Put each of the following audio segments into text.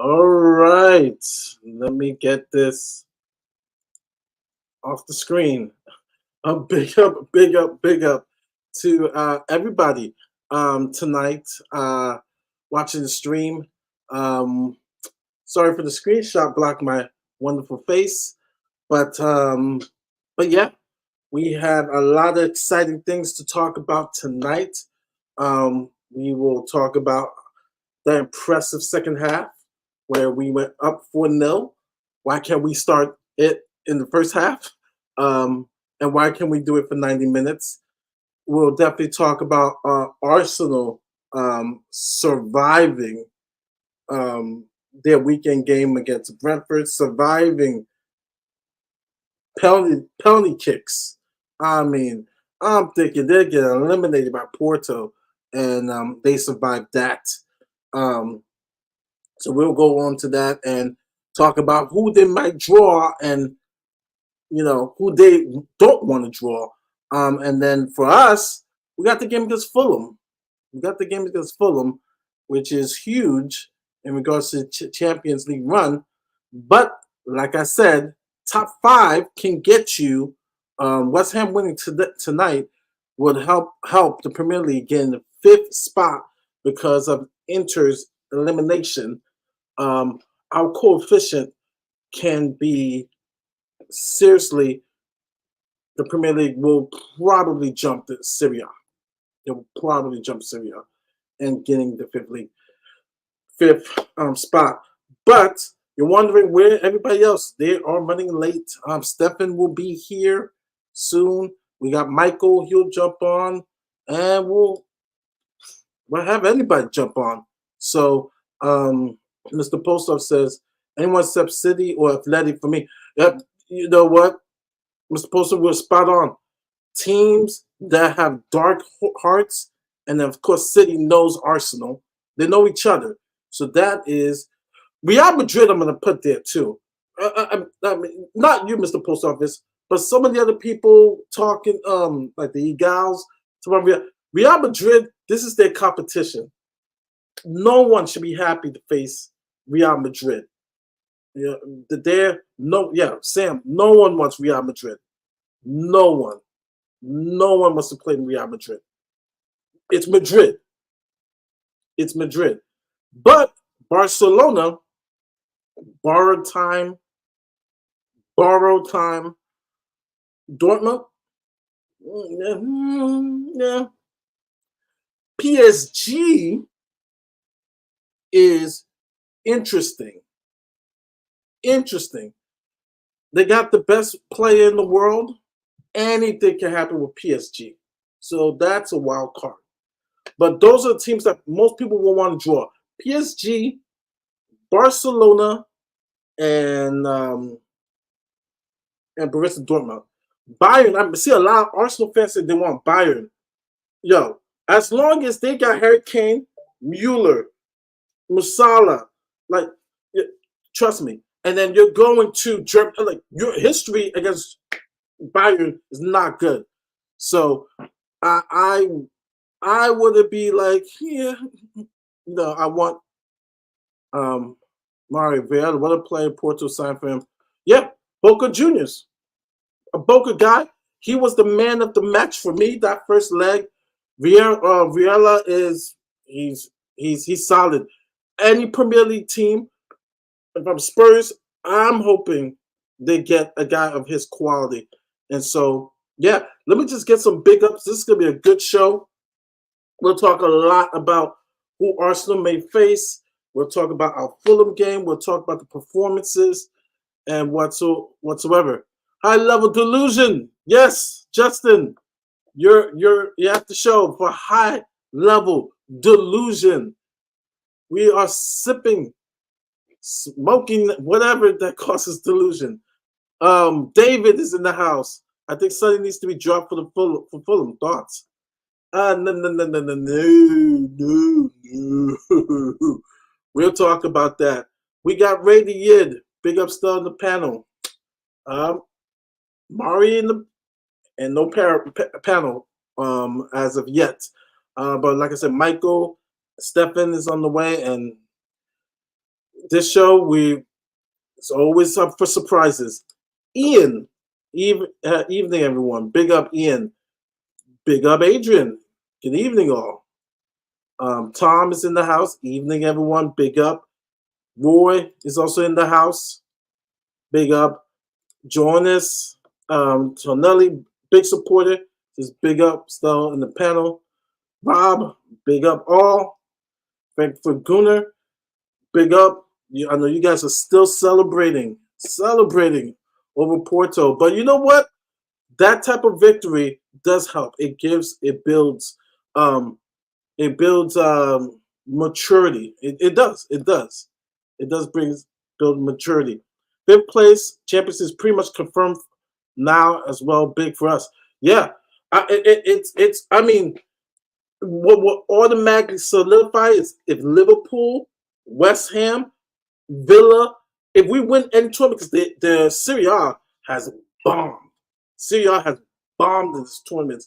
All right, let me get this off the screen. A big up to everybody tonight watching the stream. Um, Sorry for the screenshot blocked my wonderful face, but yeah, we have a lot of exciting things to talk about tonight. We will talk about the impressive second half where we went up 4-0. Why can't we start it in the first half? And why can't we do it for 90 minutes? We'll definitely talk about Arsenal surviving their weekend game against Brentford, surviving penalty kicks. I mean, I'm thinking they're getting eliminated by Porto, and they survived that. So we'll go on to that and talk about who they might draw and who they don't want to draw. And then for us, we got the game against Fulham. Which is huge in regards to the Champions League run. But like I said, top 5 can get you. West Ham winning tonight would help the Premier League get in the 5th spot because of Inter's elimination. Our coefficient can be seriously. The Premier League will probably jump to Syria. It will probably jump Syria and getting the fifth spot. But you're wondering where everybody else. They are running late. Stefan will be here soon. We got Michael. He'll jump on, and we'll have anybody jump on. So Mr. Postov says anyone except City or Athletic for me. You know what, Mr. Postov, we're spot on. Teams that have dark hearts, and then of course City knows Arsenal. They know each other. So that is Real Madrid. I'm going to put there too. I mean, not you, Mr. Post Office, but some of the other people talking, like the Eagles. Real Madrid. This is their competition. No one should be happy to face Real Madrid. Sam. No one wants Real Madrid. No one wants to play in Real Madrid. It's Madrid. But Barcelona, borrowed time. Dortmund, yeah. PSG is interesting. interesting. They got the best player in the world. Anything can happen with PSG. So that's a wild card. But those are the teams that most people will want to draw. PSG, Barcelona, and Borussia Dortmund. Bayern, I see a lot of Arsenal fans say they want Bayern. Yo, as long as they got Harry Kane, Mueller, Musala, like, trust me. And then you're going to Germany. Like, your history against Bayern is not good. So I would be like, yeah, I want Mario Vieira. What a player Porto signed for him. Yep, Boca Juniors. A Boca guy. He was the man of the match for me that first leg. Vieira is he's solid. Any Premier League team from Spurs, I'm hoping they get a guy of his quality. And so, yeah, let me just get some big ups. This is gonna be a good show. We'll talk a lot about who Arsenal may face. We'll talk about our Fulham game. We'll talk about the performances and whatsoever. High level delusion. Yes, Justin, you're at the show for high level delusion. We are sipping, smoking, whatever that causes delusion. David is in the house. I think something needs to be dropped for Fulham. Thoughts? No. We'll talk about that. We got Ray the Yid. Big up still on the panel. Mari and no panel as of yet. But like I said, Michael, Stefan is on the way, and this show it's always up for surprises. Ian, evening everyone. Big up Ian. Big up Adrian. Good evening all. Tom is in the house. Evening everyone. Big up. Roy is also in the house. Big up. Jonas, Tonelli, big supporter. Just big up still in the panel. Bob, big up all. Thank for Gunnar. Big up. I know you guys are still celebrating over Porto. But you know what? That type of victory does help. It builds maturity. It does. It does build maturity. Fifth place, Champions is pretty much confirmed now as well. Big for us. Yeah, it's. I mean, what automatically solidify is if Liverpool, West Ham, Villa, if we win any tournament, because the Serie A has bombed. Serie A has bombed in this tournament.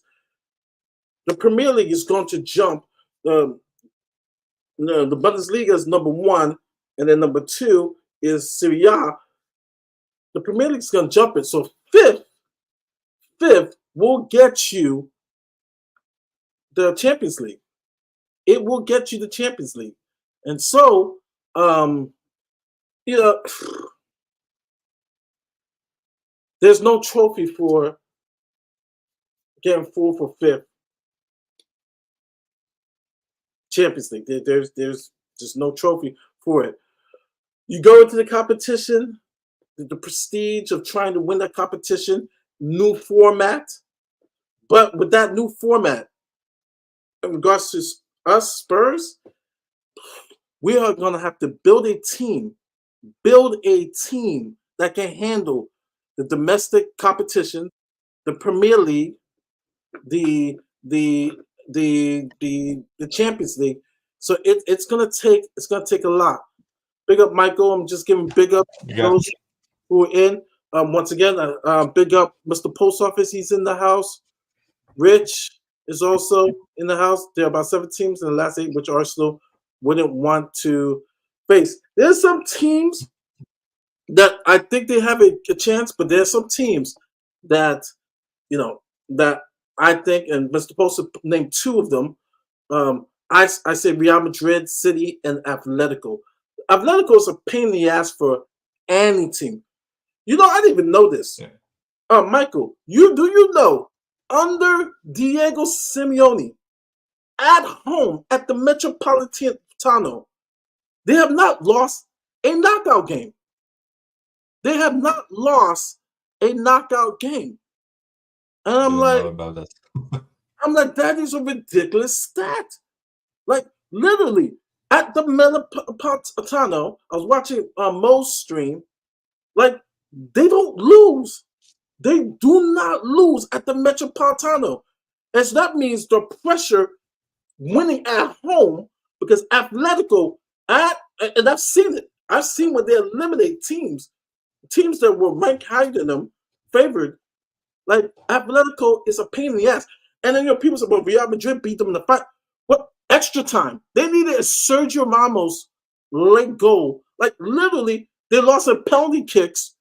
The Premier League is going to jump. The Bundesliga is number one, and then number two is Serie A. The Premier League is going to jump it. So fifth will get you the Champions League. It will get you the Champions League. And so, there's no trophy for getting full for fifth Champions League. There's just no trophy for it. You go into the competition, the prestige of trying to win that competition, new format. But with that new format, in regards to us Spurs, we are going to have to build a team that can handle the domestic competition, the Premier League, the Champions League. So it's gonna take a lot. Big up Michael. I'm just giving big up those who are in. Once again, big up Mr. Post Office. He's in the house. Rich is also in the house. There are about 7 teams in the last 8 which Arsenal wouldn't want to face. There's some teams that I think they have a chance, but there's some teams that that I think, and Mr. Post named 2 of them. I say Real Madrid, City, and Atletico. Atletico is a pain in the ass for any team. I didn't even know this. Yeah. Michael, you know, under Diego Simeone, at home at the Metropolitano, they have not lost a knockout game. They have not lost a knockout game. And Didn't know about that. I'm like, that is a ridiculous stat. Like, literally, at the Metropolitano, I was watching Mo's stream. Like, they don't lose. They do not lose at the Metropolitano. And so that means the pressure winning at home because Atletico and I've seen it. I've seen when they eliminate teams that were ranked higher than them, favored. Like Atletico is a pain in the ass. And then people say, well, Real Madrid beat them in the fight. What extra time? They needed a Sergio Ramos late goal. Like literally, they lost in penalty kicks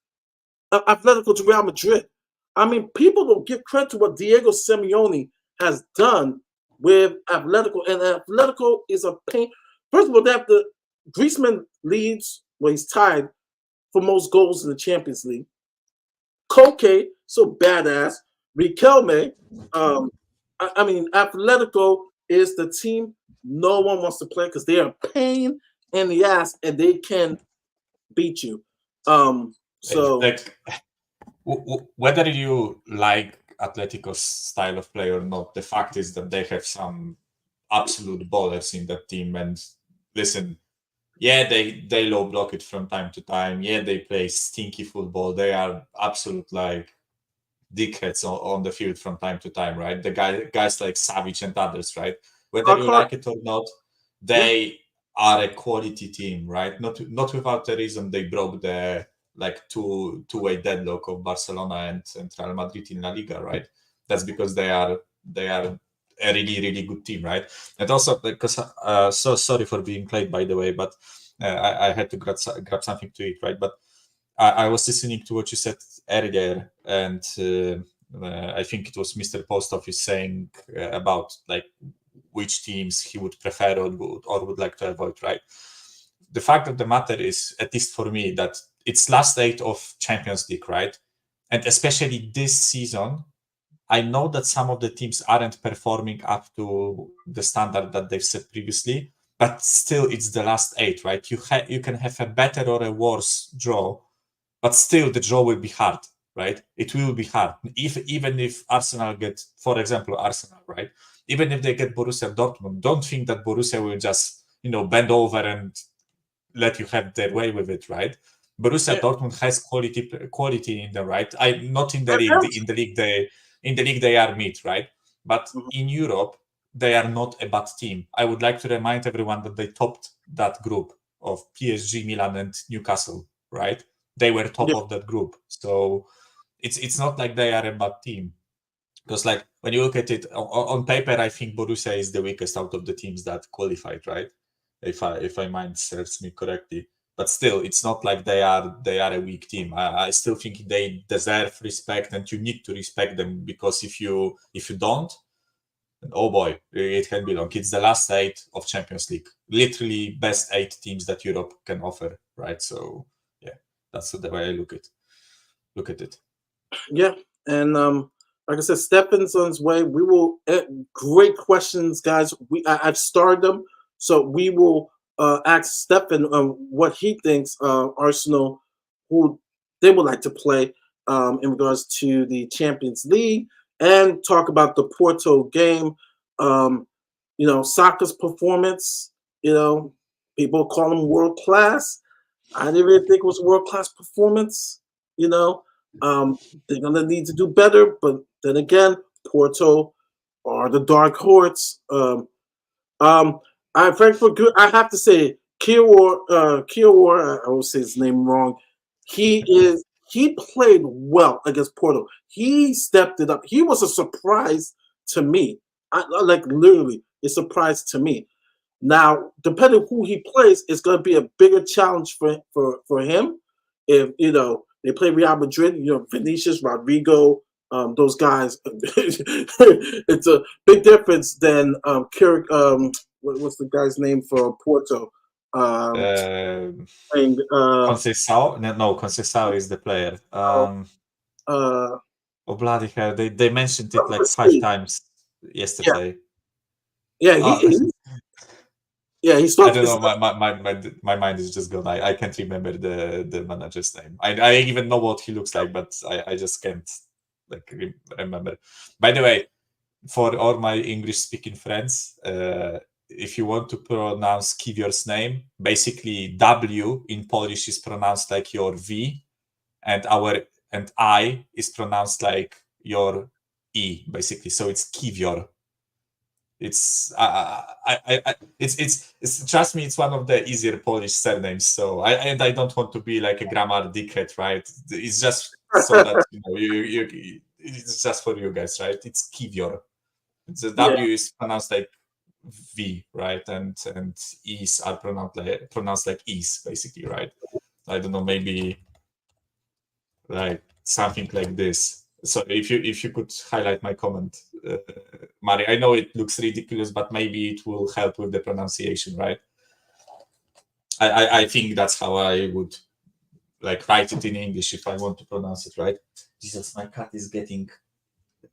Atletico to Real Madrid. I mean, people don't give credit to what Diego Simeone has done with Atletico, and Atletico is a pain. First of all, they have the Griezmann leads, well, he's tied for most goals in the Champions League. Koke, so badass. Riquelme, I mean, Atletico is the team no one wants to play because they are a pain in the ass and they can beat you. So like, whether you like Atletico's style of play or not, the fact is that they have some absolute ballers in that team. And listen, yeah, they low block it from time to time. Yeah, they play stinky football. They are absolute like dickheads on the field from time to time, right? The guys like Savage and others, right? Whether you like it or not, they are a quality team, right? Not without a reason they broke the like two-way deadlock of Barcelona and Real Madrid in La Liga, right? That's because they are a really, really good team, right? And also because so sorry for being late, by the way, but I had to grab something to eat, right? But I was listening to what you said earlier, and I think it was Mr. Post Office saying about like which teams he would prefer or would like to avoid, right? The fact of the matter is, at least for me, that it's last 8 of Champions League, right? And especially this season, I know that some of the teams aren't performing up to the standard that they've set previously, but still it's the last 8, right? You can have a better or a worse draw, but still the draw will be hard, right? It will be hard. Even if Arsenal get, for example, Arsenal, right? Even if they get Borussia Dortmund, don't think that Borussia will just, bend over and let you have their way with it, right? Borussia Dortmund has quality in them, right? Not in the league. In the league they are mid, right? But in Europe, they are not a bad team. I would like to remind everyone that they topped that group of PSG, Milan, and Newcastle, right? They were top of that group. So it's not like they are a bad team. Because like when you look at it on paper, I think Borussia is the weakest out of the teams that qualified, right? If my mind serves me correctly. But still, it's not like they are a weak team. I still think they deserve respect, and you need to respect them, because if you don't, oh boy, it can be long. It's the last 8 of Champions League, literally best 8 teams that Europe can offer, right? So yeah, that's the way I look at it. Yeah, and like I said, Stefan's on his way. We will great questions, guys. I've started them, so we will ask Stefan what he thinks Arsenal, who they would like to play in regards to the Champions League, and talk about the Porto game. Saka's performance. People call him world class. I didn't even think it was a world class performance. They're gonna need to do better, but then again, Porto are the dark horse. I Frankfurt good. I have to say, Kiawar. I always say his name wrong. He played well against Porto. He stepped it up. He was a surprise to me. I like literally a surprise to me. Now, depending who he plays, it's going to be a bigger challenge for him. If they play Real Madrid, Vinicius, Rodrigo, those guys, it's a big difference than Kirk. What's the guy's name for Porto? Playing, Conceição? No, Conceição is the player. Oh bloody hell! They mentioned it like 5 times yesterday. Yeah, Yeah, he's I supposed don't to know. be. My mind is just gone. I can't remember the manager's name. I even know what he looks like, but I just can't like remember. By the way, for all my English speaking friends, if you want to pronounce Kiwior's name, basically W in Polish is pronounced like your V, and I is pronounced like your E, basically. So it's Kiwior. It's it's trust me, it's one of the easier Polish surnames. So I don't want to be like a grammar dickhead, right? It's just so that you it's just for you guys, right? It's Kiwior. The Yeah, W is pronounced like V, right? And E's are pronounced like E's, basically, right? I don't know, maybe like something like this. So if you could highlight my comment, Mari, I know it looks ridiculous, but maybe it will help with the pronunciation, right? I think that's how I would like write it in English if I want to pronounce it right. Jesus, my cat is getting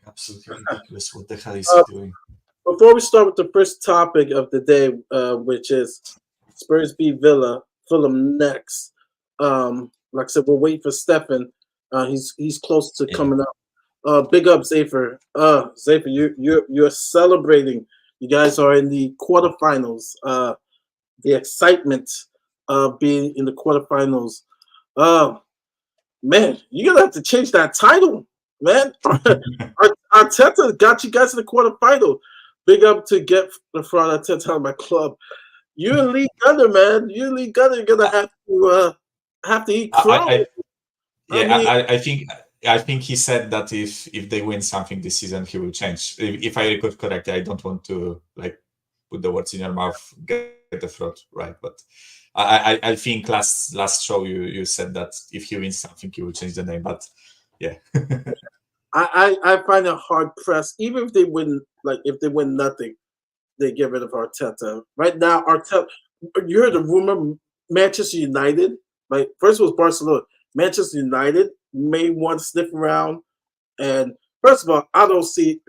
absolutely ridiculous. What the hell is he doing? before we start with the first topic of the day, which is Spurs beat Villa, Fulham next. Like I said, we're waiting for Stefan. He's close to Yeah. coming up. Big up Zafer. Zafer, you're celebrating. You guys are in the quarterfinals. The excitement of being in the quarterfinals. Uh, man, you're gonna have to change that title, man. Arteta got you guys in the quarterfinal. Big up to get the fraud Arteta out of my club. You and Lee Gunner, man. You and Lee Gunner are gonna have to eat crow. I I yeah, mean, I think he said that if they win something this season, he will change. If I recall correctly, I don't want to like put the words in your mouth, get the fraud right, but I think last show you said that if he wins something, he will change the name. But yeah, I find it hard pressed. Even if they win, like if they win nothing, they get rid of Arteta. Right now, Arteta. You heard the rumor, Manchester United. Like first it was Barcelona. Manchester United may want to sniff around. And first of all, I don't see.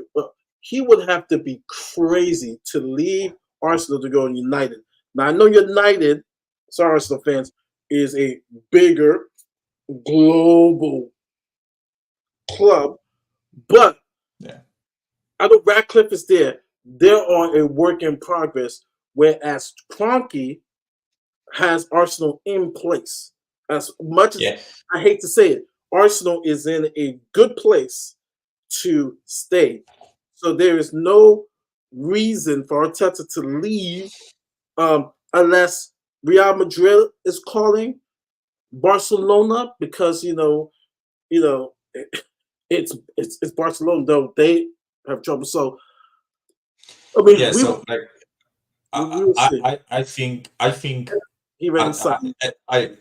He would have to be crazy to leave Arsenal to go in United. Now I know United, sorry Arsenal fans, is a bigger global club, but yeah, I know Radcliffe is there. They are a work in progress, whereas Kroenke has Arsenal in place. As much as yeah. I hate to say it, Arsenal is in a good place to stay. So there is no reason for Arteta to leave unless Real Madrid is calling Barcelona because it's Barcelona though they have trouble. So I mean Yeah. So like we will see. I think He ready to sign. I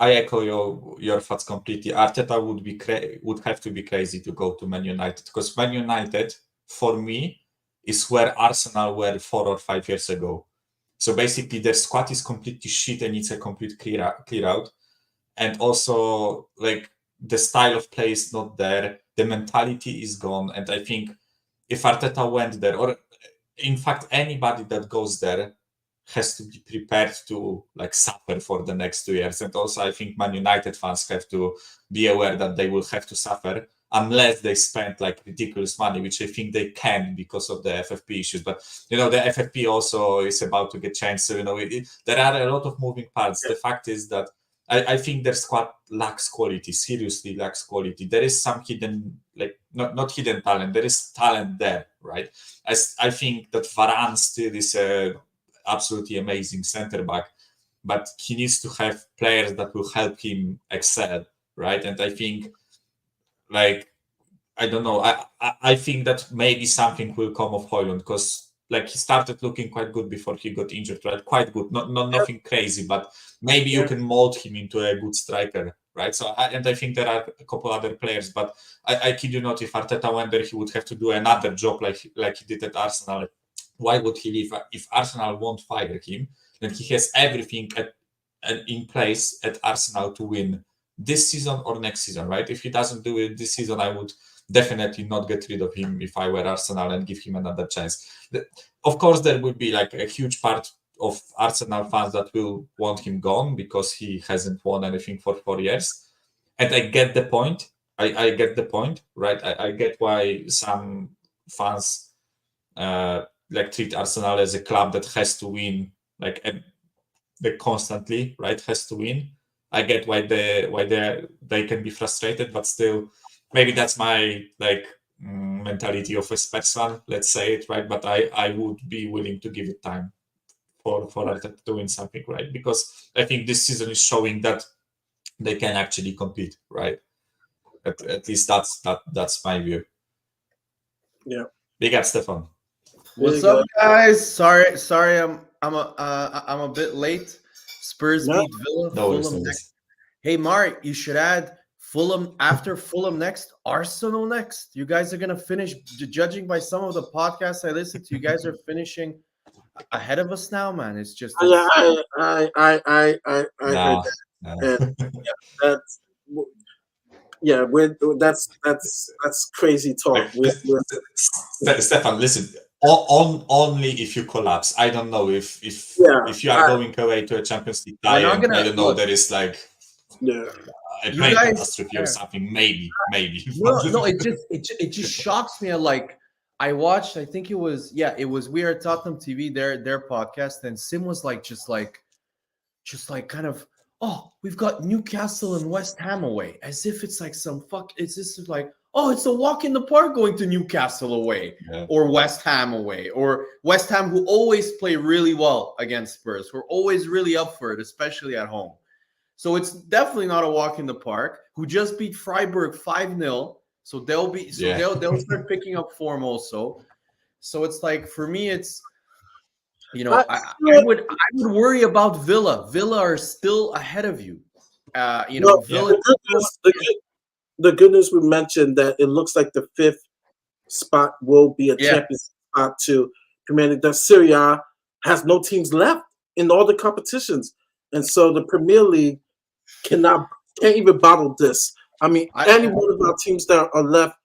echo your thoughts completely. Arteta would have to be crazy to go to Man United because Man United for me is where Arsenal were 4 or 5 years ago. So basically, their squad is completely shit and it's a complete clear out. And also, like the style of play is not there, the mentality is gone. And I think if Arteta went there, or in fact anybody that goes there, has to be prepared to like suffer for the next 2 years. And also, I think Man United fans have to be aware that they will have to suffer unless they spend like ridiculous money, which I think they can because of the FFP issues. But the FFP also is about to get changed. So there are a lot of moving parts. The fact is that I think their squad lacks quality, seriously lacks quality. There is some hidden, like not hidden talent. There is talent there, right? As I think that Varane still is a absolutely amazing center back, but he needs to have players that will help him excel, right? And I think, like, I don't know, I think that maybe something will come of Højlund because like he started looking quite good before he got injured, right? Quite good, not nothing crazy, but maybe you can mold him into a good striker, right? So I think there are a couple other players, but I kid you not, if Arteta went there, he would have to do another job like he did at Arsenal. Why would he leave? If Arsenal won't fire him, then he has everything in place at Arsenal to win this season or next season, right? If he doesn't do it this season, I would definitely not get rid of him if I were Arsenal and give him another chance. Of course, there would be like a huge part of Arsenal fans that will want him gone because he hasn't won anything for 4 years. And I get the point. I get the point, right? I get why some fans like treat Arsenal as a club that has to win, like they constantly, right, has to win. I get why they can be frustrated, but still, maybe that's my like mentality of a Spurs fan, let's say it, right? But I would be willing to give it time for Arteta to win something, right? Because I think this season is showing that they can actually compete, right? At least that's my view. Yeah. Big up, Stefan. What's up, guys? Sorry, I'm a bit late. Spurs No. beat Villa. No worries, Fulham no worries. next. Hey, Mari, you should add Fulham after Fulham next. Arsenal next. You guys are gonna finish. Judging by some of the podcasts I listen to, you guys are finishing ahead of us now, man. It's just Yeah, I heard Nah, that. nah. And that's that's crazy talk. Stefan, listen. Only if you collapse. I don't know if you are going away to a Champions League tie, not gonna- I don't know. look. There is like Yeah. a You plane guys- catastrophe or something. Maybe. No, it just shocks me. Like I watched, I think it was We Are Tottenham TV, their podcast, and Sim was like just like kind of, oh, we've got Newcastle and West Ham away, as if it's like some fuck. It's just like, oh, it's a walk in the park going to Newcastle away, Yeah. or West Ham away, or West Ham who always play really well against Spurs. We're always really up for it, especially at home. So it's definitely not a walk in the park. Who just beat Freiburg 5-0. So they'll start picking up form also. So it's like, for me, it's, I would worry about Villa. Villa are still ahead of you. Villa. The good news we mentioned that it looks like the 5th spot will be a Champions spot to Premier League. The Serie A has no teams left in all the competitions, and so the Premier League can't even bottle this. I mean, any one of our teams that are left,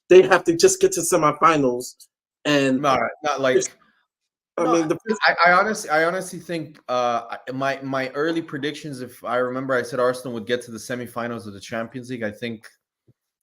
they have to just get to semifinals, and not like. I honestly think my early predictions, if I remember, I said Arsenal would get to the semifinals of the Champions League. I think,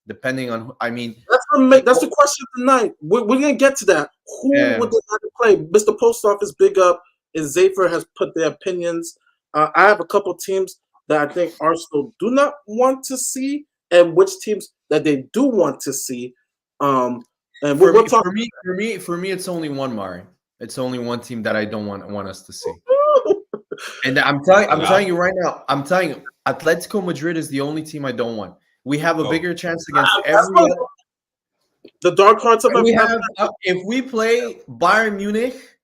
depending on, that's the question tonight. We're gonna get to that. Who would they have to play? Mr. Post Office, big up, and Zafer has put their opinions. I have a couple teams that I think Arsenal do not want to see, and which teams that they do want to see. And for me, it's only one, Mari. It's only one team that I don't want us to see. And I'm telling you right now. I'm telling you, Atletico Madrid is the only team I don't want. We have a bigger chance against every. The dark horse of if we play Bayern Munich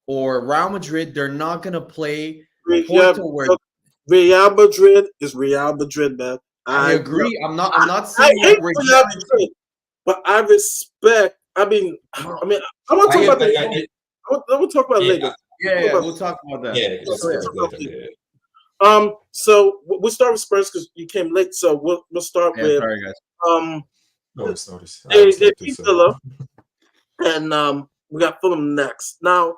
or Real Madrid, they're not gonna play Porto. Real Madrid is Real Madrid, man. I agree. I'm not saying I hate Real Madrid, but I respect. I want to talk about that. We'll talk about it later. We'll talk about that. So we'll start with Spurs because you came late. So we'll start with. Sorry, guys. Notice. They beat Villa, and we got Fulham next. Now,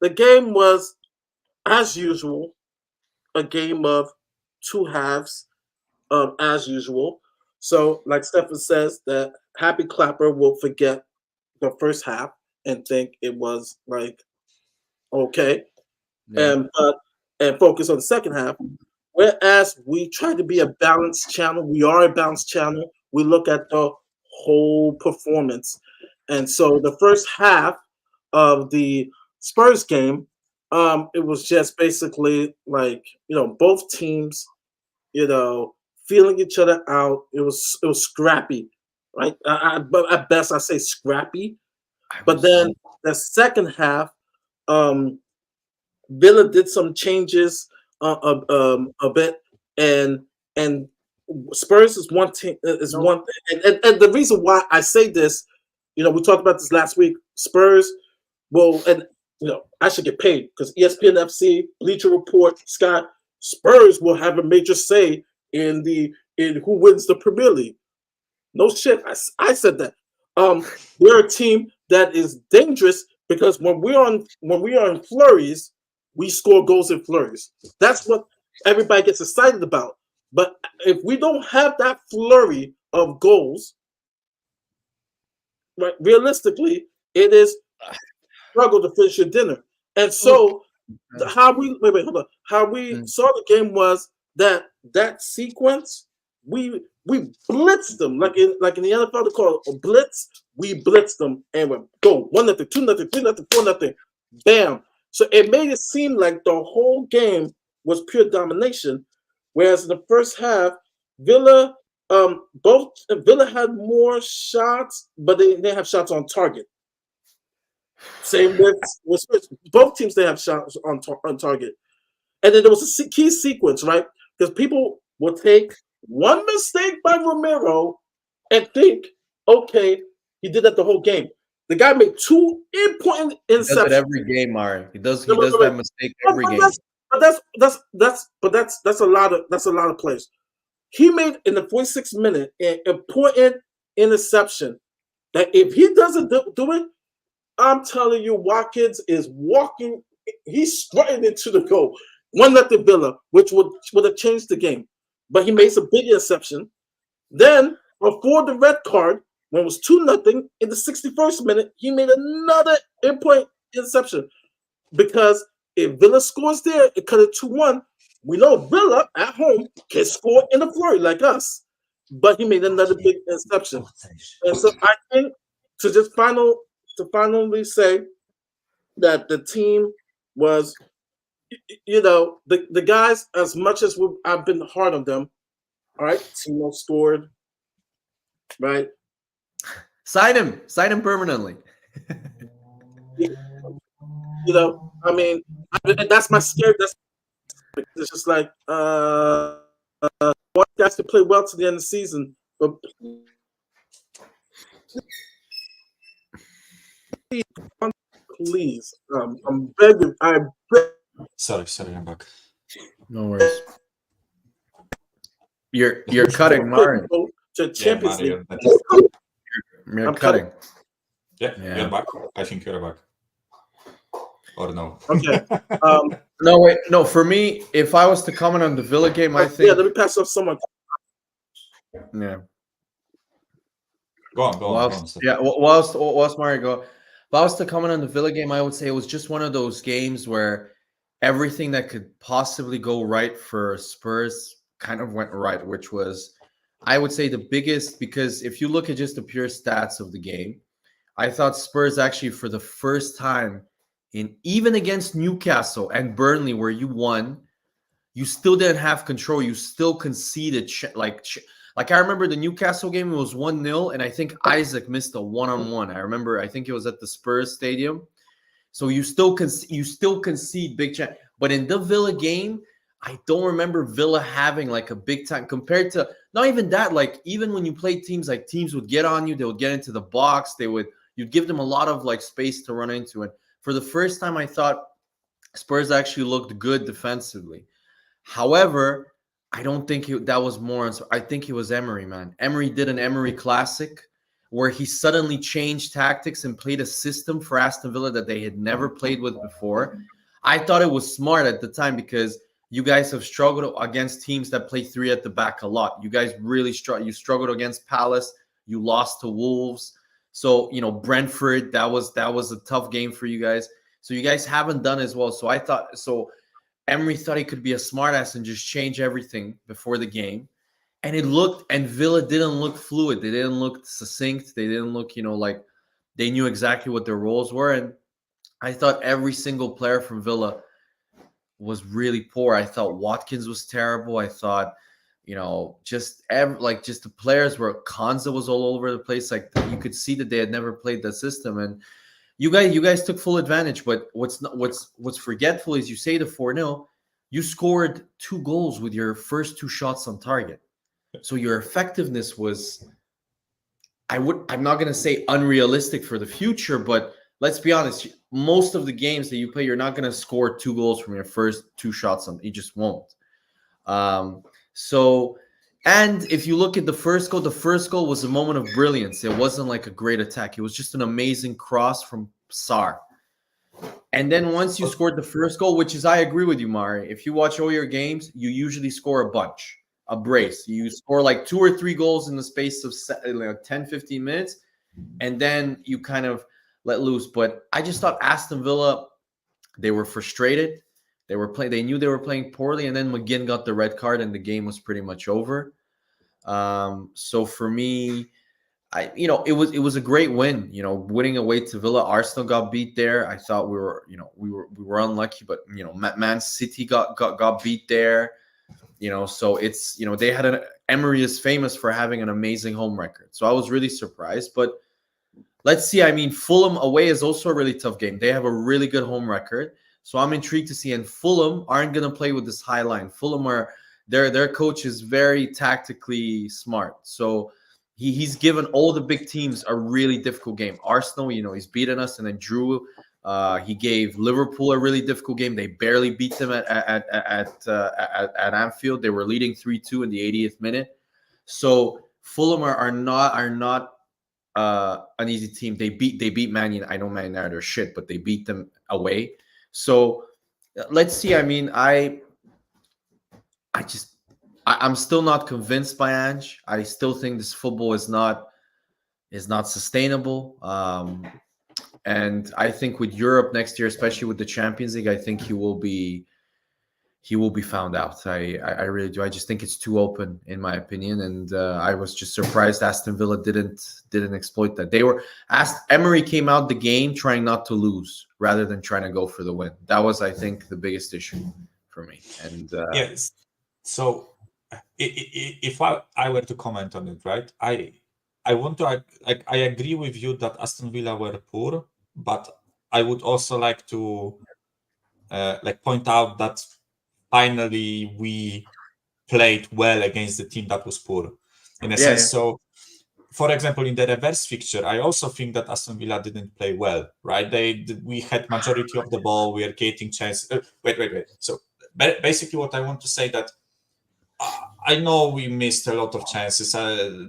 the game was, as usual, a game of two halves, as usual. So, like Stefan says, that Happy Clapper will forget the first half and think it was like okay, and focus on the second half. Whereas we try to be a balanced channel, we are a balanced channel. We look at the whole performance, and so the first half of the Spurs game, it was just basically like both teams, feeling each other out. It was scrappy, right? But at best I say scrappy. But then the second half, Villa did some changes a bit, and Spurs is one team. One, and the reason why I say this, we talked about this last week. Spurs will, and I should get paid because ESPN FC, Bleacher Report, Sky. Spurs will have a major say in who wins the Premier League. No shit, I said that. They're a team that is dangerous because when we are in flurries, we score goals in flurries. That's what everybody gets excited about. But if we don't have that flurry of goals, right, realistically, it is struggle to finish your dinner. And so how we hold on. How we saw the game was that sequence, we blitzed them like in the NFL they call it a blitz. We blitzed them and we go 1-0, 2-0, 3-0, 4-0, bam. So it made it seem like the whole game was pure domination, whereas in the first half, Villa Villa had more shots, but they didn't have shots on target. Same with Spurs. Both teams, they have shots on target. And then there was a key sequence, right? Because people will take one mistake by Romero and think, okay, he did that the whole game. The guy made two important interceptions. He does it every game, Mari. He does that mistake every game. That's a lot of plays. He made in the 46th minute an important interception that if he doesn't do it, I'm telling you, Watkins is walking. He's strutting into the goal. 1-0 Villa, which would have changed the game. But he made some big interception. Then, before the red card, when it was 2-0, in the 61st minute, he made another important interception. Because if Villa scores there, it cut it 2-1. We know Villa at home can score in a flurry like us. But he made another big interception. And so I think to finally say that the team was, the guys, as much as I've been hard on them, all right, Timo scored, right? Sign him permanently. I mean, that's my scare. It's just like, one guys can play well to the end of the season, but please, I'm begging. Sorry, I'm back. No worries. You're cutting, Mari. To Champions League. You're cutting. Yeah, you're back. I think you're back. Or no? Okay. No, wait. No, for me, if I was to comment on the Villa game, I think. Yeah, let me pass off someone. Yeah. Go on. Yeah. Whilst Mari go, if I was to comment on the Villa game, I would say it was just one of those games where everything that could possibly go right for Spurs kind of went right, which was, I would say, the biggest, because if you look at just the pure stats of the game, I thought Spurs actually, for the first time, even against Newcastle and Burnley, where you won, you still didn't have control. You still conceded. Like I remember the Newcastle game, it was 1-0, and I think Isaac missed a one-on-one. I think it was at the Spurs stadium. So you still concede big chance. But in the Villa game, I don't remember Villa having like a big time compared to, not even that, like even when you play teams would get on you, they would get into the box, you'd give them a lot of like space to run into. And for the first time, I thought Spurs actually looked good defensively. However, I don't think that was more. I think it was Emery, man. Emery did an Emery classic where he suddenly changed tactics and played a system for Aston Villa that they had never played with before. I thought it was smart at the time because you guys have struggled against teams that play three at the back a lot. You guys really struggled. You struggled against Palace. You lost to Wolves. So, Brentford, that was a tough game for you guys. So you guys haven't done as well. So Emery thought he could be a smartass and just change everything before the game. And Villa didn't look fluid. They didn't look succinct. They didn't look, like they knew exactly what their roles were. And I thought every single player from Villa was really poor. I thought Watkins was terrible. I thought, just the players where Konza was all over the place. Like you could see that they had never played that system. And you guys took full advantage. But what's forgetful is you say the 4-0, you scored 2 goals with your first 2 shots on target. So your effectiveness was, I'm not going to say unrealistic for the future, but let's be honest, most of the games that you play, you're not going to score 2 goals from your first 2 shots. You just won't. And if you look at the first goal was a moment of brilliance. It wasn't like a great attack. It was just an amazing cross from Sarr. And then once you scored the first goal, which is, I agree with you, Mari. If you watch all your games, you usually score a bunch, a brace. You score like 2 or 3 goals in the space of 10, 15 minutes. And then you kind of let loose. But I just thought Aston Villa, they were frustrated. They knew they were playing poorly. And then McGinn got the red card and the game was pretty much over. So for me, it was a great win. Winning away to Villa. Arsenal got beat there. I thought we were unlucky, but Man City got beat there. So it's they had Emery is famous for having an amazing home record. So I was really surprised. But let's see. I mean, Fulham away is also a really tough game. They have a really good home record. So I'm intrigued to see. And Fulham aren't going to play with this high line. Fulham their coach is very tactically smart. So he's given all the big teams a really difficult game. Arsenal, he's beaten us, and then drew. He gave Liverpool a really difficult game. They barely beat them at Anfield. They were leading 3-2 in the 80th minute. So Fulham are not an easy team. They beat Man United. I know Man United are shit, but they beat them away. So let's see. I mean, I'm still not convinced by Ange. I still think this football is not sustainable. And I think with Europe next year, especially with the Champions League, I think he will be found out. I really do. I just think it's too open, in my opinion. And I was just surprised Aston Villa didn't exploit that. Emery came out the game trying not to lose rather than trying to go for the win. That was, I think, the biggest issue for me. And yes. So if I were to comment on it, right? I want to I agree with you that Aston Villa were poor, but I would also like to point out that finally we played well against the team that was poor, in a sense. Yeah. So, for example, in the reverse fixture, I also think that Aston Villa didn't play well, right? We had majority of the ball, we are creating chances. Wait. So basically, what I want to say that I know we missed a lot of chances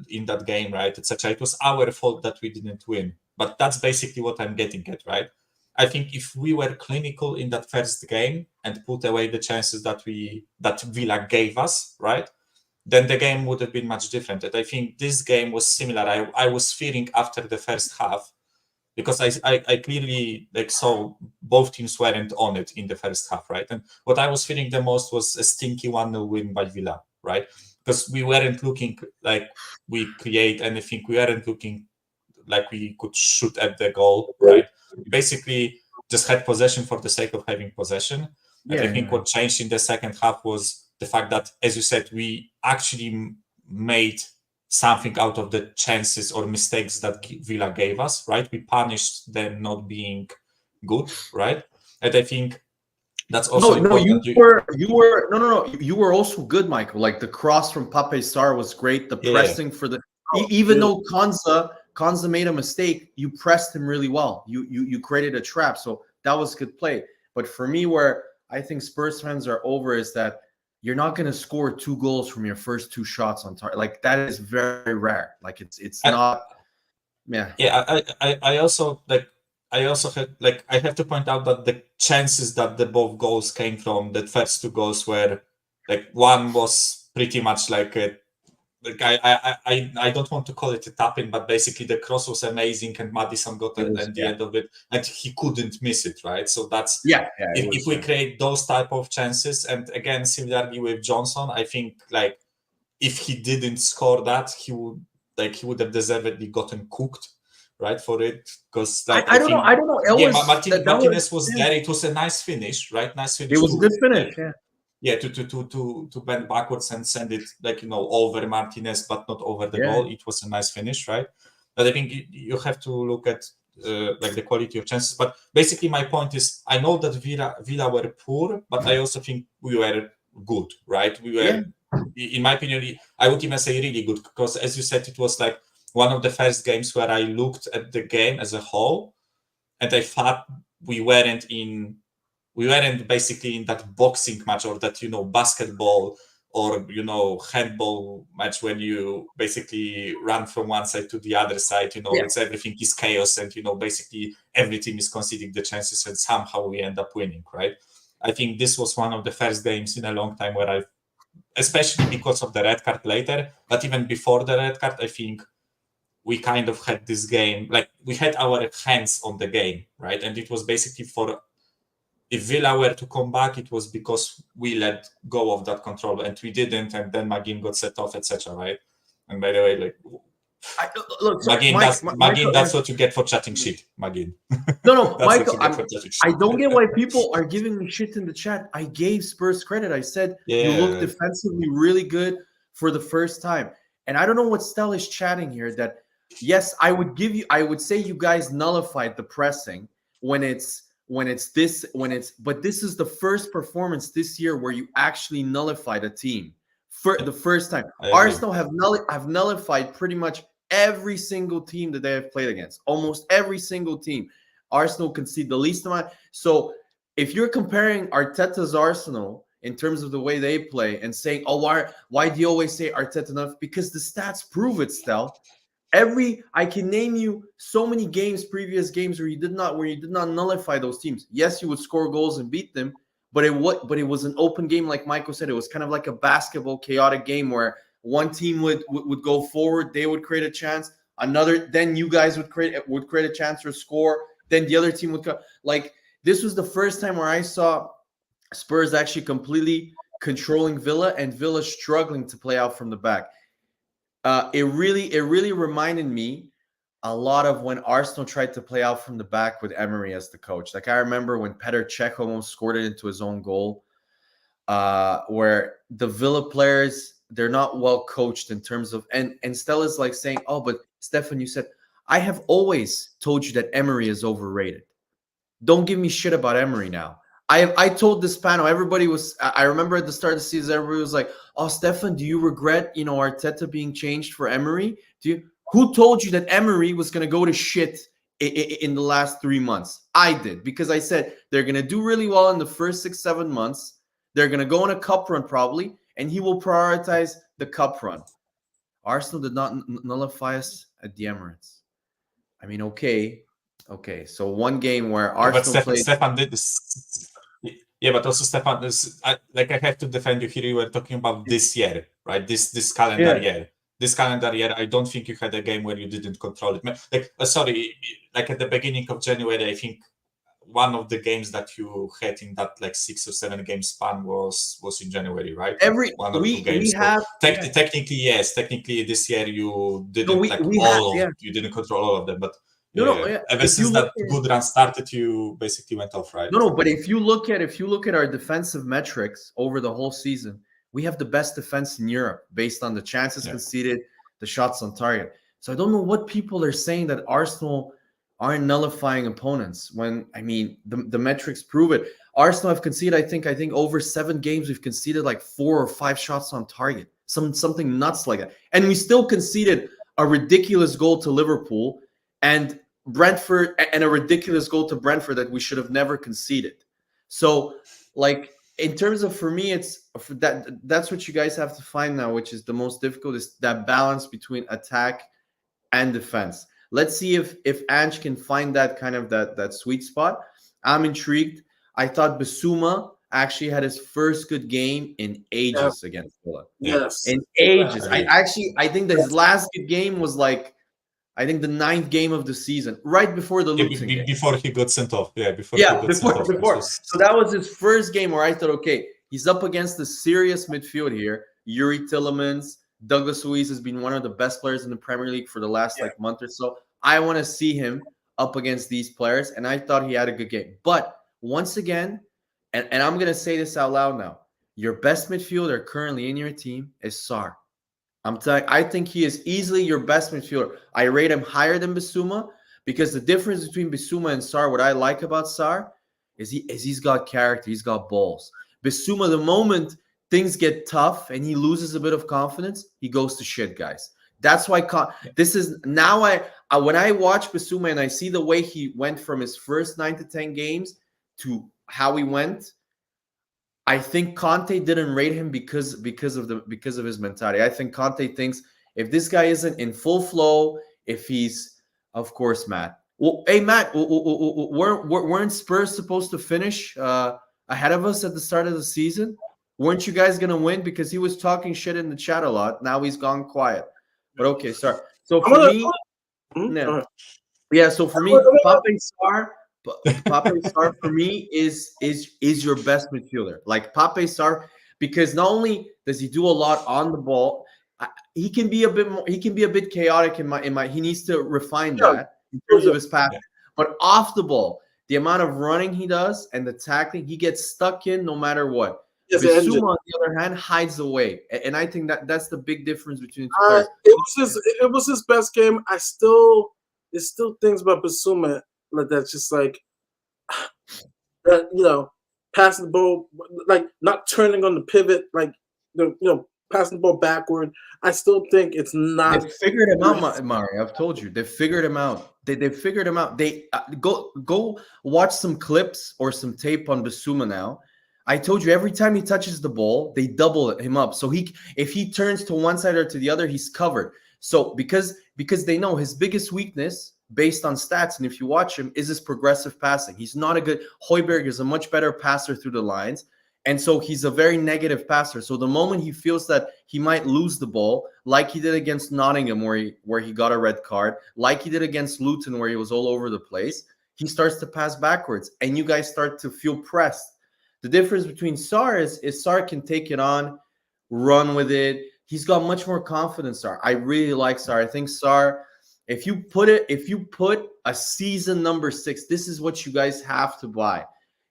in that game, right, etc. It was our fault that we didn't win, but that's basically what I'm getting at, right? I think if we were clinical in that first game and put away the chances that Villa gave us, right, then the game would have been much different. And I think this game was similar. I was fearing after the first half, because I clearly saw both teams weren't on it in the first half, right? And what I was feeling the most was a stinky 1-0 win by Villa, right? Because we weren't looking like we create anything. We weren't looking like we could shoot at the goal, right? Basically, just had possession for the sake of having possession. And I think what changed in the second half was the fact that, as you said, we actually made something out of the chances or mistakes that Villa gave us, right? We punished them not being good, right? And I think that's also important. You were also good, Michael. Like the cross from Pape Sarr was great. The pressing for the even though Konza made a mistake, you pressed him really well. You created a trap, so that was good play. But for me, where I think Spurs fans are over is that you're not going to score 2 goals from your first 2 shots on target. Like that is very rare. Like it's not. Yeah. Yeah. I also had I have to point out that the chances that the both goals came from, the first 2 goals were one was pretty much I don't want to call it a tap-in, but basically the cross was amazing and Maddison got at the end of it and he couldn't miss it, right? So that's if we create those type of chances, and again similarly with Johnson, I think if he didn't score that, he would have deservedly gotten cooked, right, for it, because I don't know. Martinez was there. It was a nice finish, right? Nice finish. It was a good finish. To bend backwards and send it over Martinez, but not over the goal. It was a nice finish, right? But I think you have to look at the quality of chances. But basically, my point is, I know that Villa were poor, but I also think we were good, right? We were, in my opinion, I would even say really good, because as you said, it was one of the first games where I looked at the game as a whole, and I thought we weren't basically in that boxing match or that basketball or handball match when you basically run from one side to the other side. It's everything is chaos, and basically every team is conceding the chances, and somehow we end up winning, right? I think this was one of the first games in a long time where especially because of the red card later, but even before the red card, I think we kind of had this game, like we had our hands on the game, right? And it was basically if Villa were to come back, it was because we let go of that control, and we didn't, and then Magin got set off, etc. Right? And by the way, look, so Magin, Michael, that's what you get for chatting shit, Magin. No, That's Michael, I don't get why people are giving me shit in the chat. I gave Spurs credit. I said you look defensively really good for the first time, and I don't know what Stell is chatting here. That yes, I would say you guys nullified the pressing but this is the first performance this year where you actually nullified a team for the first time. Arsenal have nullified pretty much every single team that they have played against. Almost every single team. Arsenal concede the least amount. So if you're comparing Arteta's Arsenal in terms of the way they play and saying, oh, why do you always say Arteta enough? Because the stats prove it, Stel. I can name you so many previous games where you did not nullify those teams. Yes, you would score goals and beat them, but it was an open game, like Michael said. It was kind of like a basketball chaotic game where one team would go forward, they would create a chance. Then you guys would create a chance or score. Then the other team would come. Like this was the first time where I saw Spurs actually completely controlling Villa and Villa struggling to play out from the back. It really reminded me a lot of when Arsenal tried to play out from the back with Emery as the coach. Like I remember when Petr Cech almost scored it into his own goal, where the Villa players, they're not well coached in terms of, and Stella's like saying, oh, but Stefan, you said, I have always told you that Emery is overrated. Don't give me shit about Emery now. I told this panel, I remember at the start of the season, everybody was like, oh, Stefan, do you regret, Arteta being changed for Emery? Who told you that Emery was going to go to shit in the last 3 months? I did, because I said they're going to do really well in the first 6-7 months. They're going to go on a cup run probably, and he will prioritize the cup run. Arsenal did not nullify us at the Emirates. I mean, okay. So one game where Arsenal played. Stefan did this. Yeah, but also Stefan, I have to defend you here. You were talking about this year, right? This calendar year. This calendar year, I don't think you had a game where you didn't control it. Like at the beginning of January, I think one of the games that you had in that 6 or 7 game span was in January, right? One or two games. Technically, yes. Technically, this year you didn't you didn't control all of them, but. Ever since that good run started, you basically went off, right? No, but if you look at our defensive metrics over the whole season, we have the best defense in Europe based on the chances conceded, the shots on target. So I don't know what people are saying that Arsenal aren't nullifying opponents when, I mean, the metrics prove it. Arsenal have conceded, I think over 7 games, we've conceded 4 or 5 shots on target, something nuts like that. And we still conceded a ridiculous goal to Liverpool and Brentford, and a ridiculous goal to Brentford that we should have never conceded. So, in terms of, for me, it's that's what you guys have to find now, which is the most difficult, is that balance between attack and defense. Let's see if Ange can find that kind of that sweet spot. I'm intrigued. I thought Bissouma actually had his first good game in ages against Villa. Yes. In ages. I think that his last good game was I think the 9th game of the season, right before the Luton game. Before he got sent off. Before. So that was his first game where I thought, okay, he's up against the serious midfield here. Yuri Tillemans, Douglas Luiz has been one of the best players in the Premier League for the last month or so. I want to see him up against these players, and I thought he had a good game. But once again, and I'm going to say this out loud now, your best midfielder currently in your team is Sarr. I think he is easily your best midfielder. I rate him higher than Bissouma because the difference between Bissouma and Sarr, what I like about Sarr, is he's got character, he's got balls. Bissouma, the moment things get tough and he loses a bit of confidence, he goes to shit, guys. That's why this is now. When I watch Bissouma and I see the way he went from his first 9 to 10 games to how he went, I think Conte didn't rate him because of his mentality. I think Conte thinks if this guy isn't in full flow, if he's, of course, Matt. Well, hey Matt, weren't Spurs supposed to finish ahead of us at the start of the season? Weren't you guys gonna win? Because he was talking shit in the chat a lot. Now he's gone quiet. But okay, sorry. So for me, yeah. So for me, Pape Sarr for me is your best midfielder. Like Pape Sarr, because not only does he do a lot on the ball, he can be a bit more. He can be a bit chaotic in my. He needs to refine that in terms of his pass. But off the ball, the amount of running he does and the tackling, he gets stuck in no matter what. Bissouma, on the other hand, hides away, and I think that's the big difference between the two players. It was his best game. There's still things about Bissouma like that's just like passing the ball, like not turning on the pivot, like passing the ball backward. I still think it's not. They figured him out, Mari. I've told you, they figured him out. They figured him out. They go watch some clips or some tape on Bissouma now. I told you every time he touches the ball, they double him up. So if he turns to one side or to the other, he's covered. So because they know his biggest weakness, based on stats, and if you watch him, is his progressive passing. He's not a good. Højbjerg is a much better passer through the lines, and so he's a very negative passer. So the moment he feels that he might lose the ball, like he did against Nottingham, where he got a red card, like he did against Luton, where he was all over the place, he starts to pass backwards, and you guys start to feel pressed. The difference between Sarr is Sarr can take it on, run with it. He's got much more confidence. Sarr, I really like Sarr. I think Sarr, if you put a season number 6, this is what you guys have to buy.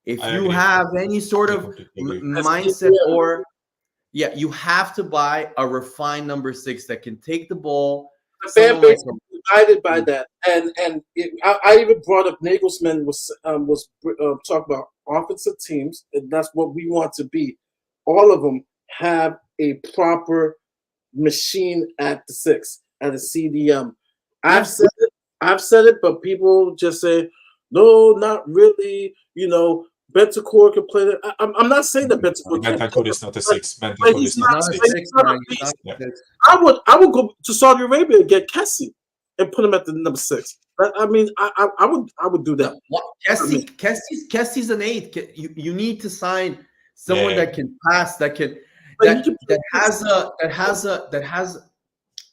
If you have any sort of mindset you have to buy a refined number 6 that can take the ball. The fan base is divided by that, and I even brought up Nagelsmann was talking about offensive teams, and that's what we want to be. All of them have a proper machine at the 6, at a CDM. I've said it, but people just say, no, not really. Bentancur can play that. I'm not saying that Bentancur is not a 6. Bentancur is not a 6. I would go to Saudi Arabia and get Kessie and put him at the number 6. I mean, I would do that. Kessie's an 8. You need to sign someone that can pass, that has.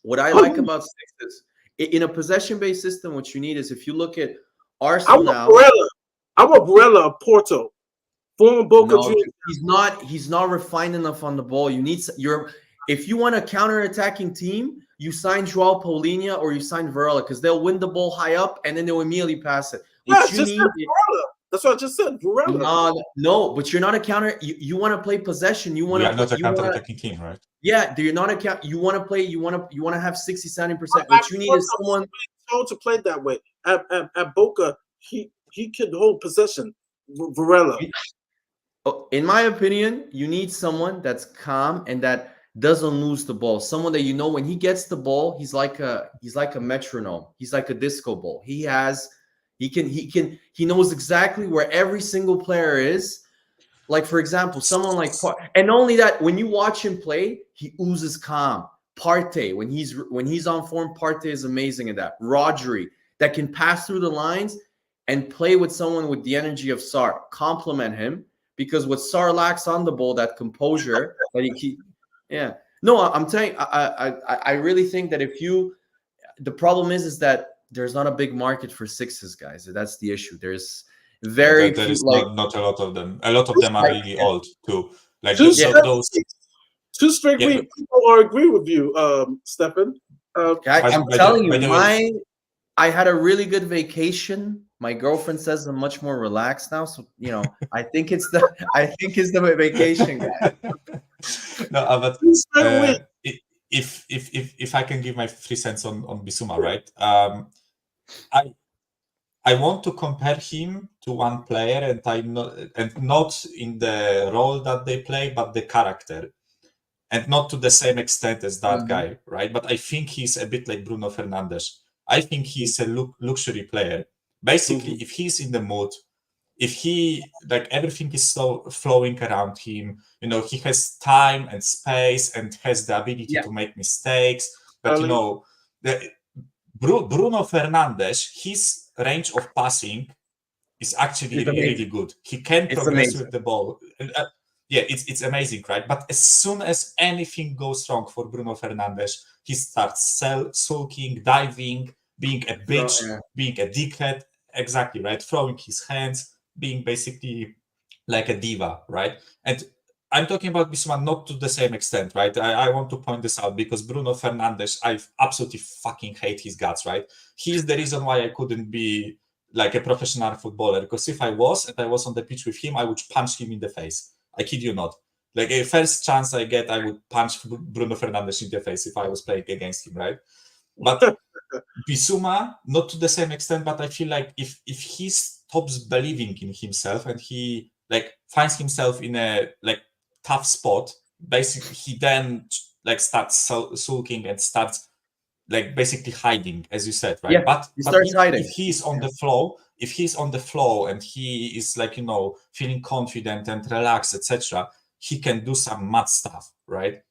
What I like about 6 is in a possession-based system. What you need is, if you look at Arsenal now. I want Barella of Porto, former Boca Juniors. He's not refined enough on the ball. If you want a counter-attacking team, you sign Joao Paulinho or you sign Varela, because they'll win the ball high up and then they'll immediately pass it. That's what I just said. Varela. No, but you're not a counter. You want to play possession. You want to. Not a counter-attacking team, right? Yeah, you're not a count. You want to play. You want to have 60-70%. What you need is someone told to play that way. At Boca, he could hold possession. Varela. In my opinion, you need someone that's calm and that doesn't lose the ball. Someone that when he gets the ball, he's like a metronome. He's like a disco ball. He knows exactly where every single player is. Like, for example, someone like and not only that, when you watch him play, he oozes calm. Partey, when he's on form, Partey is amazing at that. Rodri, that can pass through the lines and play with someone with the energy of Sarr. Compliment him, because what Sarr lacks on the ball, that composure that I'm telling you, I really think that the problem is that there's not a big market for 6s, guys. That's the issue. There's very there few, is not a lot of them. A lot of them are really old too. Like those 2 straight weeks, people are agree with you, Stefan. I'm telling you, I had a really good vacation. My girlfriend says I'm much more relaxed now, so I think it's the vacation, guy. No, but if I can give my 3 cents on Bissouma, right? I want to compare him to one player, and not in the role that they play, but the character, and not to the same extent as that guy, right? But I think he's a bit like Bruno Fernandes. I think he's a luxury player. Basically, if he's in the mood, if he like everything is so flowing around him, you know, he has time and space and has the ability to make mistakes. But you know, Bruno Fernandes, his range of passing is actually really good. He can progress with the ball. Yeah, it's amazing, right? But as soon as anything goes wrong for Bruno Fernandes, he starts sulking, diving, being a bitch, being a dickhead. Exactly, right? Throwing his hands, being basically like a diva, right? And I'm talking about Bissouma not to the same extent, right? I want to point this out because Bruno Fernandes, I absolutely fucking hate his guts, right? He's the reason why I couldn't be like a professional footballer, because if I was on the pitch with him, I would punch him in the face. I kid you not. Like a first chance I get, I would punch Bruno Fernandes in the face if I was playing against him, right? But Bissouma, not to the same extent, but I feel like if he stops believing in himself and he like finds himself in a like tough spot, basically he then like starts sulking and starts like basically hiding, as you said, right? But if he's on the flow and he is like, you know, feeling confident and relaxed, etc., he can do some mad stuff, right?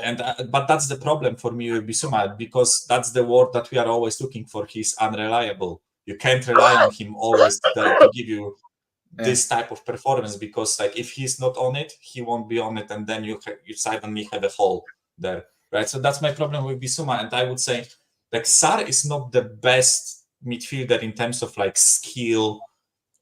And but that's the problem for me with Bissouma, because that's the word that we are always looking for. He's unreliable. You can't rely on him always to give you this type of performance, because like if he's not on it, he won't be on it, and then you suddenly have a hole there, right? So that's my problem with Bissouma, and I would say like Sarr is not the best midfielder in terms of like skill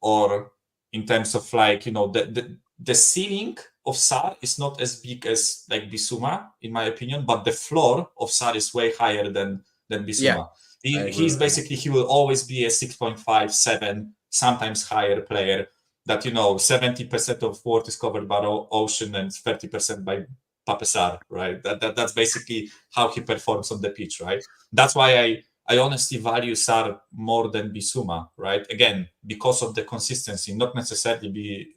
or in terms of like, you know, the ceiling of Sarr is not as big as like Bissouma, in my opinion, but the floor of Sarr is way higher than Bissouma. He's basically, he will always be a 6.5, 7, sometimes higher player that, you know, 70% of world is covered by ocean and 30% by Pape Sarr, right? That's basically how he performs on the pitch, right? That's why I honestly value Sarr more than Bissouma, right? Again, because of the consistency, not necessarily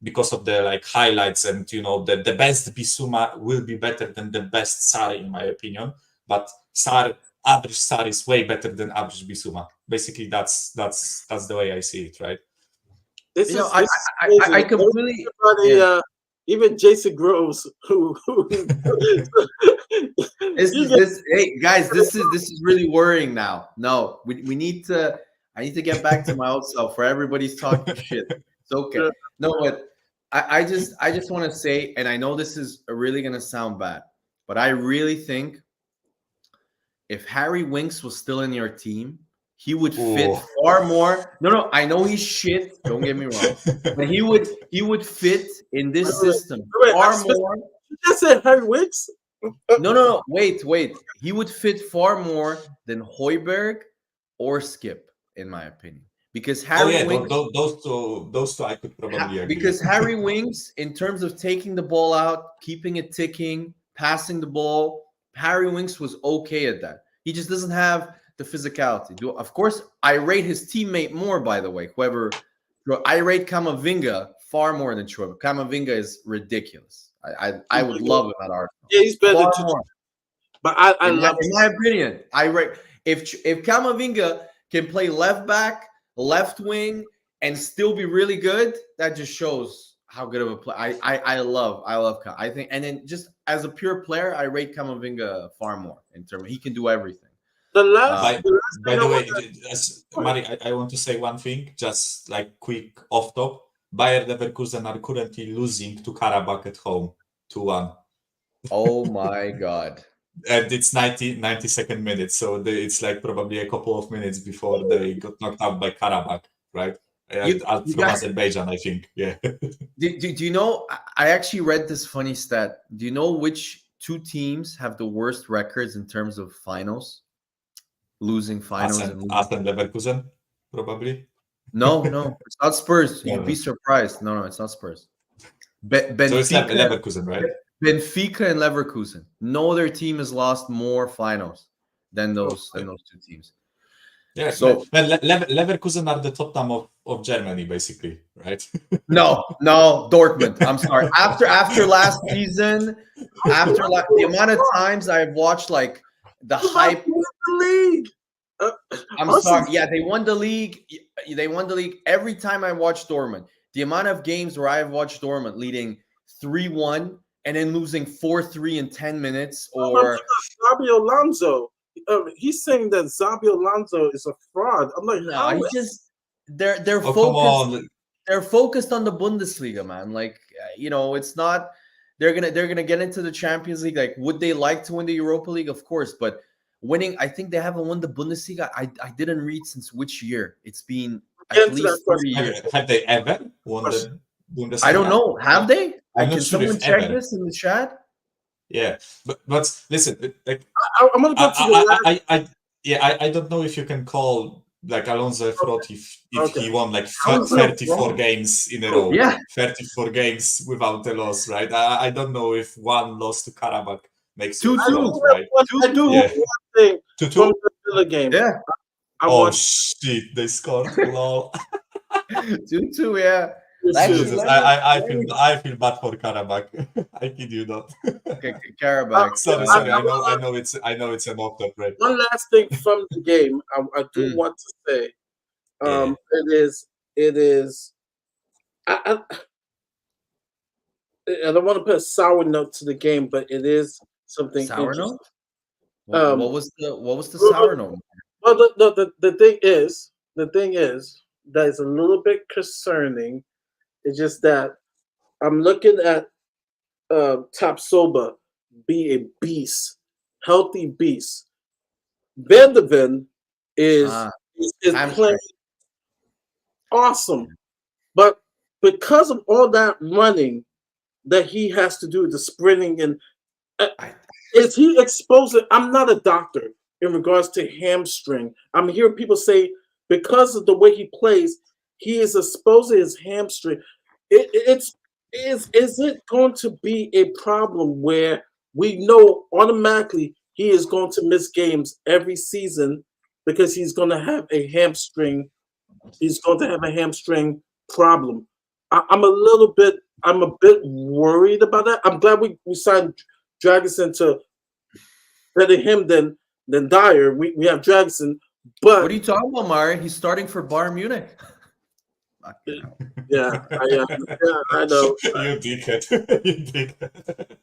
because of the like highlights, and you know, the best Bissouma will be better than the best Sarr, in my opinion. But average Sarr is way better than average Bissouma. Basically, that's the way I see it, right? I completely. Even Jason Groves, hey guys, this is really worrying now. No, we need to. I need to get back to my old self where everybody's talking shit. It's okay. No, but I just want to say, and I know this is really gonna sound bad, but I really think if Harry Winks was still in your team, he would fit far more. No, I know he's shit. Don't get me wrong, but he would fit in this system far more. You just said Harry Winks? No. Wait. He would fit far more than Højbjerg or Skip, in my opinion. Because Harry Winks, those two I could probably agree. Because Harry Winks, in terms of taking the ball out, keeping it ticking, passing the ball, Harry Winks was okay at that. He just doesn't have the physicality. Of course, I rate his teammate more, by the way. I rate Camavinga far more than Troy. Camavinga is ridiculous. I would love him at Arsenal. Yeah, he's better than Troy. But I love in my opinion, I rate if Camavinga can play left back, left wing, and still be really good, that just shows how good of a player. I love I think, and then just as a pure player, I rate Camavinga far more in terms of he can do everything. By the way, Mari, I want to say one thing, just like quick off top. Bayer Leverkusen are currently losing to Karabakh at home 2-1. Oh my god. And it's 92nd minute, so it's like probably a couple of minutes before they got knocked out by Karabakh, right? From Azerbaijan, I think. Yeah. Do you know, I actually read this funny stat. Do you know which two teams have the worst records in terms of finals? Losing finals. Aston Leverkusen, probably. No, it's not Spurs. You'd be surprised. No, it's not Spurs. Benfica, so it's Leverkusen, right? Benfica and Leverkusen. No other team has lost more finals than those two teams. Yeah, so Leverkusen are the Tottenham of Germany, basically, right? No, Dortmund. I'm sorry. After last season, the amount of times I've watched like the hype. The league. I'm Also- sorry. Yeah, they won the league. They won the league every time I watched Dortmund. The amount of games where I've watched Dortmund leading 3-1 and then losing 4-3 in 10 minutes, or Xabi Alonso. He's saying that Xabi Alonso is a fraud. I'm like, no, how? he just they're Oh, come focused. on. They're focused on the Bundesliga, man. Like, it's not. They're gonna get into the Champions League. Like, would they like to win the Europa League? Of course, but winning. I think they haven't won the Bundesliga. I didn't read since which year. It's been Get at into that least question. 30 years. Have they ever won the Bundesliga? I don't know. Have they? I'm not Can sure someone if check ever. this in the chat? Yeah, but listen, like I'm gonna go to the last. I don't know if you can call like Alonso a fraud if Okay. he won like How is that 34 wrong? games in a row. Yeah. 34 games without a loss, right? I don't know if one loss to Karabakh makes you a 2-2, fraud, right? I do Yeah. one thing 2-2? from the Villa game. Yeah. I Oh want shit, they scored. Lol. 2-2. Yeah. Jesus, Let me- I feel bad for Karabakh. I kid you not. Karabakh. Sorry. I know it's an off top, right? one last thing from the game. I do Mm. want to say, Yeah. it is. I don't want to put a sour note to the game, but it is something Sour interesting. note? Um, What was the well, sour note? Well, the thing is that is a little bit concerning. It's just that I'm looking at Tapsoba be a beast, healthy beast. Van de Ven is hamstring. playing awesome, but because of all that running that he has to do, the sprinting and is he exposing? I'm not a doctor in regards to hamstring. I'm hearing people say because of the way he plays, he is exposing his hamstring. Is it going to be a problem where we know automatically he is going to miss games every season because he's going to have a hamstring? He's going to have a hamstring problem. I'm a bit worried about that. I'm glad we signed Dragusin to better him than Dyer. We have Dragusin, but What are you talking about, Mari? He's starting for Bayern Munich. yeah, I know. You dickhead. You dickhead.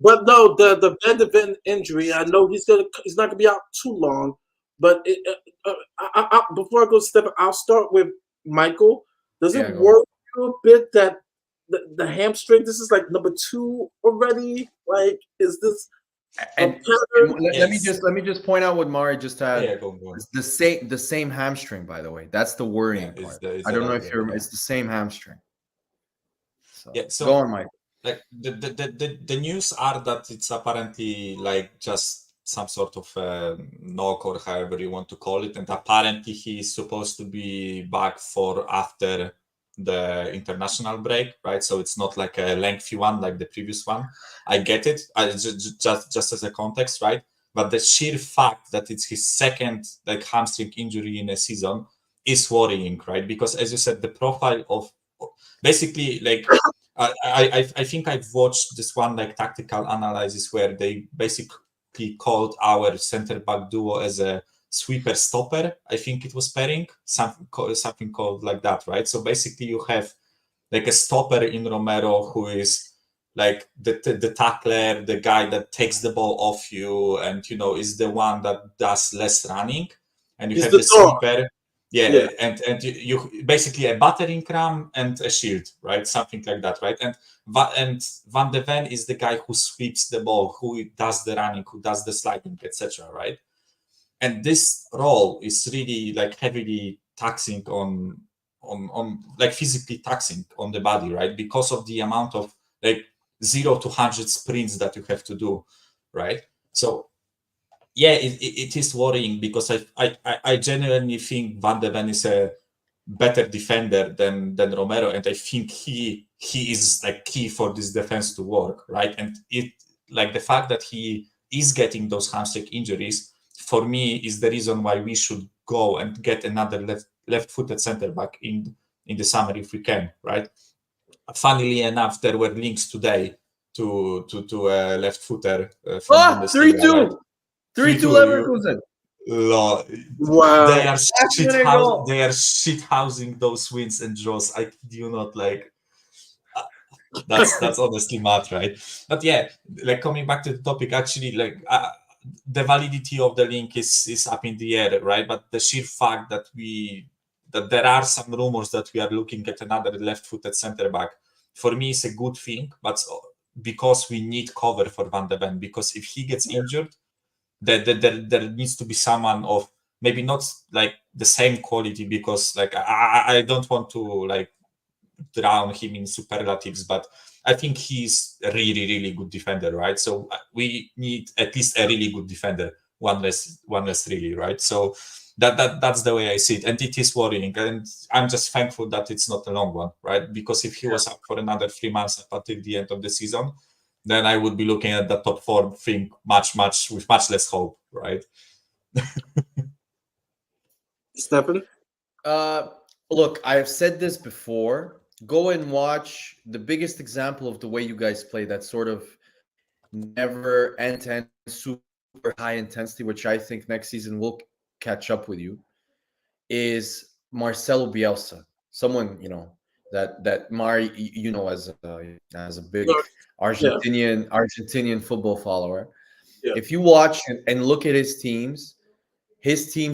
But no, the Van de Ven injury. I know he's not gonna be out too long. But before I go step, I'll start with Michael. Does it worry you a bit that the hamstring? This is like number 2 already. Like, is this? And let me just point out what Mari just had. Yeah, go. It's the same hamstring, by the way. That's the worrying part. I don't know if it's the same hamstring. So go on, Mike. Like the news are that it's apparently like just some sort of knock or however you want to call it, and apparently he's supposed to be back for after the international break, right? So it's not like a lengthy one like the previous one. I get it. Just as a context, right? But the sheer fact that it's his second like hamstring injury in a season is worrying, right? Because as you said, the profile of basically like I think I've watched this one like tactical analysis where they basically called our center back duo as a sweeper stopper. I think it was pairing something called like that, right? So basically you have like a stopper in Romero who is like the tackler, the guy that takes the ball off you and is the one that does less running, and you have the sweeper. Yeah, and you basically a battering ram and a shield, right? Something like that, right? And Van de Ven is the guy who sweeps the ball, who does the running, who does the sliding, etc., right? And this role is really like heavily taxing on like physically taxing on the body, right? Because of the amount of like 0 to 100 sprints that you have to do, right? So yeah, it is worrying because I genuinely think Van de Ven is a better defender than Romero, and I think he is like key for this defense to work, right? And it like the fact that he is getting those hamstring injuries for me is the reason why we should go and get another left-footed center back in the summer if we can, right? Funnily enough, there were links today to a left-footer from Bundesliga. 3-2. 3-2 Leverkusen. Lord, Wow. they are gonna go. they are shit housing those wins and draws. I do not like. That's honestly mad, right? But yeah, like coming back to the topic, actually, like the validity of the link is up in the air, right? But the sheer fact that there are some rumors that we are looking at another left-footed centre back, for me, is a good thing. But because we need cover for Van de Ven, because if he gets injured, there needs to be someone of maybe not like the same quality, because like I don't want to like drown him in superlatives, but I think he's a really, really good defender, right? So we need at least a really good defender, one less really, right? So that's the way I see it, and it is worrying, and I'm just thankful that it's not a long one, right? Because if he was up for another 3 months up until the end of the season, then I would be looking at the top four thing much with much less hope, right? Stefan? Look, I've said this before. Go and watch the biggest example of the way you guys play, that sort of never end-to-end super high intensity, which I think next season will catch up with you, is Marcelo Bielsa. Someone, that Mari, as a big Argentinian football follower. Yeah. If you watch and look at his teams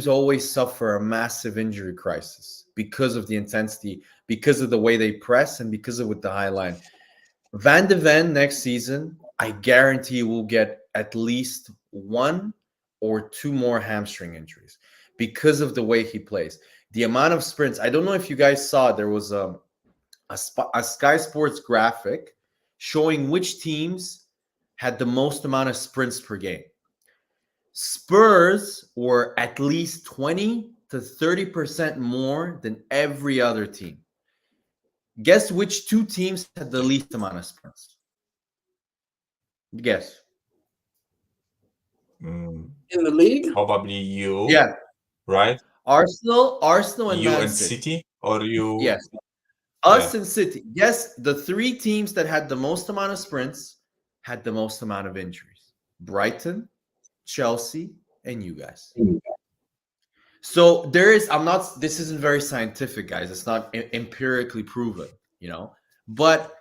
always suffer a massive injury crisis because of the intensity, because of the way they press, and because of with the high line. Van de Ven next season, I guarantee will get at least 1 or 2 more hamstring injuries because of the way he plays. The amount of sprints. I don't know if you guys saw, there was a Sky Sports graphic showing which teams had the most amount of sprints per game. Spurs were at least 20 to 30% more than every other team. Guess which 2 teams had the least amount of sprints? Guess. In the league? Probably you. Yeah. Right? Arsenal and you Man and City. City, or you? Yes. Us and City. Yes, the 3 teams that had the most amount of sprints had the most amount of injuries. Brighton, Chelsea, and you guys. So this isn't very scientific, guys. It's not empirically proven, but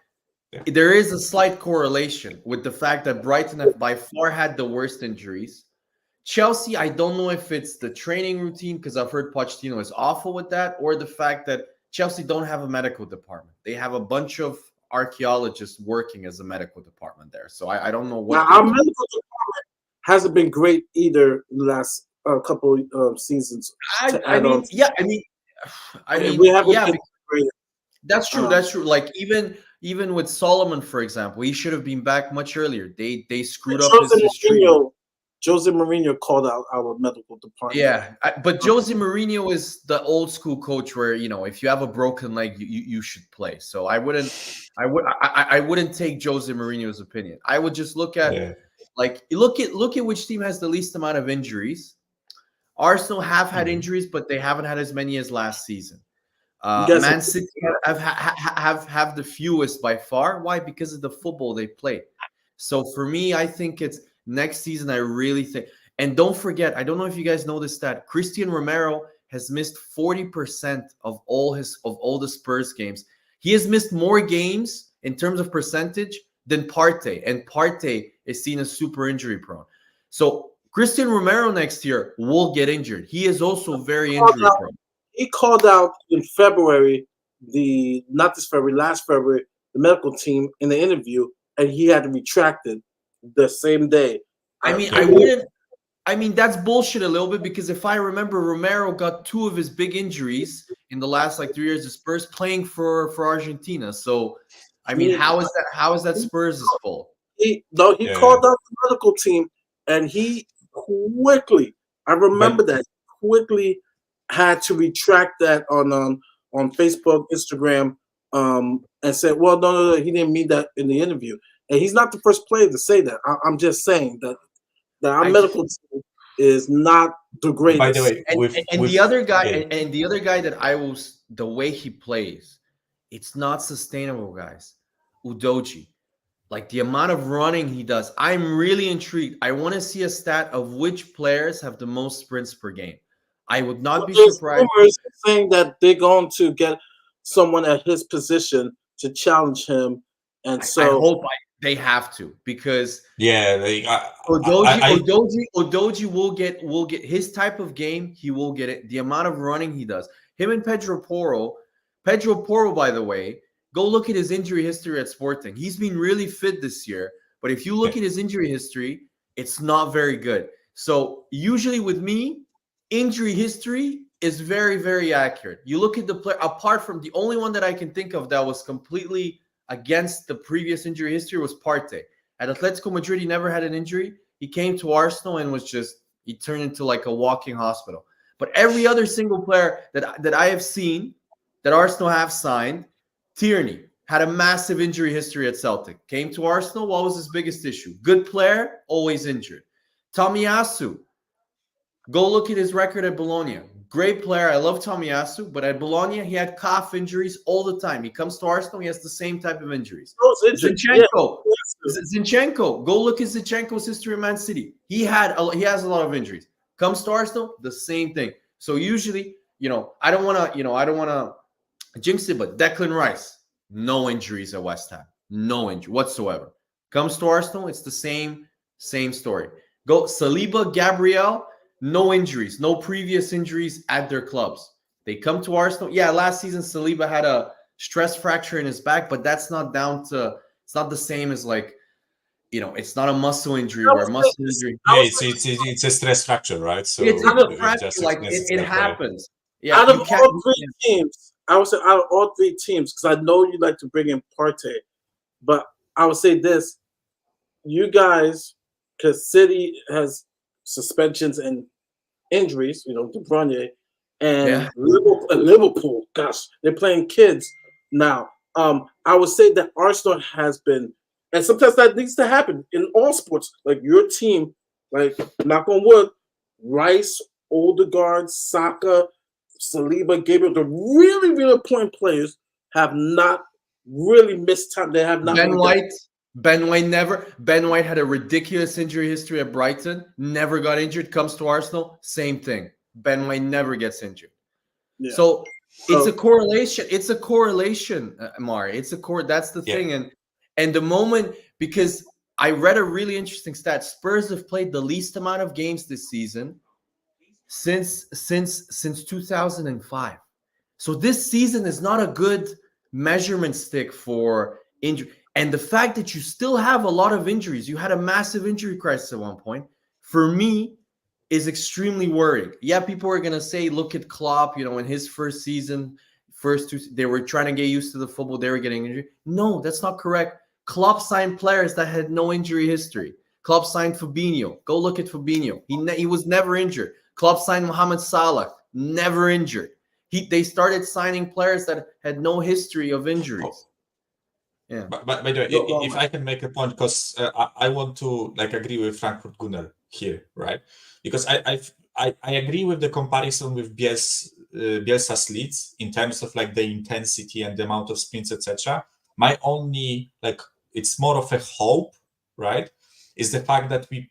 there is a slight correlation with the fact that Brighton have by far had the worst injuries. Chelsea, I don't know if it's the training routine, because I've heard Pochettino is awful with that, or the fact that Chelsea don't have a medical department. They have a bunch of archaeologists working as a medical department there. So I don't know what. Now, our medical department hasn't been great either the last couple of seasons. I mean, we haven't been great. That's true. That's true. Like even with Solomon, for example, he should have been back much earlier. They screwed up his treatment. Jose Mourinho called out our medical department. Yeah, but Jose Mourinho is the old school coach where if you have a broken leg, you should play. So I wouldn't take Jose Mourinho's opinion. I would just look at look at which team has the least amount of injuries. Arsenal have had injuries, but they haven't had as many as last season. Man City have the fewest by far. Why? Because of the football they play. So for me, I think it's next season. I really think, and don't forget, I don't know if you guys know this stat. Christian Romero has missed 40% of all the Spurs games. He has missed more games in terms of percentage than Partey, and Partey is seen as super injury prone. So Christian Romero next year will get injured. He is also very injury prone. He called out in February, last February, the medical team in the interview, and he had to retract it the same day. I mean, that's bullshit a little bit, because if I remember, Romero got 2 of his big injuries in the last 3 years of Spurs playing for Argentina. So, I mean, how is that Spurs' fault? He called out the medical team, and he quickly had to retract that on Facebook, Instagram, and said, "Well, no, he didn't mean that in the interview." And he's not the first player to say that. I'm just saying that our medical team is not the greatest. By the way, the other guy that the way he plays, it's not sustainable, guys. Udoji. Like the amount of running he does, I'm really intrigued. I want to see a stat of which players have the most sprints per game. I would not be There's surprised. rumors saying that they're going to get someone at his position to challenge him, and I so hope they have to, because Yeah, Odoji will get his type of game. He will get it. The amount of running he does. Him and Pedro Porro. Pedro Porro, by the way, go look at his injury history at Sporting. He's been really fit this year, but if you look at his injury history, it's not very good. So usually with me, injury history is very, very accurate. You look at the player, apart from the only one that I can think of that was completely against the previous injury history was Partey. At Atletico Madrid, he never had an injury. He came to Arsenal and he turned into like a walking hospital. But every other single player that I have seen that Arsenal have signed, Tierney had a massive injury history at Celtic. Came to Arsenal, what was his biggest issue? Good player, always injured. Tomiyasu, go look at his record at Bologna. Great player. I love Tomiyasu, but at Bologna, he had calf injuries all the time. He comes to Arsenal, he has the same type of injuries. Zinchenko. Zinchenko. Go look at Zinchenko's history in Man City. He has a lot of injuries. Comes to Arsenal, the same thing. So usually, I don't want to jinx it, but Declan Rice, no injuries at West Ham. No injury whatsoever. Comes to Arsenal, it's the same story. Go Saliba, Gabriel, no injuries, no previous injuries at their clubs. They come to Arsenal. Yeah, last season Saliba had a stress fracture in his back, but that's not it's not the same as it's not a muscle injury where muscle injury. Yeah, it's a stress fracture, right? So it's a fracture, it happens. Yeah, out of all three teams, I would say out of all three teams, because I know you like to bring in Partey, but I would say this: you guys, because City has suspensions and injuries, De Bruyne, and Liverpool, gosh, they're playing kids now. I would say that Arsenal has been, and sometimes that needs to happen in all sports. Like your team, like knock on wood, Rice, Odegaard, Saka, Saliba, Gabriel, the really, really important players have not really missed time. They have not. Ben White had a ridiculous injury history at Brighton, never got injured, comes to Arsenal, same thing. Ben White never gets injured. Yeah. So it's a correlation. It's a correlation, Mari. That's the thing. And the moment, because I read a really interesting stat, Spurs have played the least amount of games this season since 2005. So this season is not a good measurement stick for injury. And the fact that you still have a lot of injuries, you had a massive injury crisis at one point, for me, is extremely worrying. Yeah, people are going to say, look at Klopp, in his first season, they were trying to get used to the football, they were getting injured. No, that's not correct. Klopp signed players that had no injury history. Klopp signed Fabinho. Go look at Fabinho. He was never injured. Klopp signed Mohamed Salah, never injured. They started signing players that had no history of injuries. Yeah. But by the way, if I can make a point, because I want to agree with Frankfurt Gunnar here, right? Because I agree with the comparison with Bielsa's Leeds in terms of the intensity and the amount of sprints, etc. My only it's more of a hope, right? Is the fact that we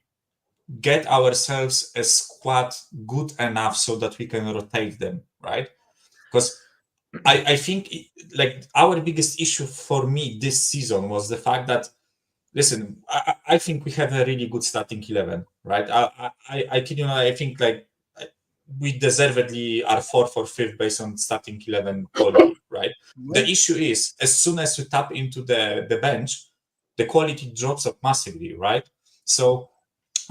get ourselves a squad good enough so that we can rotate them, right? Because I think our biggest issue for me this season was the fact that, listen, I think we have a really good starting 11, right? I think we deservedly are 4th or 5th based on starting 11 quality, right? The issue is, as soon as you tap into the bench, the quality drops up massively, right? So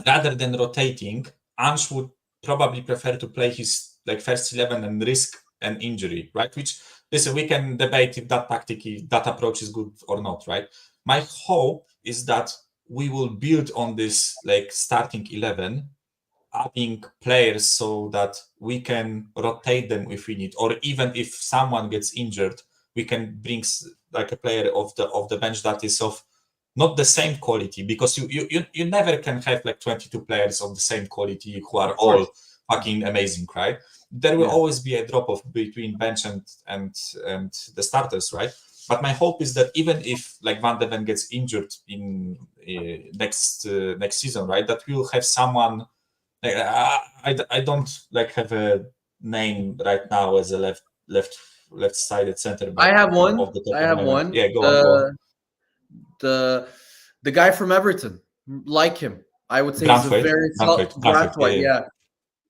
rather than rotating, Ange would probably prefer to play his first 11 and risk an injury, right? Which, listen, we can debate if that approach is good or not, right? My hope is that we will build on this starting 11, adding players so that we can rotate them if we need, or even if someone gets injured, we can bring a player of the bench that is of not the same quality, because you never can have 22 players of the same quality who are all fucking amazing, right? There will always be a drop off between bench and the starters, right? But my hope is that even if like Van de Ven gets injured in next season, right, that we will have someone. Like, I don't like have a name right now as a left-sided center back. I have one. Off the top I of have my mind. one. Yeah, go on. The guy from Everton, like him. I would say he's a very Brantwaite, yeah.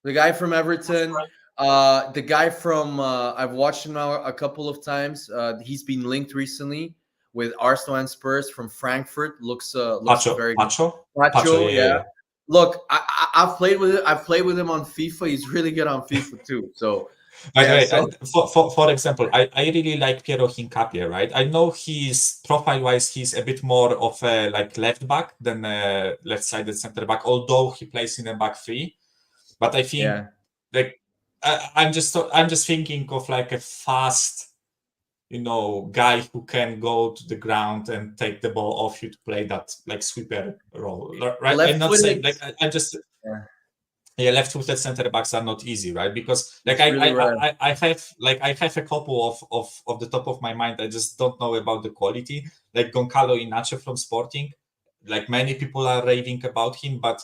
The guy from Everton. The guy from I've watched him now a couple of times. He's been linked recently with Arsenal and Spurs from Frankfurt. Looks very good. Pacho, yeah. Look, I've played with it. I've played with him on FIFA. He's really good on FIFA too. So, for example, I really like Piero Hincapié, right? I know he's profile-wise, he's a bit more of a like left back than a left-sided center back, although he plays in a back three. But I think like I'm just thinking of like a fast, guy who can go to the ground and take the ball off you to play that like sweeper role, right? I'm not saying like I just left-footed center backs are not easy, right? Because like I have a couple of the top of my mind. I just don't know about the quality. Like Goncalo Inacio from Sporting, like many people are raving about him, but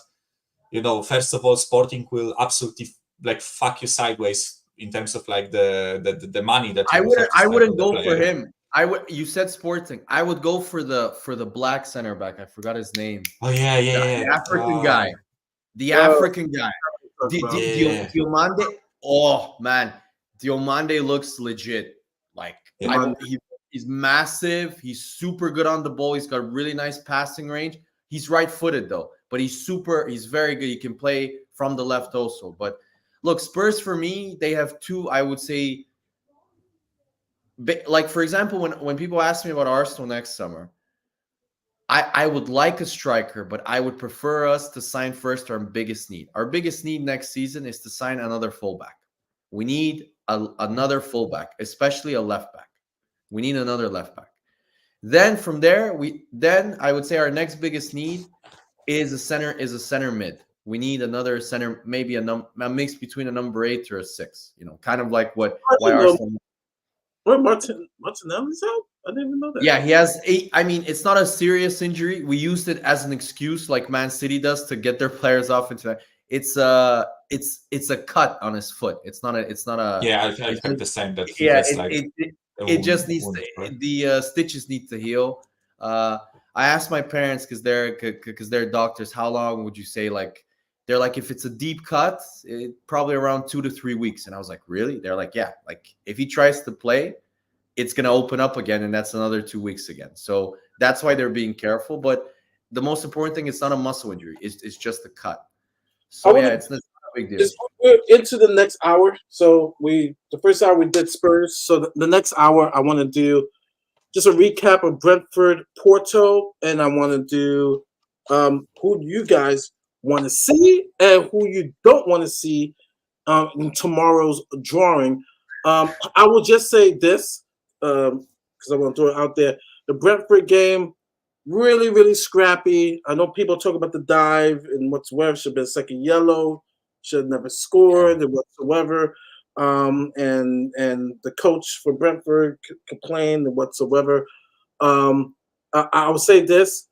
first of all, Sporting will absolutely like fuck you sideways in terms of like the money that I wouldn't go for him. You said Sporting. I would go for the black center back. I forgot his name. Oh yeah. The African guy. The African guy. Diomande. Oh man, Diomande looks legit. Like he's massive. He's super good on the ball. He's got really nice passing range. He's right-footed though, but he's very good. He can play from the left also. But look, Spurs for me, they have two, I would say, like for example, when people ask me about Arsenal next summer, I would like a striker, but I would prefer us to sign first our biggest need. Our biggest need next season is to sign another fullback. We need another fullback, especially a left back. We need another left back. Then from there, I would say our next biggest need is a center mid. We need another center, maybe a mix between a number 8 or a 6. Kind of like why Arsenal. Martinelli's out? I didn't even know that. Yeah, he has 8. I mean, it's not a serious injury. We used it as an excuse, like Man City does, to get their players off into that. It's a cut on his foot. It's not a. Yeah, I heard the same. That it just needs the stitches need to heal. I asked my parents because they're doctors. How long would you say? Like they're like, if it's a deep cut, probably around 2 to 3 weeks. And I was like, really? They're like, yeah. Like if he tries to play, it's gonna open up again, and that's another 2 weeks again. So that's why they're being careful. But the most important thing, it's not a muscle injury. It's just a cut. So it's not a big deal. We're into the next hour. So the first hour we did Spurs. So the next hour I want to do just a recap of Brentford, Porto, and I want to do who you guys want to see and who you don't want to see in tomorrow's drawing. I will just say this because I want to throw it out there. The Brentford game, really, really scrappy. I know people talk about the dive and whatsoever. Should have been second yellow. Should have never scored and whatsoever. And the coach for Brentford complained and whatsoever. I would say this: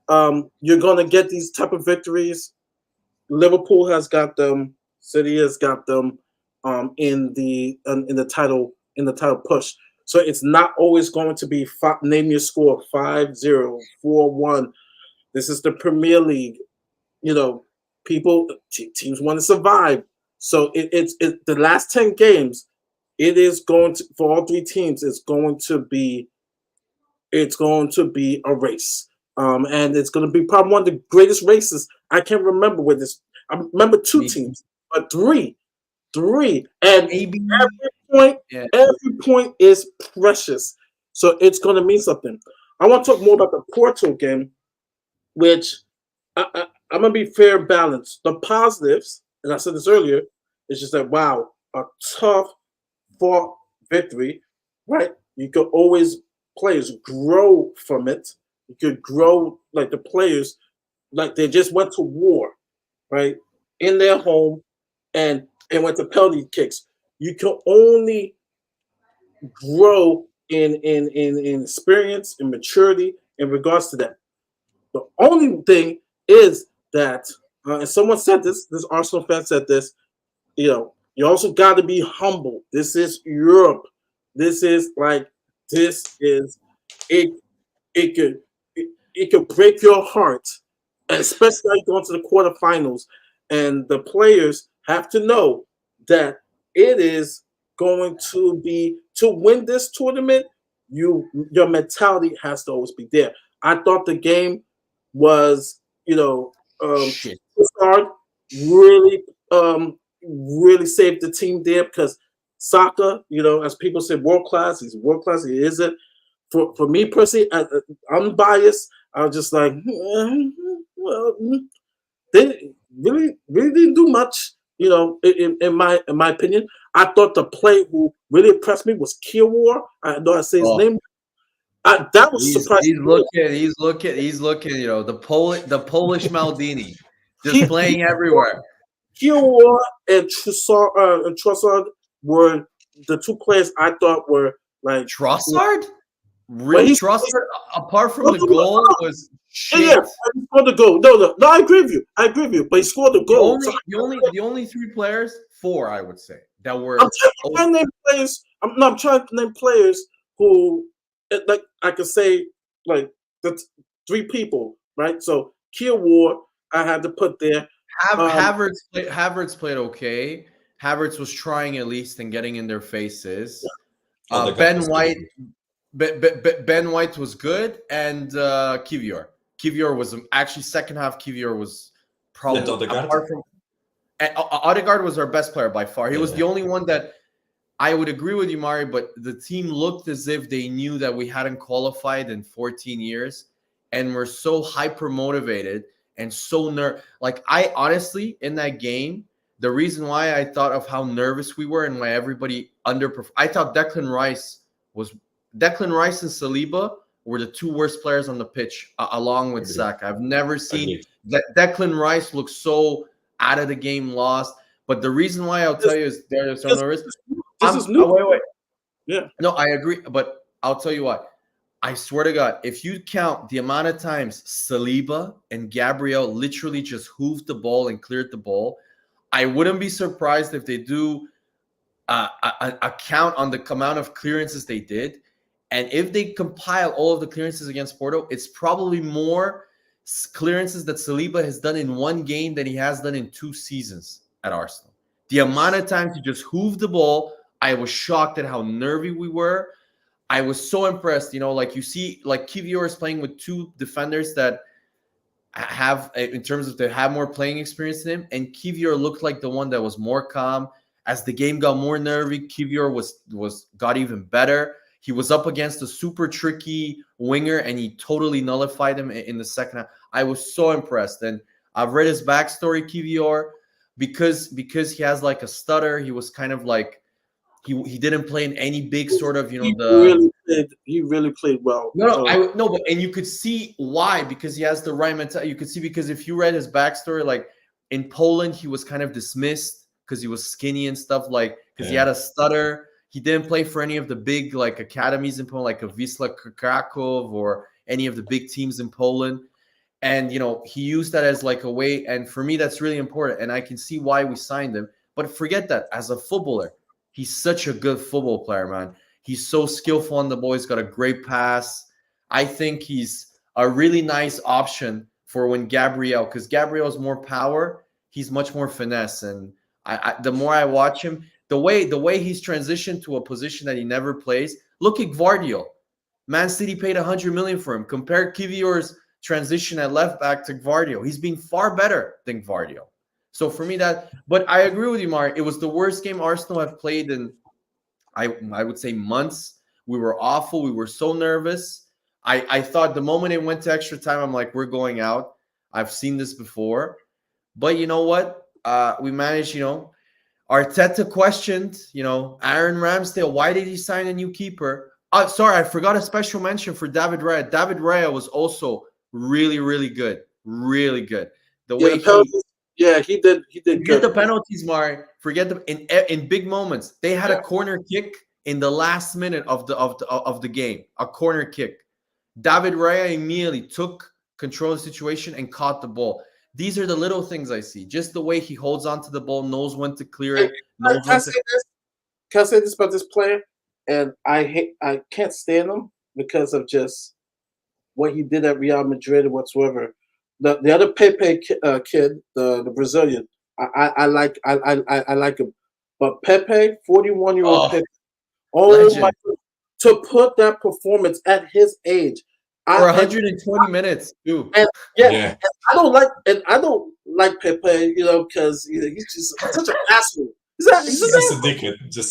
you're going to get these type of victories. Liverpool has got them. City has got them in the title push. So it's not always going to be name your score 5-0, 4-1. This is the Premier League. Teams want to survive. So it's the last 10 games. It is going to, for all three teams. It's going to be a race, and it's going to be probably one of the greatest races I can't remember with this. I remember 2 teams, but three, and every point is precious. So it's going to mean something. I want to talk more about the Porto game, which I'm going to be fair and balanced. The positives, and I said this earlier, is just that, wow, a tough fought victory, right? You could always, players grow from it. You could grow like the players, like they just went to war, right? In their home and went to penalty kicks. You can only grow in experience and maturity in regards to that. The only thing is that, and someone said this Arsenal fan said this, you also got to be humble. This is Europe. This is it. It could it could break your heart, especially going to the quarterfinals. And the players have to know that it is going to be to win this tournament. Your mentality has to always be there. I thought the game was, Shit. Trossard really really saved the team there because Saka, as people say, world class. He's world class. He isn't. For me personally, I'm biased. I was just like, well, they really didn't do much. In my opinion, I thought the player who really impressed me was Kielwar. I know I say his name. That was surprising. He's looking. The Polish Maldini, just playing everywhere. Kielwar and Trossard were the two players I thought were like Trossard. Really, Trossard, apart from the goal, was shit. Yeah, he scored the goal. No, I agree with you. But he scored the goal. The only three players, four, I would say, that were. I'm trying to name players. I'm trying to name players who, like, I could say, like the three people, right? So Kielwar, I had to put there. Havertz played okay. Havertz was trying at least and getting in their faces. Ben White. Ben White was good, and Kivior. Kivior was actually second half. Kivior was probably apart from Odegaard was our best player by far. He was the only one that I would agree with you, Mari. But the team looked as if they knew that we hadn't qualified in 14 years, and were so hyper motivated and so like I honestly in that game. The reason why I thought of how nervous we were and why everybody underperformed. I thought Declan Rice and Saliba were the two worst players on the pitch, along with Saka. I've never seen that Declan Rice look so out of the game, lost. But the reason why I'll tell you is they're so nervous. This is new. Wait. Yeah. No, I agree. But I'll tell you what. I swear to God, if you count the amount of times Saliba and Gabriel literally just hooved the ball and cleared the ball, I wouldn't be surprised if they do a count on the amount of clearances they did. And if they compile all of the clearances against Porto, it's probably more clearances that Saliba has done in one game than he has done in 2 seasons at Arsenal. The amount of times he just hooved the ball, I was shocked at how nervy we were. I was so impressed. Like you see, like Kivior is playing with 2 defenders that have, in terms of they have more playing experience than him. And Kivior looked like the one that was more calm. As the game got more nervy, Kivior got even better. He was up against a super tricky winger, and he totally nullified him in the second half. I was so impressed. And I've read his backstory, Kivior, because he has like a stutter. He was kind of like he didn't play in any big sort of he really played well. But you could see why, because he has the right mentality. You could see because if you read his backstory, like in Poland, he was kind of dismissed because he was skinny and stuff, like because he had a stutter. He didn't play for any of the big like academies in Poland, like a Wisla Krakow or any of the big teams in Poland. And, he used that as like a way. And for me, that's really important. And I can see why we signed him. But forget that. As a footballer, he's such a good football player, man. He's so skillful on the ball. He's got a great pass. I think he's a really nice option for when Gabriel, because Gabriel is more power. He's much more finesse. And the more I watch him, the way he's transitioned to a position that he never plays. Look at Gvardiol. Man City paid 100 million for him. Compare Kivior's transition at left back to Gvardiol. He's been far better than Gvardiol. So for me but I agree with you, Mark. It was the worst game Arsenal have played in, I would say, months. We were awful. We were so nervous. I thought the moment it went to extra time, I'm like, we're going out. I've seen this before. But you know what? We managed, Arteta questioned, Aaron Ramsdale, why did he sign a new keeper? Sorry, I forgot a special mention for David Raya. David Raya was also really, really good. Really good. The way he did forget good. The penalties, Mari. Forget in big moments. They had a corner kick in the last minute of the game, a corner kick. David Raya immediately took control of the situation and caught the ball. These are the little things I see. Just the way he holds onto the ball, knows when to clear it. Knows Can I say this? Can I say this about this player? And I can't stand him because of just what he did at Real Madrid or whatsoever. The other Pepe kid, the Brazilian, I like him, but Pepe, 41-year-old Pepe, legend. my, to put that performance at his age, for 120 minutes too. And and I don't like Pepe, because he's just such an asshole. He's just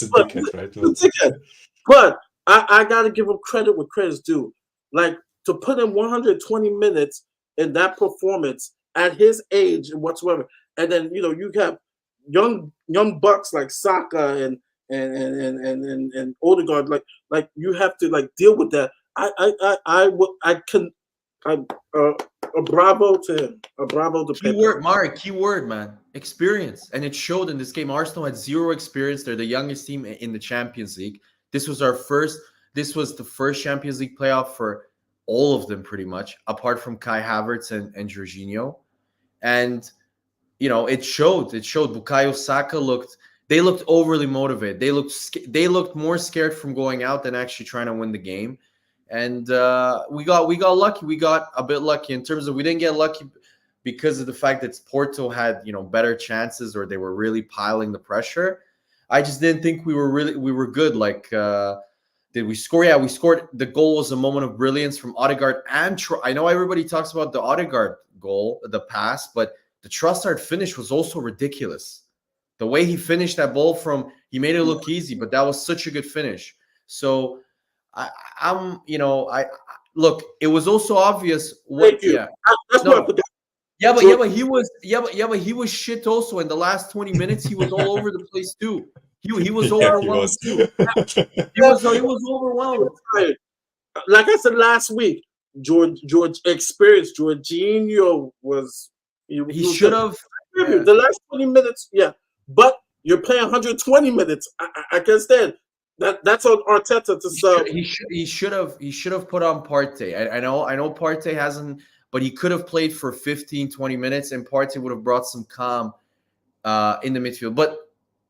a dickhead, right? But I gotta give him credit where credit's due. Like, to put in 120 minutes in that performance at his age and whatsoever, and then you have young bucks like Saka and Odegaard, like you have to deal with that. A bravo to him. A bravo to Pepe. Keyword, man. Experience. And it showed in this game. Arsenal had zero experience. They're the youngest team in the Champions League. This was the first Champions League playoff for all of them, pretty much, apart from Kai Havertz and Jorginho. And, it showed. Bukayo Saka looked overly motivated. They looked more scared from going out than actually trying to win the game. And we got lucky. We got a bit lucky in terms of, we didn't get lucky because of the fact that Porto had better chances, or they were really piling the pressure. I just didn't think we were good. Like, did we score? Yeah, we scored. The goal was a moment of brilliance from Odegaard and I know everybody talks about the Odegaard goal, the pass, but the Trossard finish was also ridiculous. The way he finished that ball he made it look easy, but that was such a good finish. So look, it was also obvious what. Yeah, but he was shit also in the last 20 minutes. He was all over the place too. He was overwhelmed too. He was overwhelmed. Like I said last week, George experienced. Jorginho was. He should have the last 20 minutes. Yeah, but you're playing 120 minutes. I can stand. That's on Arteta to sub. He should have put on Partey. I know Partey hasn't, but he could have played for 15, 20 minutes, and Partey would have brought some calm in the midfield. But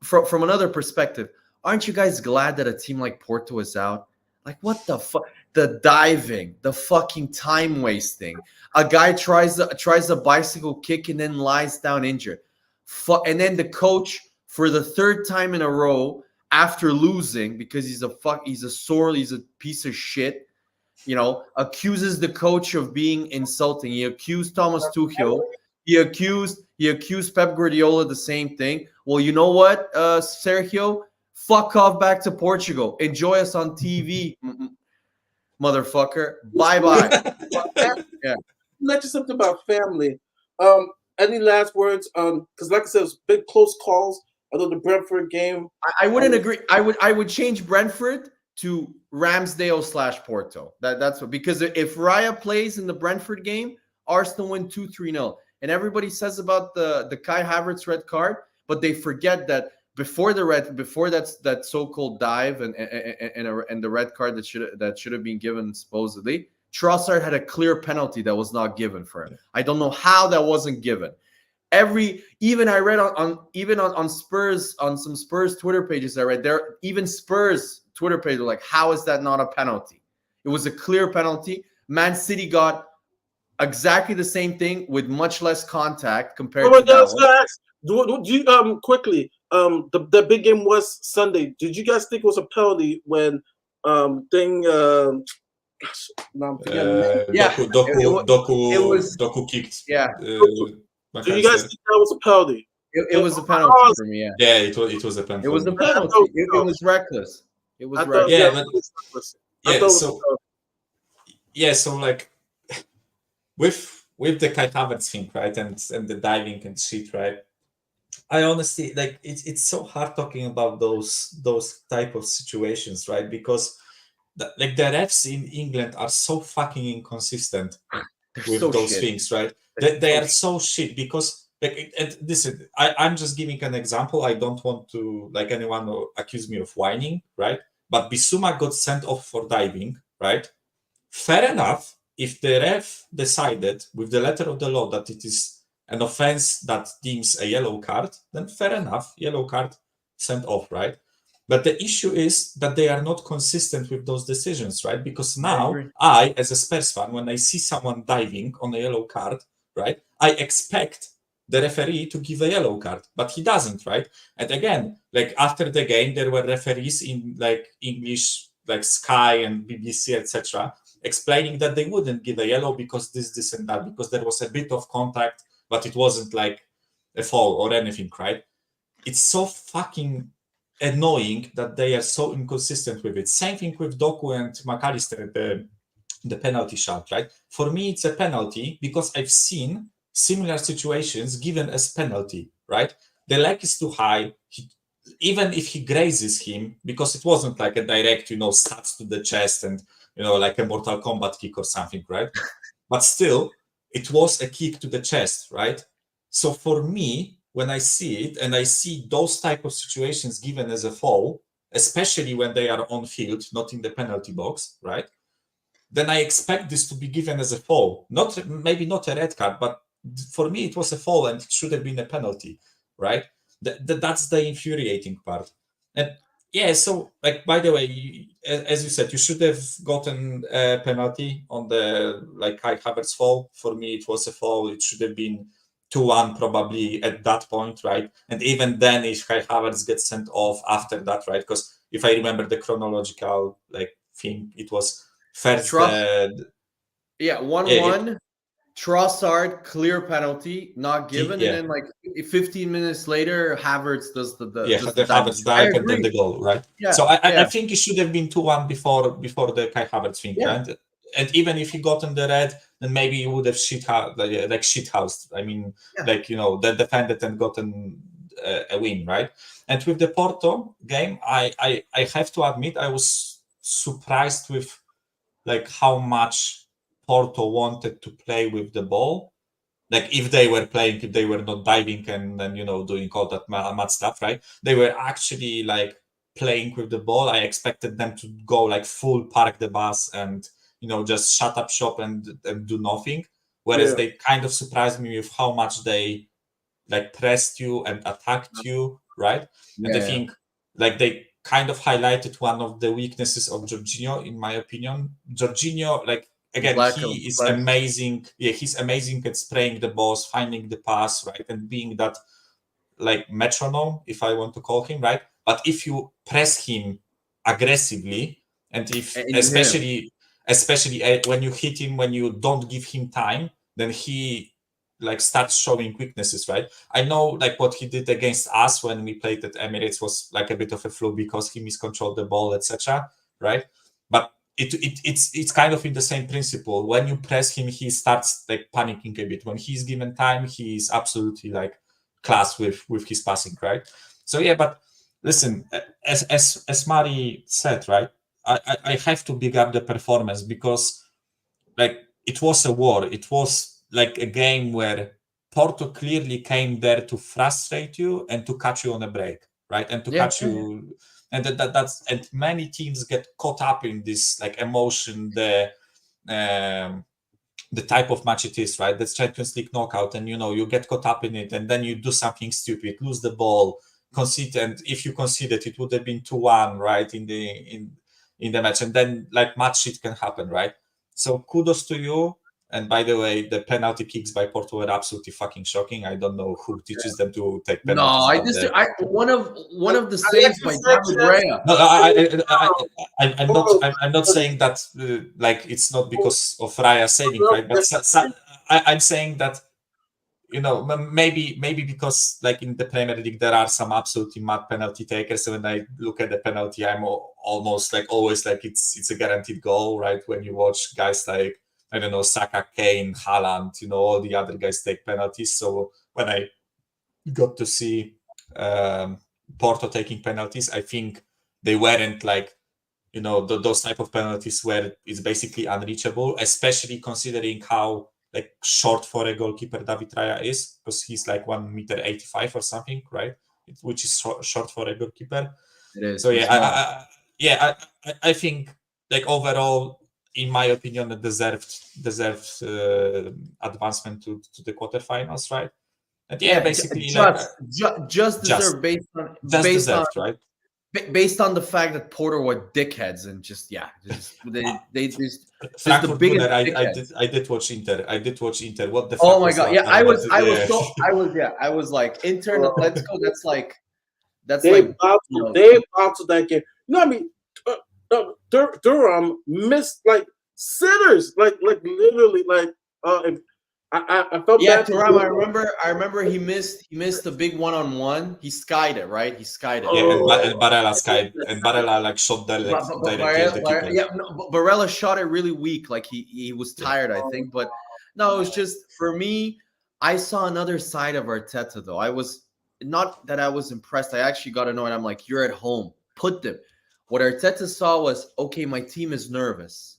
from another perspective, aren't you guys glad that a team like Porto is out? Like, what the fuck? The diving, the fucking time wasting. A guy tries a bicycle kick and then lies down injured. And then the coach, for the third time in a row, after losing, because he's a piece of shit, accuses the coach of being insulting. He accused Thomas Tuchel. He accused Pep Guardiola the same thing. Well, you know what, Sergio? Fuck off back to Portugal. Enjoy us on TV, motherfucker. Bye-bye. Yeah. You mentioned something about family. Any last words? Because like I said, it was big close calls. Although the Brentford game, I wouldn't agree. I would change Brentford to Ramsdale / Porto. That's what, because if Raya plays in the Brentford game, Arsenal win 2-3-0. And everybody says about the Kai Havertz red card, but they forget that before that so-called dive and the red card that should have been given supposedly, Trossard had a clear penalty that was not given for him. I don't know how that wasn't given. Even I read on Spurs, on some Spurs Twitter pages I read there, even Spurs Twitter pages were like, how is that not a penalty? It was a clear penalty. Man City got exactly the same thing with much less contact compared to that one. Do you quickly, the big game was Sunday. Did you guys think it was a penalty when Doku kicked? Yeah. Do you guys think that was a penalty? It was a penalty for me. Yeah. Yeah, it was a penalty. It was a penalty. It was reckless. It was reckless. So like with the Kai Havertz thing, right, and the diving and shit, right. I honestly it's so hard talking about those type of situations, right? Because the refs in England are so fucking inconsistent with those things, right? They are so shit because listen, I'm just giving an example. I don't want to anyone to accuse me of whining, right? but Bissouma got sent off for diving, right? Fair enough. If the ref decided with the letter of the law that it is an offense that deems a yellow card, then fair enough, yellow card sent off, right? But the issue is that they are not consistent with those decisions, right? Because now I, as a Spurs fan, when I see someone diving on a yellow card, right, I expect the referee to give a yellow card, but he doesn't, right? And again, like after the game, there were referees in like English, like Sky and BBC, etc., explaining that they wouldn't give a yellow because this, and that, because there was a bit of contact, but it wasn't like a foul or anything, right? It's so fucking annoying that they are so inconsistent with it. Same thing with Doku and McAllister, the penalty shot, right? For me, it's a penalty because I've seen similar situations given as penalty, right? The leg is too high. Even if he grazes him, because it wasn't like a direct, stats to the chest and, like a Mortal Kombat kick or something, right? But still, it was a kick to the chest, right? So for me, when I see it and I see those type of situations given as a foul, especially when they are on field, not in the penalty box, right? Then I expect this to be given as a foul. Maybe not a red card, but for me it was a foul and it should have been a penalty, right? That's the infuriating part. And yeah, so like by the way, as you said, you should have gotten a penalty on the like Kai Havertz foul. For me, it was a foul. It should have been 2-1 probably at that point, right? And even then, if Kai Havertz gets sent off after that, right? Because if I remember the chronological like thing, it was first. Yeah, 1-1. Trossard, clear penalty, not given, and then like 15 minutes later, Havertz does the Havertz dive and then the goal, right? Yeah, so I think it should have been 2-1 before the Kai Havertz thing, right? And even if he got in the red, then maybe he would have shithoused. I mean, they defended and gotten a win, right? And with the Porto game, I have to admit I was surprised with like how much Porto wanted to play with the ball. Like if they were playing, if they were not diving and doing all that mad stuff, right? They were actually like playing with the ball. I expected them to go like full park the bus and just shut up shop and do nothing. Whereas they kind of surprised me with how much they like pressed you and attacked you, right? And I think like they kind of highlighted one of the weaknesses of Jorginho, in my opinion. Jorginho, like again, he is amazing. Yeah, he's amazing at spraying the balls, finding the pass, right, and being that like metronome, if I want to call him, right. But if you press him aggressively, and especially when you hit him, when you don't give him time, then he like starts showing weaknesses, right? I know like what he did against us when we played at Emirates was like a bit of a fluke because he miscontrolled the ball, etc. Right? But it's kind of in the same principle. When you press him, he starts like panicking a bit. When he's given time, he's absolutely like class with his passing, right? So yeah, but listen, as Mari said, right? I have to big up the performance because like it was a war. It was like a game where Porto clearly came there to frustrate you and to catch you on a break, right? And to catch you, and that's and many teams get caught up in this like emotion, the type of match it is, right? That's Champions League knockout, and you get caught up in it, and then you do something stupid, lose the ball, concede, and if you conceded, it would have been 2-1, right, in the match, and then like much shit can happen, right? So kudos to you. And by the way, the penalty kicks by Porto were absolutely fucking shocking. I don't know who teaches them to take penalties. No, one of the saves by David Raya. No, I'm not saying that like it's not because of Raya saving, right? But I'm saying that maybe because like in the Premier League there are some absolutely mad penalty takers. So when I look at the penalty, I'm almost like always like it's a guaranteed goal, right? When you watch guys like I don't know, Saka, Kane, Haaland, all the other guys take penalties. So when I got to see Porto taking penalties, I think they weren't like, those type of penalties where it's basically unreachable, especially considering how like short for a goalkeeper David Raya is, because he's like 1.85 m or something, right? Which is short for a goalkeeper. It is. So yeah, yeah, I think like overall, in my opinion, it deserved advancement to the quarterfinals, right? And yeah, basically like just deserved based just deserved, right? based on the fact that Porto were dickheads and just they just the Frankfurt biggest Müller, dickheads. I did watch Inter. I did watch Inter. What the Oh fuck my was god, that? yeah, I was Yeah. I was like Inter, let's go. That's They like bounced. They bounced that game. You know what I mean? Durham missed like sitters, like literally, like. I felt yeah, bad. Thuram, I remember he missed the big 1-on-1. He skied it, right? He skied it. Yeah, and Oh. Barella like shot directly at the keeper. Yeah, no, Barella shot it really weak, like he was tired, I think. But no, it was just for me. I saw another side of Arteta, though. I was not that I was impressed. I actually got annoyed. I'm like, you're at home, put them. What Arteta saw was, okay, my team is nervous.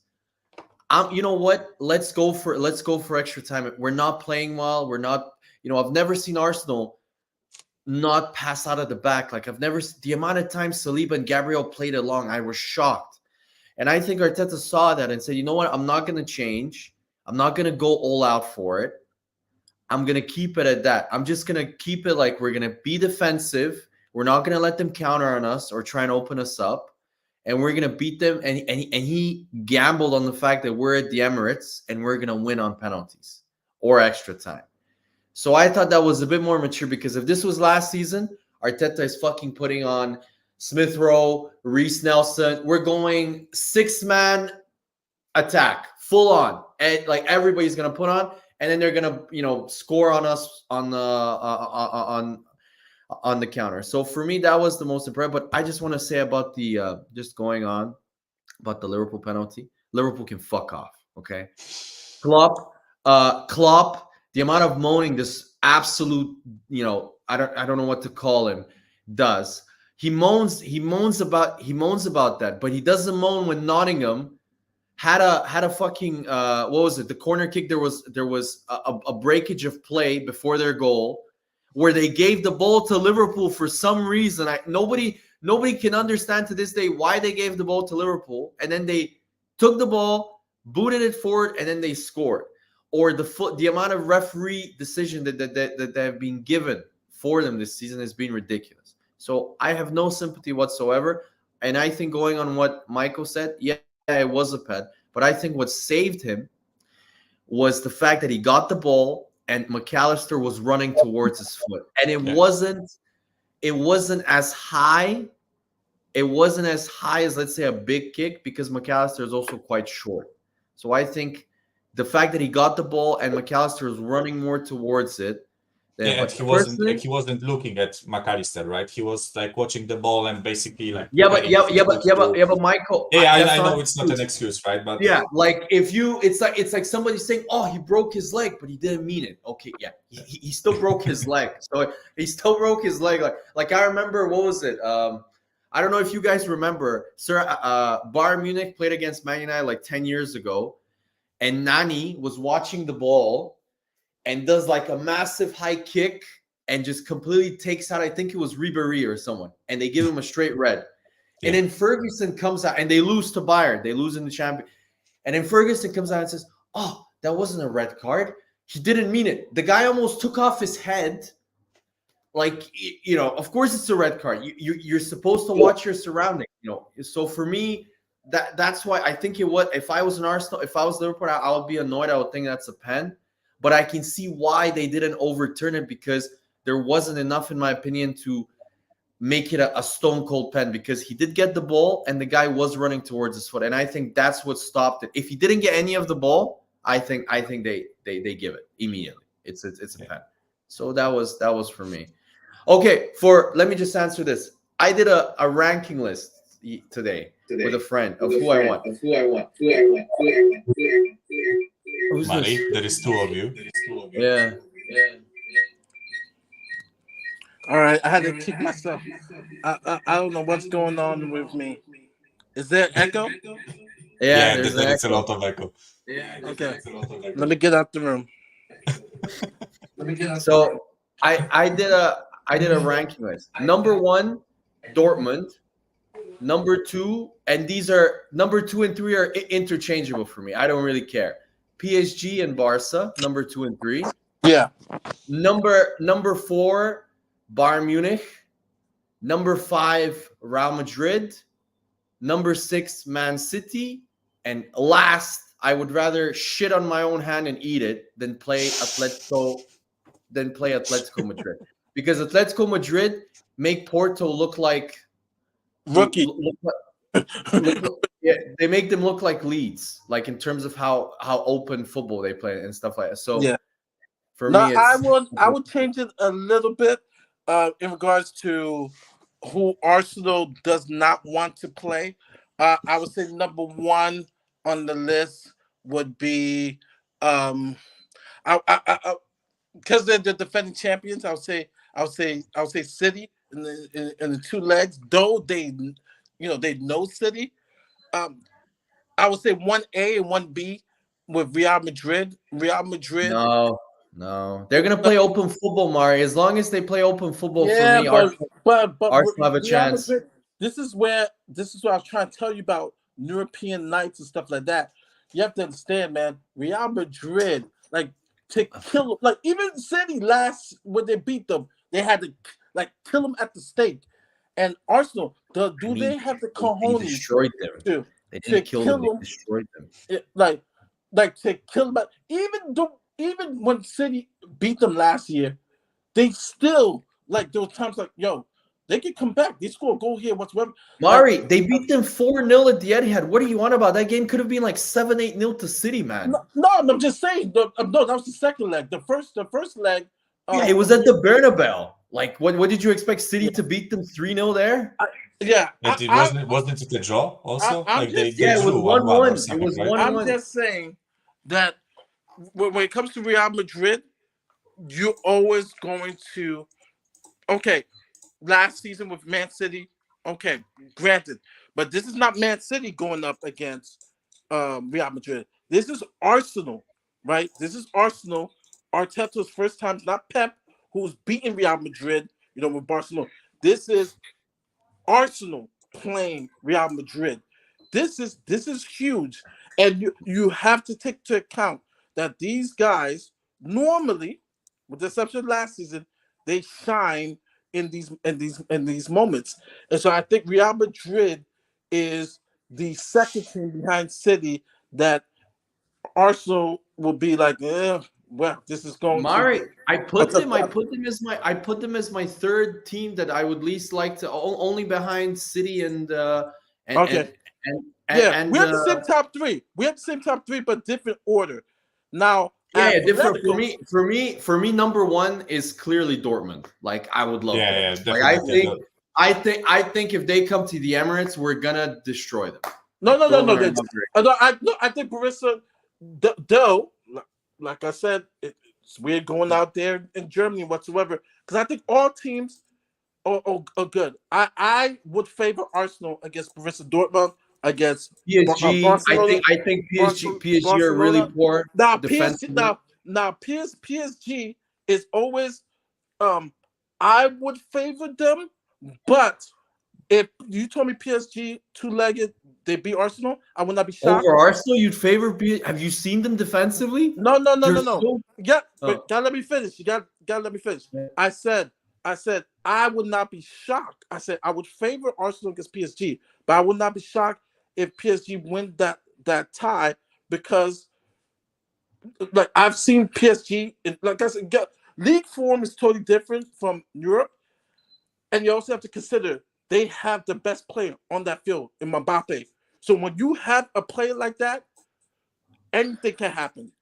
You know what? Let's go for extra time. We're not playing well. We're not. I've never seen Arsenal not pass out of the back. Like the amount of times Saliba and Gabriel played along, I was shocked. And I think Arteta saw that and said, you know what? I'm not going to change. I'm not going to go all out for it. I'm going to keep it at that. I'm just going to keep it like we're going to be defensive. We're not going to let them counter on us or try and open us up. And we're going to beat them. And he gambled on the fact that we're at the Emirates and we're going to win on penalties or extra time. So I thought that was a bit more mature, because if this was last season, Arteta is fucking putting on Smith Rowe, Reece Nelson. We're going 6-man attack, full on. And like everybody's going to put on. And then they're going to, score on us on the counter. So for me, that was the most impressive. But I just want to say about the just going on about the Liverpool penalty. Liverpool can fuck off. Okay, Klopp, the amount of moaning this absolute, I don't know what to call him, does. He moans about that, but he doesn't moan when Nottingham had a fucking what was it? The corner kick. There was a breakage of play before their goal, where they gave the ball to Liverpool for some reason. Nobody can understand to this day why they gave the ball to Liverpool, and then they took the ball, booted it forward, and then they scored. Or the amount of referee decision that have been given for them this season has been ridiculous. So I have no sympathy whatsoever. And I think, going on what Michael said, yeah, it was a pen. But I think what saved him was the fact that he got the ball and McAllister was running towards his foot. And it wasn't as high. It wasn't as high as, let's say, a big kick, because McAllister is also quite short. So I think the fact that he got the ball and McAllister was running more towards it. And he wasn't looking at McAllister, right? He was like watching the ball and basically like but Michael. Yeah, I know it's not an excuse, right? But yeah, like it's like somebody saying, "Oh, he broke his leg, but he didn't mean it." Okay, yeah, he still broke his leg. So he still broke his leg. Like I remember, what was it? I don't know if you guys remember, sir. Bayern Munich played against Man United like 10 years ago, and Nani was watching the ball and does like a massive high kick and just completely takes out, I think it was Ribéry or someone, and they give him a straight red. Yeah. And then Ferguson comes out, and they lose to Bayern. They lose in the champion. And then Ferguson comes out and says, "Oh, that wasn't a red card. He didn't mean it. The guy almost took off his head. Like, of course it's a red card. You're supposed to watch your surroundings, So for me, that's why I think it was. If I was an Arsenal, if I was Liverpool, I would be annoyed. I would think that's a pen. But I can see why they didn't overturn it, because there wasn't enough, in my opinion, to make it a stone cold pen, because he did get the ball and the guy was running towards his foot. And I think that's what stopped it. If he didn't get any of the ball, I think they give it immediately. It's a pen. So that was for me. Okay, let me just answer this. I did a ranking list today with a friend of who I want. Who's Mari, this? there is two of you. Yeah. All right, I had to kick myself. I don't know what's going on with me. Is there echo? Yeah, there's a lot of echo. Yeah. Okay. Let me get out the room. So I did a ranking list. Number 1, Dortmund. number 2, and these are number 2 and 3 are interchangeable for me. I don't really care. PSG and Barca, number 2 and 3. Yeah. Number 4, Bayern Munich. Number 5, Real Madrid. Number 6, Man City. And last, I would rather shit on my own hand and eat it than play Atletico Madrid. Because Atletico Madrid make Porto look like Rookie. Yeah, they make them look like Leeds, like in terms of how open football they play and stuff like that. So Yeah. for No, me, I would change it a little bit in regards to who Arsenal does not want to play. I would say number 1 on the list would be because they're the defending champions. I would say City in the 2 legs. Though they know City. I would say 1A and 1B with Real Madrid. No, they're gonna play open football, Mari. As long as they play open football, for me, but Arsenal have a Real chance. Madrid, this is what I was trying to tell you about European nights and stuff like that. You have to understand, man. Real Madrid, like to kill, like even City when they beat them, they had to like kill them at the stake. And Arsenal, they have the cojones? They destroyed them. They didn't kill them. They destroyed them. Like to kill them. Even when City beat them last year, they still like there were times like, yo, they could come back. They score a goal here, whatsoever. Mari, they beat them 4-0 at the Etihad. What are you on about? That game could have been like 7-8-0 to City, man. No, I'm just saying. No, that was the second leg. The first leg. Yeah, it was at the Bernabeu. Like, what did you expect City to beat them 3-0 there? Wasn't it a draw also? It was 1-1. It was 1-1. I'm just saying that when it comes to Real Madrid, you're always going to. Okay, last season with Man City. Okay, granted, but this is not Man City going up against Real Madrid. This is Arsenal, right? This is Arsenal. Arteta's first time, not Pep, who's beaten Real Madrid, with Barcelona. This is Arsenal playing Real Madrid. This is huge, and you have to take into account that these guys normally, with the exception of last season, they shine in these moments. And so I think Real Madrid is the second team behind City that Arsenal will be like, well, this is going. Mari, I put them as my third team that I would least like to, only behind City and okay. And we have the same top 3. We have the same top 3, but different order. Now, different for me. Number 1 is clearly Dortmund. Like, I would love that. Like, I think if they come to the Emirates, we're gonna destroy them. No. I think Borussia, though, like I said, it's weird going out there in Germany whatsoever, because I think all teams are good. I would favor Arsenal against Borussia Dortmund, against PSG. I think PSG are really poor. Now PSG is always I would favor them, but if you told me PSG 2-legged, they beat Arsenal, I would not be shocked. Over Arsenal, you'd favor PSG? Have you seen them defensively? No. But gotta let me finish. You gotta let me finish. Yeah. I said I would not be shocked. I said I would favor Arsenal against PSG, but I would not be shocked if PSG win that tie, because like I've seen PSG, like I said, league form is totally different from Europe, and you also have to consider they have the best player on that field in Mbappe. So when you have a player like that, anything can happen.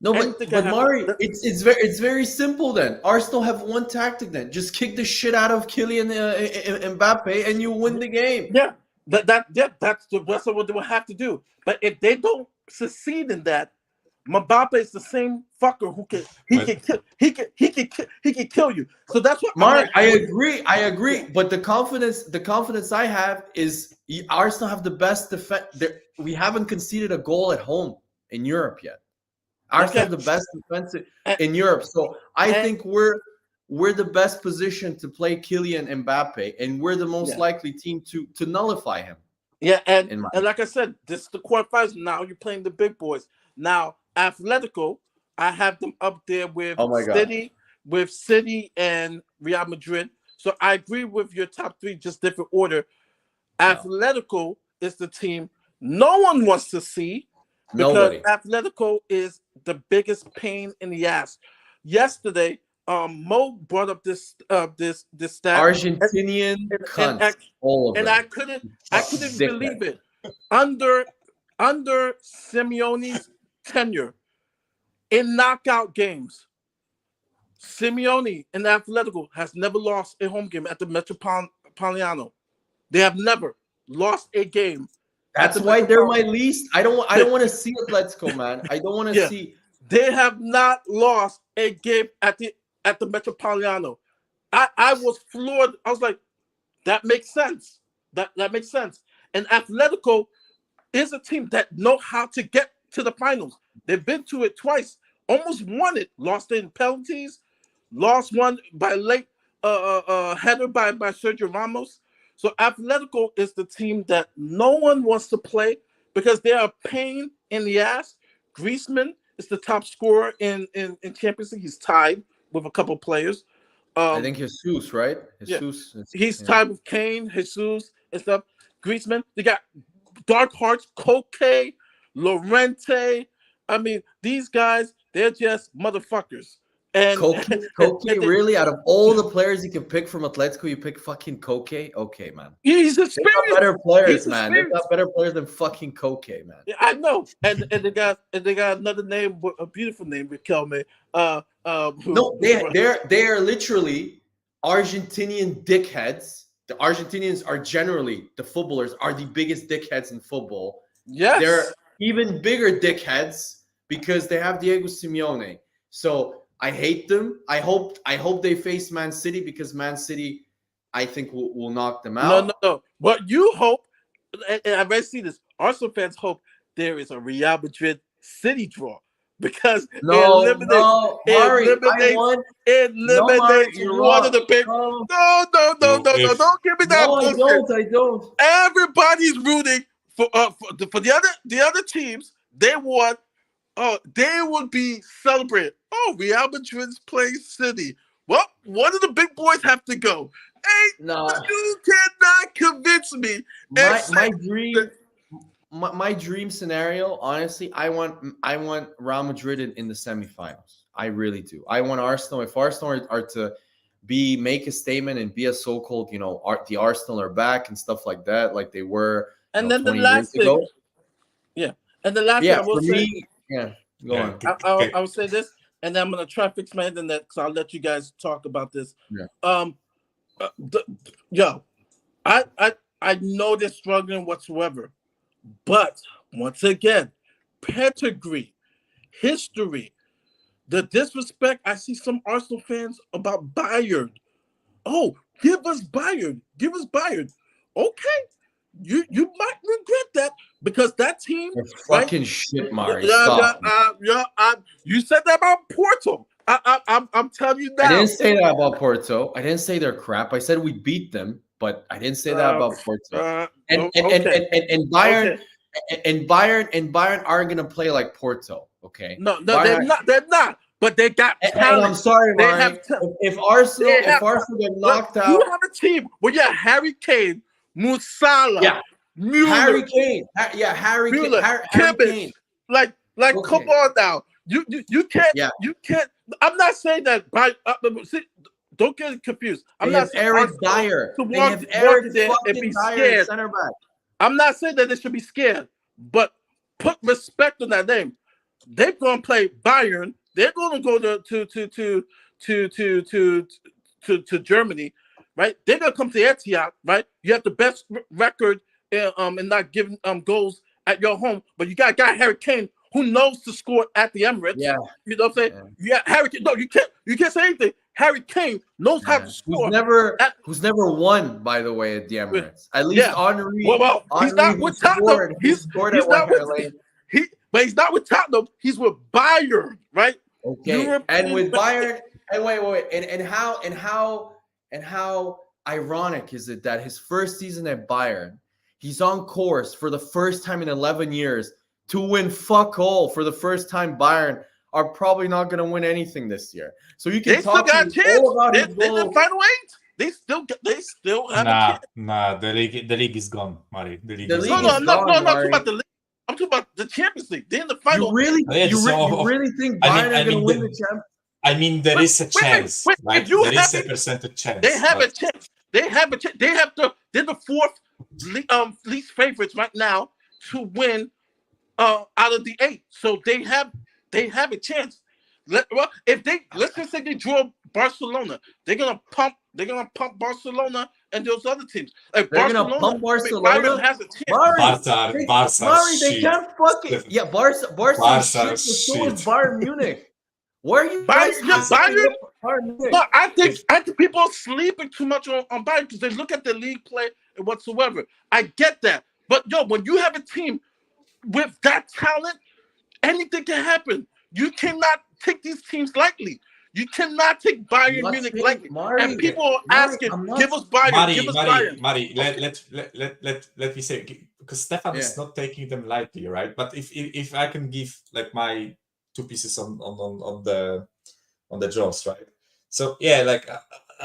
No, but Mari, it's very simple then. Arsenal have one tactic then. Just kick the shit out of Kylian Mbappe and you win the game. Yeah, that's what they will have to do. But if they don't succeed in that, Mbappe is the same fucker who can kill you. So that's what Mark. I agree. But the confidence I have is Arsenal have the best defense. We haven't conceded a goal at home in Europe yet. Arsenal have the best defense in Europe. So I think we're we're the best position to play Kylian Mbappe, and we're the most likely team to nullify him. Yeah, and like I said, this is the quarterfinals. Now you're playing the big boys. Now, Atletico, I have them up there with City and Real Madrid. So I agree with your top three, just different order. Atletico is the team no one wants to see because Atletico is the biggest pain in the ass. Yesterday, Mo brought up this stat. Argentinian cunts, all of them. And I couldn't believe it. Under Simeone's tenure in knockout games, Simeone and Atletico has never lost a home game at the Metropolitano. They have never lost a game. That's why they're my least. I don't want to see Atletico, man. I don't want to see. They have not lost a game at the Metropolitano. I was floored. I was like, that makes sense. That makes sense. And Atletico is a team that know how to get to the finals. They've been to it twice, almost won it, lost in penalties, lost one by late header by Sergio Ramos. So Atletico is the team that no one wants to play because they are a pain in the ass. Griezmann is the top scorer in Champions League. He's tied with a couple players. I think Jesus, right? Jesus. Yeah. He's tied with Kane, Jesus, and stuff. Griezmann. They got Dark Hearts, Koke, Lorente. I mean, these guys, they're just motherfuckers. And Koke, really? Out of all the players you can pick from Atletico, you pick fucking Koke? Okay, man. He's experienced. They got better players, man. They got better players than fucking Koke, man. Yeah, I know. And they got another name, a beautiful name, Riquelme. No, they are literally Argentinian dickheads. The Argentinians are generally, the footballers are the biggest dickheads in football. Yes. They're even bigger dickheads because they have Diego Simeone. So I hate them. I hope they face Man City because Man City, I think, will knock them out. No. What you hope, and I've already seen this, Arsenal fans hope there is a Real Madrid City draw because it eliminates one of the big. No, don't give me that. No, I don't. Everybody's rooting for the other teams. They won. Oh, they would be celebrating. Oh, Real Madrid's playing City. Well, one of the big boys have to go. Hey, you cannot convince me. My dream scenario, honestly, I want Real Madrid in the semifinals. I really do. I want Arsenal. If Arsenal are to make a statement and be a so-called, the Arsenal are back and stuff like that, like they were. And then the last thing, ago. And the last thing I will say. Go on. I will say this, and then I'm gonna try to fix my internet because I'll let you guys talk about this. I know they're struggling whatsoever, but once again, pedigree, history, the disrespect I see some Arsenal fans about Bayern. Oh, give us Bayern. Okay. You might regret that because that team fucking shit, Mari. You said that about Porto. I'm telling you now. I didn't say that about Porto. I didn't say they're crap. I said we beat them, but I didn't say that about Porto. And Bayern and Bayern are gonna play like Porto. Okay. No, they're not. But they got talent. I'm sorry, Mari. If Arsenal get knocked out, you have a team where you have Harry Kane, Musala, Mueller, Harry Kane, Harry Kane. Like, come on now. You can't. Yeah. You can't. I'm not saying that. Don't get confused. I'm not saying Eric Dyer. They have Eric fucking Dyer, center back. I'm not saying that they should be scared, but put respect on that name. They're going to play Bayern. They're going to go to Germany. Right, they're gonna come to Etihad, right? You have the best record in not giving goals at your home, but you got a guy Harry Kane who knows to score at the Emirates. Yeah, you know what I'm saying. Yeah, Harry Kane. No, you can't say anything. Harry Kane knows how to score. Who's never won, by the way, at the Emirates. At least Henry. Well, he's not with Tottenham. He's not with Tottenham. He's with Bayern, right? Okay, and with Bayern. And wait. And how ironic is it that his first season at Bayern, he's on course for the first time in 11 years to win fuck all. For the first time, Bayern are probably not going to win anything this year. So you can They still talk got a to chance. me all about They his in goal. the final eight. They still have a chance. The league is gone, Mari. The league The is league No, gone. is no, gone, no, I'm not Mari. talking about the league. I'm talking about the Champions League. They're in the final. You really think Bayern are going to win the Champions? I mean, there is a chance, right? There is a percentage chance. They have a chance. They have a chance. They're the fourth least favorites right now to win out of the 8. So they have a chance. Let's just say they draw Barcelona, they're gonna pump Barcelona and those other teams. Like They're going to pump Barcelona? Bayern has a chance. Barca, Mari, they shit. can't fucking... Yeah, Barca shit, but so is Bayern Munich. Why are you guys Bayern? Bayern Munich? No, I think people are sleeping too much on Bayern because they look at the league play and whatsoever. I get that. But when you have a team with that talent, anything can happen. You cannot take these teams lightly. You cannot take Bayern Munich lightly. And people are asking, give us Bayern, give us Bayern. Mari, let me say, because Stefan is not taking them lightly, right? But if I can give like my 2 pieces on the draws, right? So yeah, like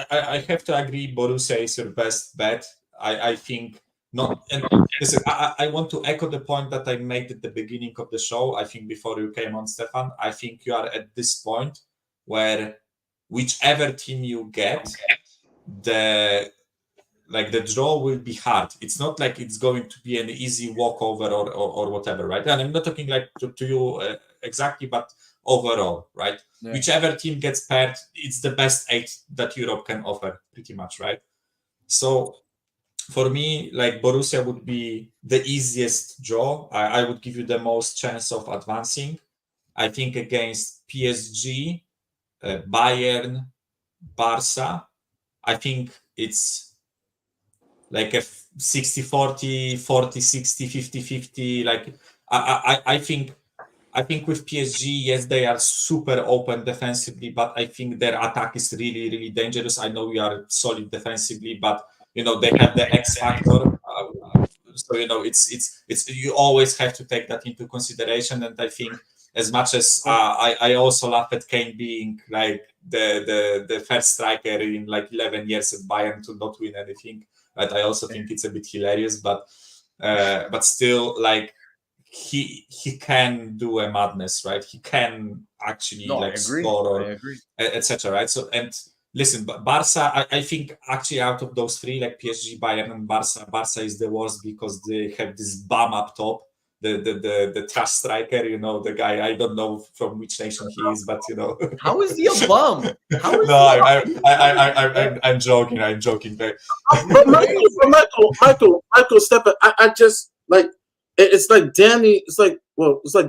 I have to agree, Borussia is your best bet. I think not. And listen, I want to echo the point that I made at the beginning of the show. I think before you came on, Stefan, I think you are at this point where whichever team you get, the draw will be hard. It's not like it's going to be an easy walkover or whatever, right? And I'm not talking like to you exactly, but overall, right? Yeah. Whichever team gets paired, it's the best 8 that Europe can offer, pretty much, right? So for me, like Borussia would be the easiest draw. I would give you the most chance of advancing. I think against PSG, Bayern, Barca, I think it's like a 60-40, 40-60, 50-50. Like I think with PSG, yes, they are super open defensively, but I think their attack is really, really dangerous. I know we are solid defensively, but they have the X factor. So it's you always have to take that into consideration. And I think as much as I also laugh at Kane being like the first striker in like 11 years at Bayern to not win anything, but I also think it's a bit hilarious. But still, like he can do a madness, right? He can actually score or etc. Right? So and listen, but Barca, I think actually out of those 3, like PSG, Bayern, and Barca is the worst because they have this bum up top, the trash striker, the guy, I don't know from which nation he is, but How is he a bum? I'm joking. Michael, Stefan, I just like it's like Danny. It's like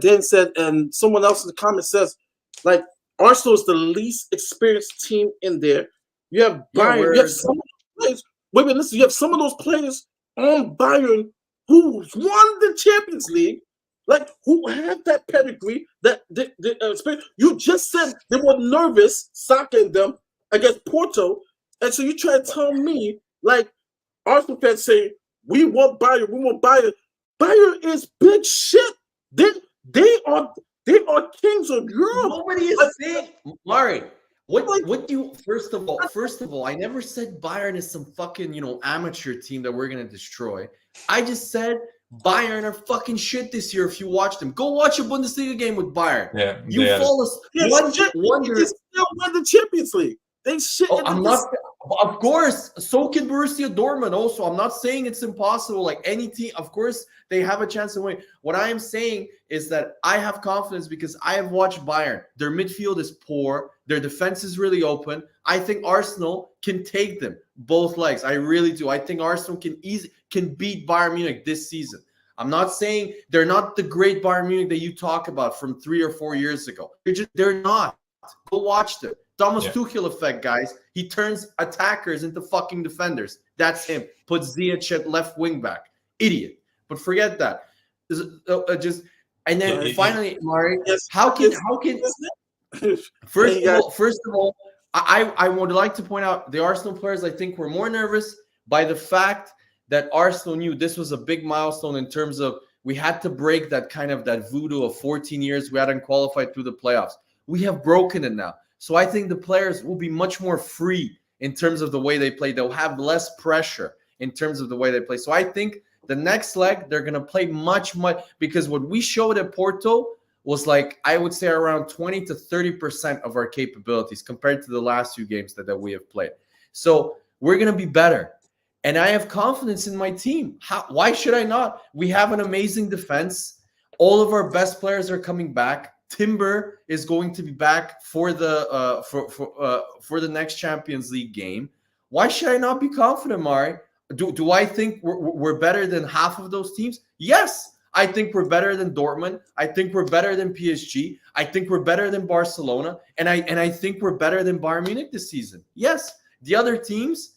Dan said, and someone else in the comments says, like Arsenal is the least experienced team in there. You have Bayern. You have some of those players. Wait, listen. You have some of those players on Bayern who won the Champions League, like who have that pedigree. That you just said they were nervous socking them against Porto, and so you try to tell me like Arsenal fans say we want Bayern. Bayern is big shit. They are kings of Europe. Nobody is saying, Mari. What do you? First of all, I never said Bayern is some fucking amateur team that we're gonna destroy. I just said Bayern are fucking shit this year. If you watch them, go watch a Bundesliga game with Bayern. Yeah, you fall asleep. Wonder they still won the Champions League. They shit. I'm not. Of course, so can Borussia Dortmund. Also, I'm not saying it's impossible. Like any team, of course, they have a chance to win. What I am saying is that I have confidence because I have watched Bayern. Their midfield is poor. Their defense is really open. I think Arsenal can take them both legs. I really do. I think Arsenal can beat Bayern Munich this season. I'm not saying they're not the great Bayern Munich that you talk about from 3 or 4 years ago. They're not. Go watch them. Thomas Tuchel effect, guys. He turns attackers into fucking defenders. That's him. Puts Ziyech at left wing back. Idiot. But forget that. And then finally, Mari, how can first of all, I would like to point out the Arsenal players, I think, were more nervous by the fact that Arsenal knew this was a big milestone in terms of we had to break that kind of that voodoo of 14 years we hadn't qualified through the playoffs. We have broken it now. So I think the players will be much more free in terms of the way they play. They'll have less pressure in terms of the way they play. So I think the next leg, they're going to play much, because what we showed at Porto was like, I would say around 20 to 30% of our capabilities compared to the last few games that we have played. So we're going to be better. And I have confidence in my team. Why should I not? We have an amazing defense. All of our best players are coming back. Timber is going to be back for the next Champions League game. Why should I not be confident, Mari? Do I think we're better than half of those teams? Yes. I think we're better than Dortmund. I think we're better than PSG. I think we're better than Barcelona. And I think we're better than Bayern Munich this season. Yes. The other teams,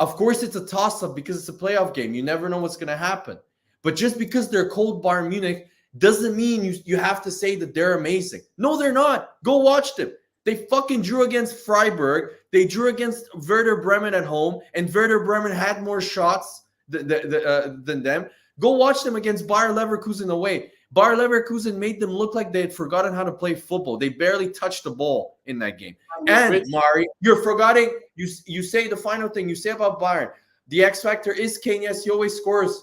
of course, it's a toss-up because it's a playoff game. You never know what's going to happen. But just because they're cold Bayern Munich doesn't mean you have to say that they're amazing. No, they're not. Go watch them. They fucking drew against Freiburg. They drew against Werder Bremen at home, and Werder Bremen had more shots than them. Go watch them against Bayer Leverkusen away. Bayer Leverkusen made them look like they had forgotten how to play football. They barely touched the ball in that game. And, Mari, you're forgetting, you say the final thing you say about Bayern. The X factor is Kane. Yes, he always scores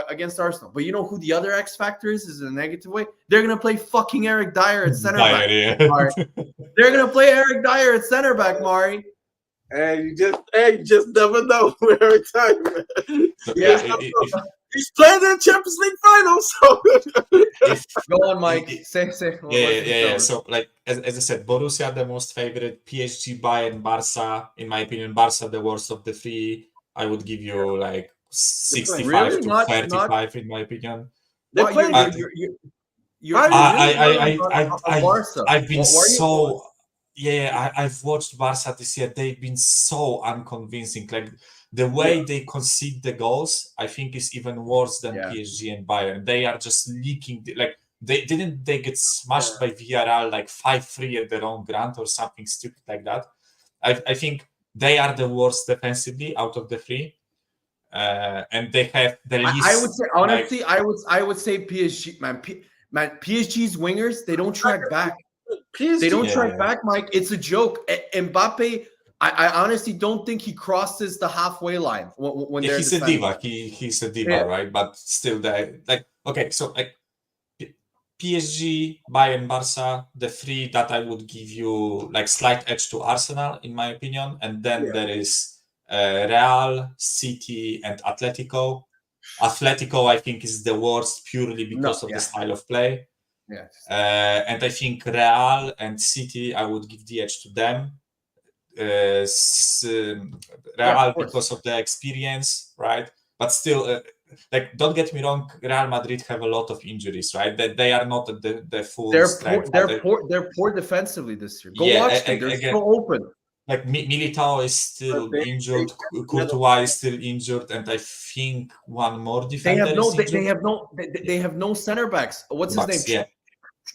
against Arsenal. But you know who the other X factor is in a negative way? They're going to play fucking Eric Dyer at center back. Yeah. They're going to play Eric Dyer at center back, Mari. Hey, you just never know every time. He's playing in the Champions League final, so go on, Mike. Say. Yeah. So, like as I said, Borussia the most favorite, PSG, Bayern, Barca. In my opinion, Barca the worst of the three. I would give you like 65 to 35 in my opinion. I've been so. Yeah, I've watched Barca this year. They've been so unconvincing. Like the way they concede the goals, I think is even worse than PSG and Bayern. They are just leaking. Like they get smashed by Villarreal like 5-3 at their own ground or something stupid like that. I think they are the worst defensively out of the three, and they have the least. I would say honestly, I would say PSG. Man, PSG's wingers, they don't track back. They don't track back, Mike. It's a joke. Mbappe, I honestly don't think he crosses the halfway line when they're he's defending. A diva. He's a diva, right? But still, so PSG, Bayern, Barca, the three that I would give you like slight edge to Arsenal, in my opinion, and then there is Real, City, and Atletico. Atletico, I think, is the worst purely because of the style of play. Yes. And I think Real and City, I would give the edge to them. Real because of the experience, right? But still, don't get me wrong, Real Madrid have a lot of injuries, right? That they are not at the full strength. They're poor defensively this year. Go watch them. They're so open. Like Militao is still injured, Courtois is still injured, and I think one more defender is injured. They have no center backs. What's his name?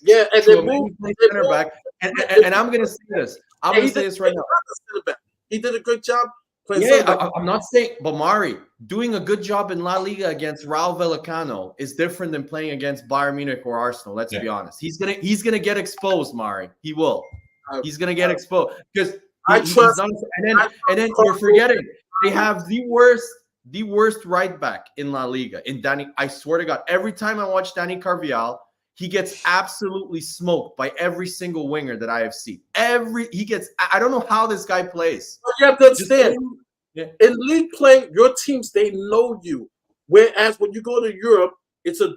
Yeah, and they play center back. And I'm gonna say this. I'm gonna say this right now. He did a good job. I'm not saying, but Mari doing a good job in La Liga against Raul Vallecano is different than playing against Bayern Munich or Arsenal. Let's be honest. He's gonna get exposed, Mari. He will. He's gonna get exposed because I trust. And then you're forgetting they have the worst right back in La Liga. In Danny, I swear to God, every time I watch Danny Carvajal, he gets absolutely smoked by every single winger that I have seen. I don't know how this guy plays. You have to understand. In league play, your teams, they know you. Whereas when you go to Europe, it's a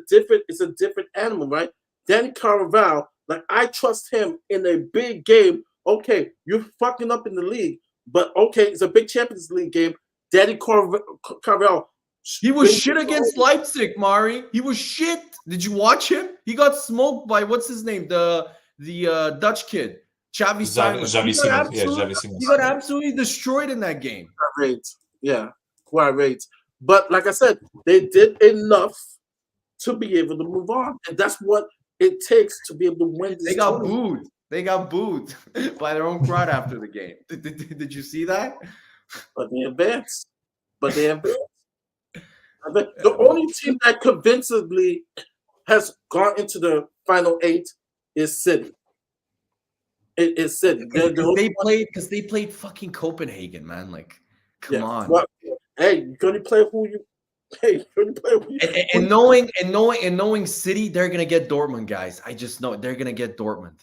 different animal, right? Danny Carvajal, like I trust him in a big game. Okay, you're fucking up in the league, but okay, it's a big Champions League game. Danny Carvajal. He was shit against Leipzig, Mari. He was shit. Did you watch him? He got smoked by what's his name? The Dutch kid, Xavi Simons. He got absolutely destroyed in that game. Quite right. But like I said, they did enough to be able to move on, and that's what it takes to be able to win. They got booed. They got booed by their own crowd after the game. Did you see that? But they advanced. The only team that convincingly has gone into the final 8 is City. It is City. Because they played fucking Copenhagen, man. Like, come on. Well, hey, you gonna play who you? Hey, you gonna play who you? And knowing City, they're gonna get Dortmund, guys. I just know they're gonna get Dortmund.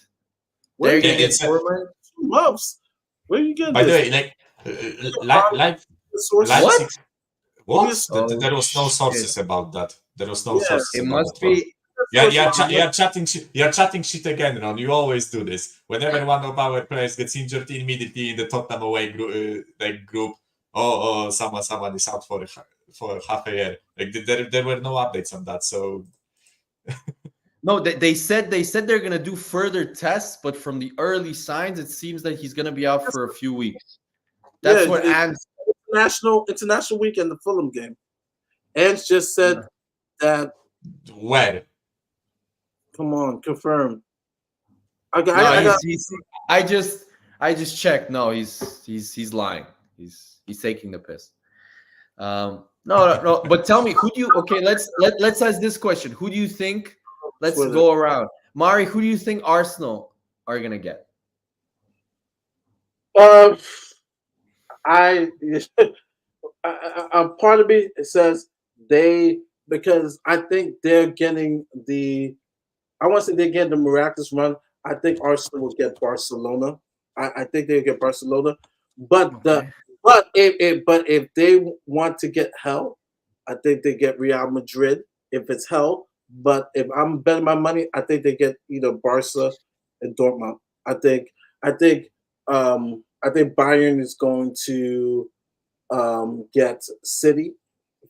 They're gonna get Dortmund. Loves. Where are you getting By the this? way, Sources? Leipzig. What? Oh, There was no sources about that. There was no sources. It about must that one. be. You're chatting shit. You're chatting shit again, Ron. You always do this. Whenever one of our players gets injured, immediately in the Tottenham away group, someone is out for half a year. Like there were no updates on that. So No, they said they're gonna do further tests, but from the early signs, it seems that he's gonna be out for a few weeks. That's what Anne's international weekend, the Fulham game. Ange just said that. where? Come on, confirm. I just checked. No, he's lying. He's taking the piss. No. But tell me, who do you? Okay, let's ask this question. Who do you think? Let's go around. Mari, who do you think Arsenal are gonna get? Part of me says because I think they're getting the. I want to say they're getting the miraculous run. I think Arsenal will get Barcelona. I think they'll get Barcelona, but if they want to get hell, I think they get Real Madrid. If it's hell, but if I'm betting my money, I think they get either Barca and Dortmund. I think Bayern is going to get City.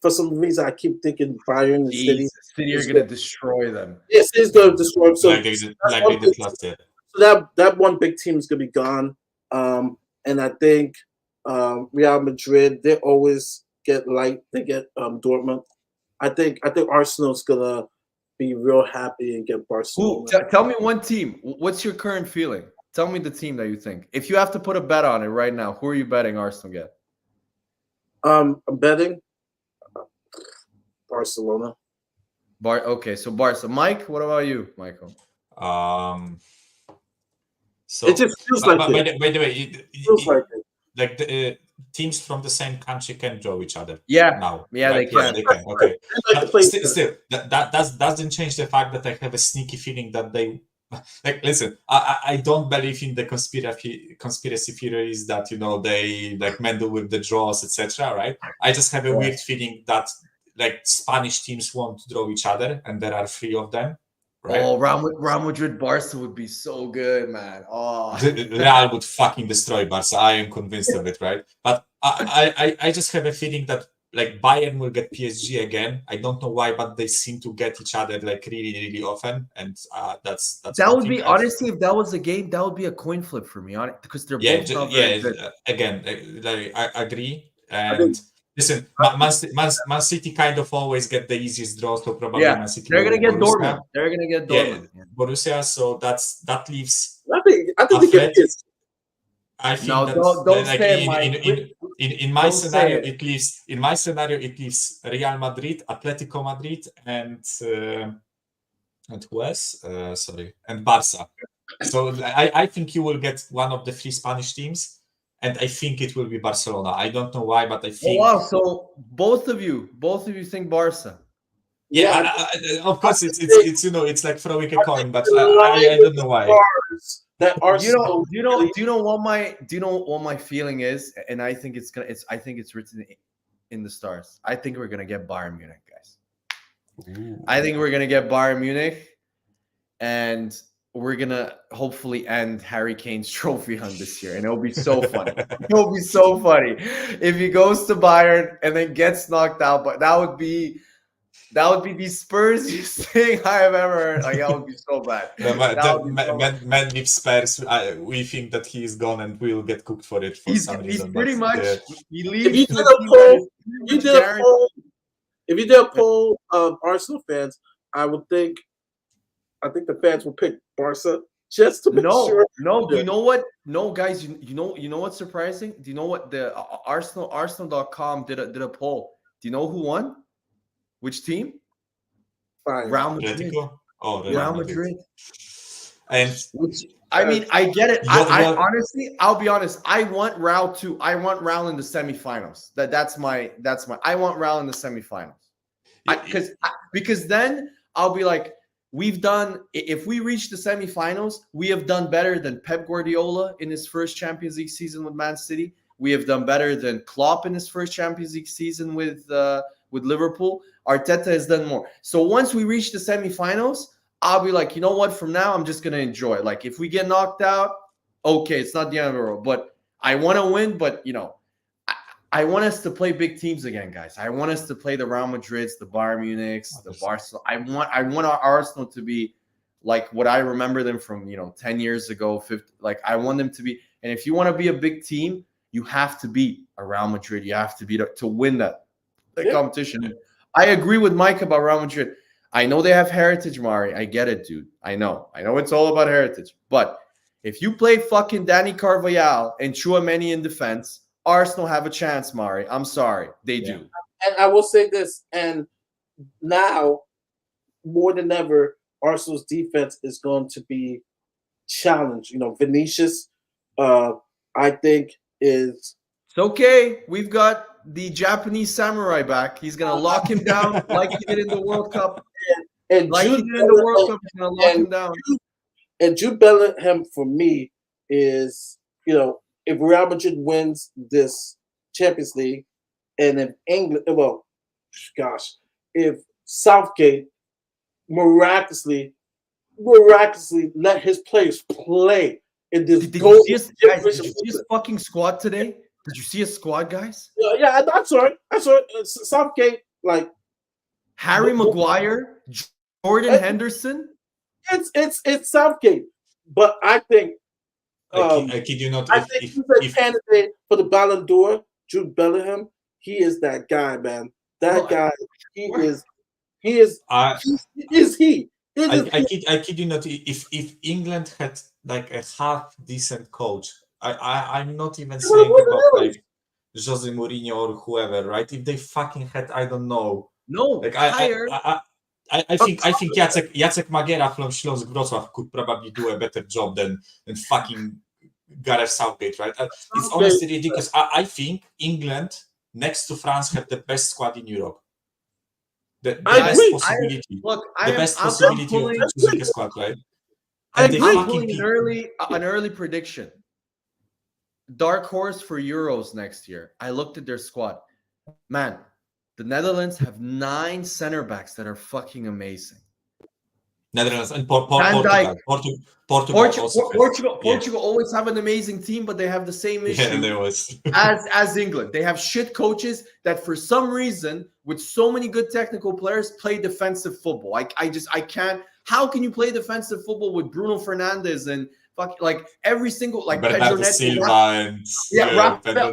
For some reason, I keep thinking Bayern and City. City are going to destroy them. Yes, it's going to destroy them. So, Like they did last year. So that one big team is going to be gone. And I think Real Madrid, they always get light. They get Dortmund. I think Arsenal's going to be real happy and get Barcelona. Tell me one team. What's your current feeling? Tell me the team that you think. If you have to put a bet on it right now, who are you betting Arsenal get? I'm betting Barcelona. Okay, so Barca. Mike, what about you, Michael? So it just feels like by the way, it feels like it. Like the teams from the same country can draw each other. Yeah, now. Yeah, right? they can. They can. Okay. Like Still, that doesn't change the fact that I have a sneaky feeling that they. Like, listen, I don't believe in the conspiracy theories that they like meddle with the draws, etc. Right? I just have a weird feeling that like Spanish teams won't draw each other, and there are 3 of them. Right? Oh, Real Madrid Barca would be so good, man. Oh, Real would fucking destroy Barca. I am convinced of it, right? But I just have a feeling that like Bayern will get PSG again. I don't know why, but they seem to get each other like really, really often, and that's that would be honestly, if that was a game, that would be a coin flip for me, because they're both not very good. Again, I agree. And listen, Man City kind of always get the easiest draw, so probably Man City. They're gonna get Dortmund. They're gonna get Dortmund. Yeah, Borussia. So that leaves. I think they get PSG. I think no, that don't like say in my scenario it leaves Real Madrid, Atletico Madrid, and who else? And Barca. So I think you will get one of the 3 Spanish teams, and I think it will be Barcelona. I don't know why, but I think. Oh, wow! So both of you think Barca. Yeah, of course it's it's like throwing a coin, but I don't know why. That Do you know what my feeling is? And I think I think it's written in the stars. I think we're gonna get Bayern Munich, guys. Ooh. I think we're gonna get Bayern Munich, and we're gonna hopefully end Harry Kane's trophy hunt this year, and it'll be so funny. It'll be so funny if he goes to Bayern and then gets knocked out. But that would be the Spurs thing I have ever heard. Like, that would be so bad. Man leaves Spurs. We think that he is gone and we will get cooked for it for some reason. He's pretty much. He leaves. If you did a poll of Arsenal fans, I think the fans will pick Barca. just to make sure. No. Do you know what? No, guys. You know what's surprising? Do you know what the Arsenal.com did a poll? Do you know who won? Which team? Fine. Real Madrid. Atletico? Oh, Real Madrid. And Which I mean, I get it. I honestly, I'll be honest. I want Real too. I want Real in the semifinals. That's my. I want Real in the semifinals. Because then I'll be like, we've done. If we reach the semifinals, we have done better than Pep Guardiola in his first Champions League season with Man City. We have done better than Klopp in his first Champions League season with Liverpool. Arteta has done more. So once we reach the semifinals, I'll be like, you know what? From now, I'm just gonna enjoy it. Like, if we get knocked out, okay, it's not the end of the world. But I want to win. But I want us to play big teams again, guys. I want us to play the Real Madrids, the Bayern Munichs, the Barcelona. I want our Arsenal to be like what I remember them from 10 years ago, 50. Like, I want them to be. And if you want to be a big team, you have to beat a Real Madrid. You have to beat to win that competition. I agree with Mike about Real Madrid. I know they have heritage, Mari. I get it, dude. I know it's all about heritage. But if you play fucking Danny Carvajal and Chouameni in defense, Arsenal have a chance, Mari. I'm sorry. They do. And I will say this, and now more than ever, Arsenal's defense is going to be challenged. Vinicius, I think is... It's okay. We've got the Japanese samurai back. He's going to lock him down like he did in the World Cup. And like Jude he did in the World Cup, he's going to lock him down. And Jude Bellingham, for me, is, if Real Madrid wins this Champions League, and if England, if Southgate miraculously let his players play in this Did you see his fucking squad today? Did you see his squad, guys? Yeah, I saw it. Southgate, like Harry Maguire, Jordan Henderson. It's Southgate, but I think I kid you not. I think he's a candidate for the Ballon d'Or. Jude Bellingham, he is that guy, man. I kid you not. If England had like a half decent coach, I'm not even saying about like Jose Mourinho or whoever, right? If they fucking had, I don't know. No, like I think Jacek Magiera from Śląsk Wrocław could probably do a better job than fucking Gareth Southgate, right? It's honestly ridiculous. I think England next to France have the best squad in Europe. The best possibility. The best possibility of choosing a squad, right? And I'm pulling an early prediction. Dark horse for Euros next year. I looked at their squad. Man, the Netherlands have 9 center backs that are fucking amazing. Netherlands and Portugal. Portugal always have an amazing team, but they have the same issue as England. They have shit coaches that, for some reason, with so many good technical players, play defensive football. I can't. How can you play defensive football with Bruno Fernandes and like every single Pedro Silva and Rafael?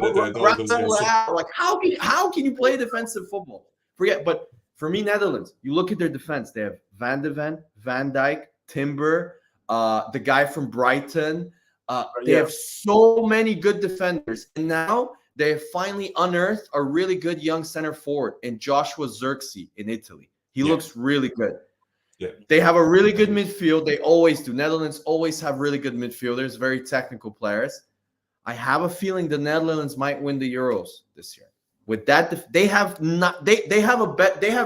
Like how can you play defensive football? But for me, Netherlands, you look at their defense. They have Van de Ven, Van Dijk, Timber, the guy from Brighton. They have so many good defenders. And now they have finally unearthed a really good young center forward in Joshua Zirkzee in Italy. He looks really good. Yeah. They have a really good midfield. They always do. Netherlands always have really good midfielders, very technical players. I have a feeling the Netherlands might win the Euros this year. With that, they have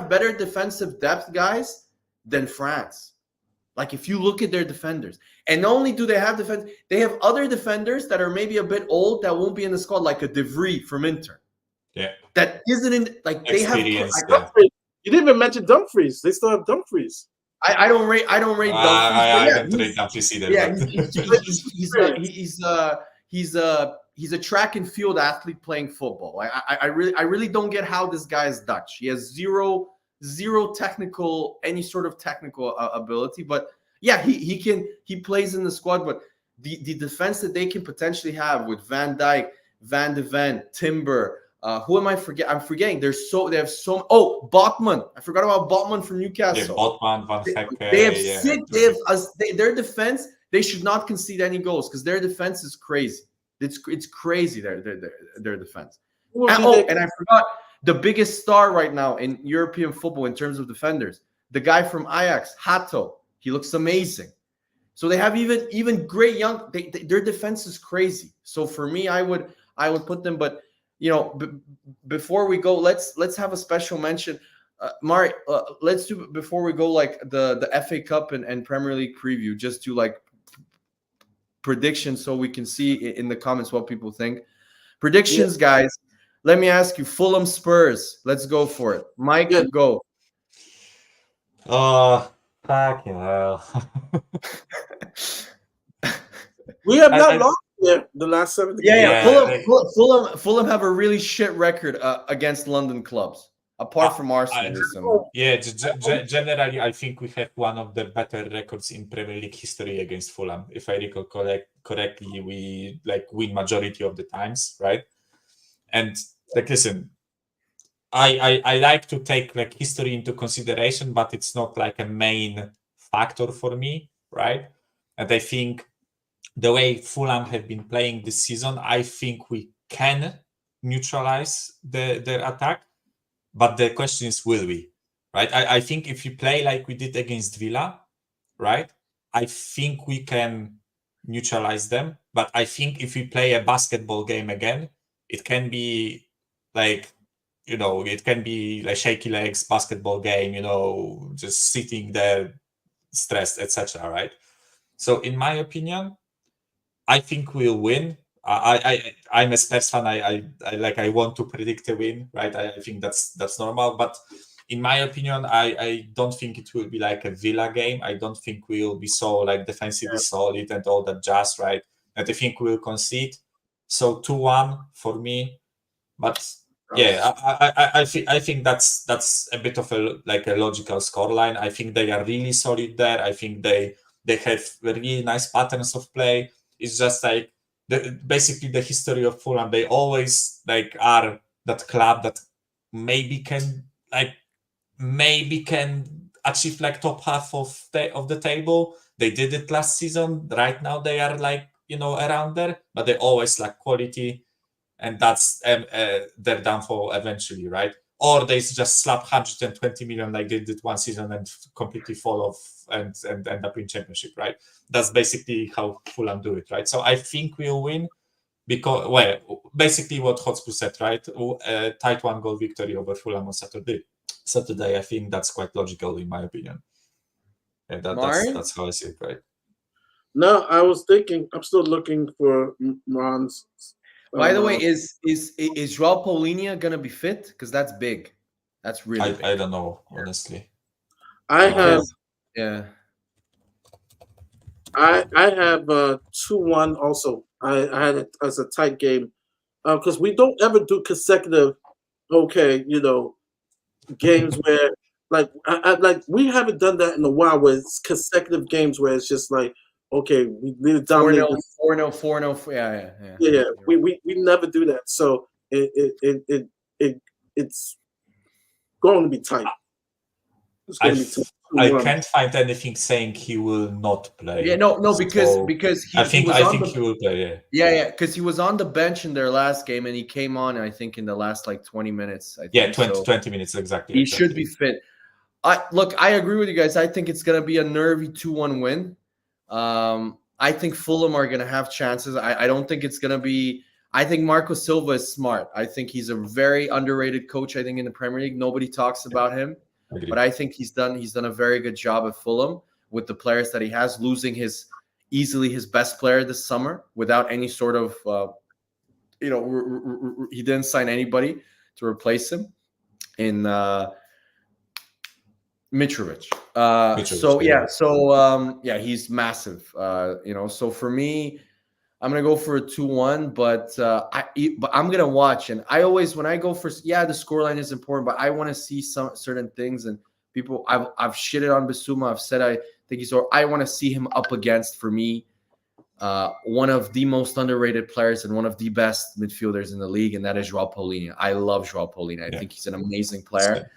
better defensive depth, guys, than France. Like, if you look at their defenders, and not only do they have defense, they have other defenders that are maybe a bit old that won't be in the squad, like a De Vrij from Inter. Yeah, that isn't in like they have. You didn't even mention Dumfries. They still have Dumfries. I don't rate Dumfries. I don't rate Dumfries either. Yeah, he's a track and field athlete playing football. I really don't get how this guy is Dutch. He has zero any sort of technical ability. But yeah, he plays in the squad. But the defense that they can potentially have with Van Dijk, Van de Ven, Timber. Who am I forgetting? I'm forgetting. They have so. Oh, Botman. I forgot about Botman from Newcastle. Yeah, Botman, Van Heck. They have their defense. they should not concede any goals because their defense is crazy. It's crazy their defense. And I forgot the biggest star right now in European football in terms of defenders, the guy from Ajax, Hato. He looks amazing. So they have even great young. Their defense is crazy. So for me, I would put them. But before we go, let's have a special mention. Mari, let's do before we go like the FA Cup and Premier League preview. Just do like predictions so we can see in the comments what people think. Predictions, guys. Let me ask you, Fulham Spurs. Let's go for it. Mike, go. Fucking hell. We have not lost there the last 7 games. Fulham have a really shit record against London clubs, apart from Arsenal. Generally, I think we have one of the better records in Premier League history against Fulham. If I recall correctly, we win majority of the times, right? And listen, I like to take history into consideration, but it's not a main factor for me, right? And I think the way Fulham have been playing this season, I think we can neutralize their attack, but the question is, will we? Right? I think if you play like we did against Villa, right? I think we can neutralize them, but I think if we play a basketball game again, it can be it can be like shaky legs basketball game, just sitting there stressed, etc. Right? So in my opinion, I think we'll win. I'm a Spurs fan. I want to predict a win, right? I think that's normal. But in my opinion, I don't think it will be like a Villa game. I don't think we'll be so defensively solid and all that jazz, right? And I think we'll concede. So 2-1 for me. But I think that's a bit of a logical scoreline. I think they are really solid there. I think they have really nice patterns of play. It's just basically the history of Fulham. They always are that club that maybe can achieve top half of the table. They did it last season. Right now they are around there, but they always lack quality. And that's their downfall eventually, right? Or they just slap 120 million like they did one season and completely fall off and end up in championship, right? That's basically how Fulham do it, right? So I think we'll win because, basically what Hotspur said, right? Tight 1-goal victory over Fulham on Saturday. I think that's quite logical in my opinion. And that's how I see it, right? No, I was thinking, I'm still looking for Ron's. By the way, is João Paulinho gonna be fit? Because that's big. That's really big. I don't know, honestly. I have 2-1 also. I had it as a tight game because we don't ever do consecutive. Games where we haven't done that in a while. Where it's consecutive games where it's just okay, we need to dominate 4-0, 4-0. Yeah. We never do that. So it's going to be tight. It's going to be tight. I can't find anything saying he will not play. Yeah, no, because I think he will play. Yeah, because he was on the bench in their last game and he came on. I think in the last 20 minutes. 20 minutes exactly. He should be fit. I agree with you guys. I think it's gonna be a nervy 2-1 win. I think Fulham are going to have chances. I don't think it's going to be. I think Marco Silva is smart. I think he's a very underrated coach. I think in the Premier League, nobody talks about him, but I think he's done a very good job at Fulham with the players that he has. Losing easily his best player this summer without any sort of, he didn't sign anybody to replace him in. Mitrovic. He's massive. So for me, I'm gonna go for a 2-1, but I'm gonna watch. And I always, when I go for, the scoreline is important, but I want to see some certain things. And people, I've shitted on Bissouma. I've said I think I want to see him up against, for me, one of the most underrated players and one of the best midfielders in the league, and that is João Paulinho. I love João Paulinho. I think he's an amazing player.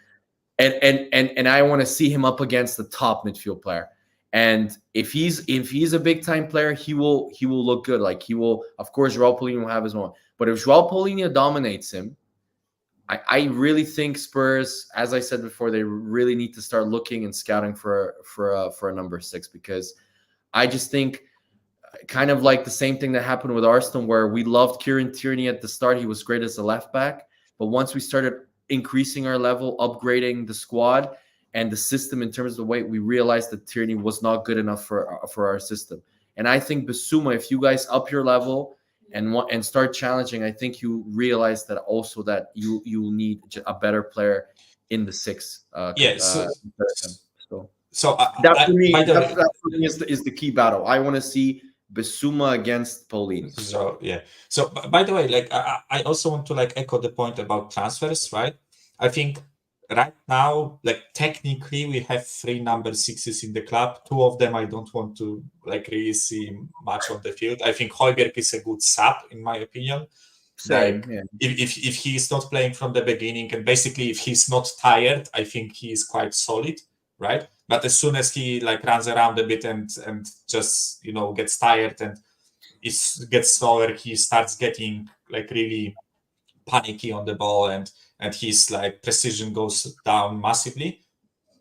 And I want to see him up against the top midfield player. And if he's a big time player, he will look good. Like he will, of course, Joao Paulinho will have his moment. But if Joao Paulinho dominates him, I really think Spurs, as I said before, they really need to start looking and scouting for a number 6, because I just think kind of like the same thing that happened with Arsenal, where we loved Kieran Tierney at the start. He was great as a left back. But once we started increasing our level, upgrading the squad and the system in terms of the weight, we realized that Tierney was not good enough for our system. And I think Bissouma, if you guys up your level and start challenging, I think you realize that also that you need a better player in the 6. So that for me, that for me is the key battle. I want to see Bissouma against Paulinho. So yeah. So by the way, like I also want to like echo the point about transfers, right? I think right now, like technically, we have 3 number 6s in the club. 2 of them I don't want to like really see much on the field. I think Højbjerg is a good sub, in my opinion. Same. Like, Yeah. If he's not playing from the beginning, and basically if he's not tired, I think he is quite solid, right? But as soon as he like runs around a bit and just gets tired and gets slower, he starts getting like really panicky on the ball, and his like precision goes down massively.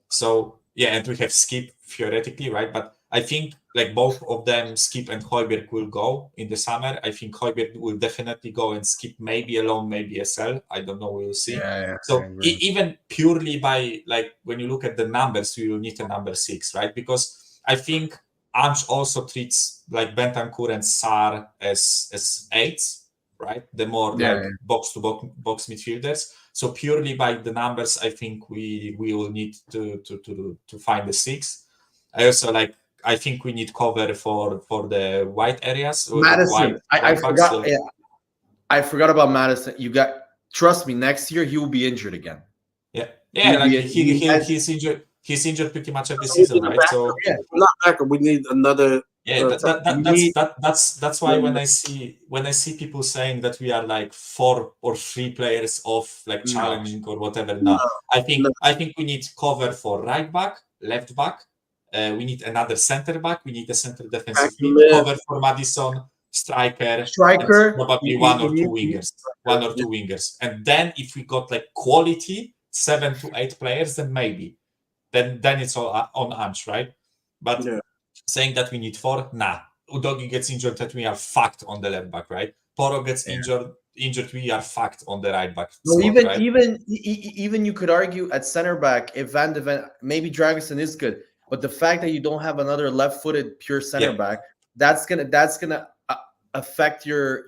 So yeah, and we have Skip theoretically, right? But I think like both of them, Skip and Højbjerg, will go in the summer. I think Højbjerg will definitely go, and Skip maybe alone, maybe a sell. I don't know. We'll see. Yeah, so even purely by like when you look at the numbers, you will need a number 6, right? Because I think Ange also treats like Bentancur and Sarr as 8s, right? The more box to box midfielders. So purely by the numbers, I think we will need to find a 6. I think we need cover for the white areas. Madison, I forgot. Yeah, I forgot about Madison. Trust me. Next year he will be injured again. Yeah. He's injured. He's injured pretty much every season, right? So not back. We need another. That's why when I see people saying that we are like 4 or 3 players off like challenging or whatever. I think we need cover for right back, left back. We need another center back. We need a center defensive mid, cover for Maddison, striker, probably one or two wingers. And then if we got like quality 7 to 8 players, then maybe. Then it's all on Ange, right? But saying that we need 4, Udogi gets injured, that we are fucked on the left back, right? Porto gets injured, we are fucked on the right back. No, spot, even you could argue at center back, if Van de Ven, maybe Dragusin is good, but the fact that you don't have another left-footed pure center back, that's gonna affect your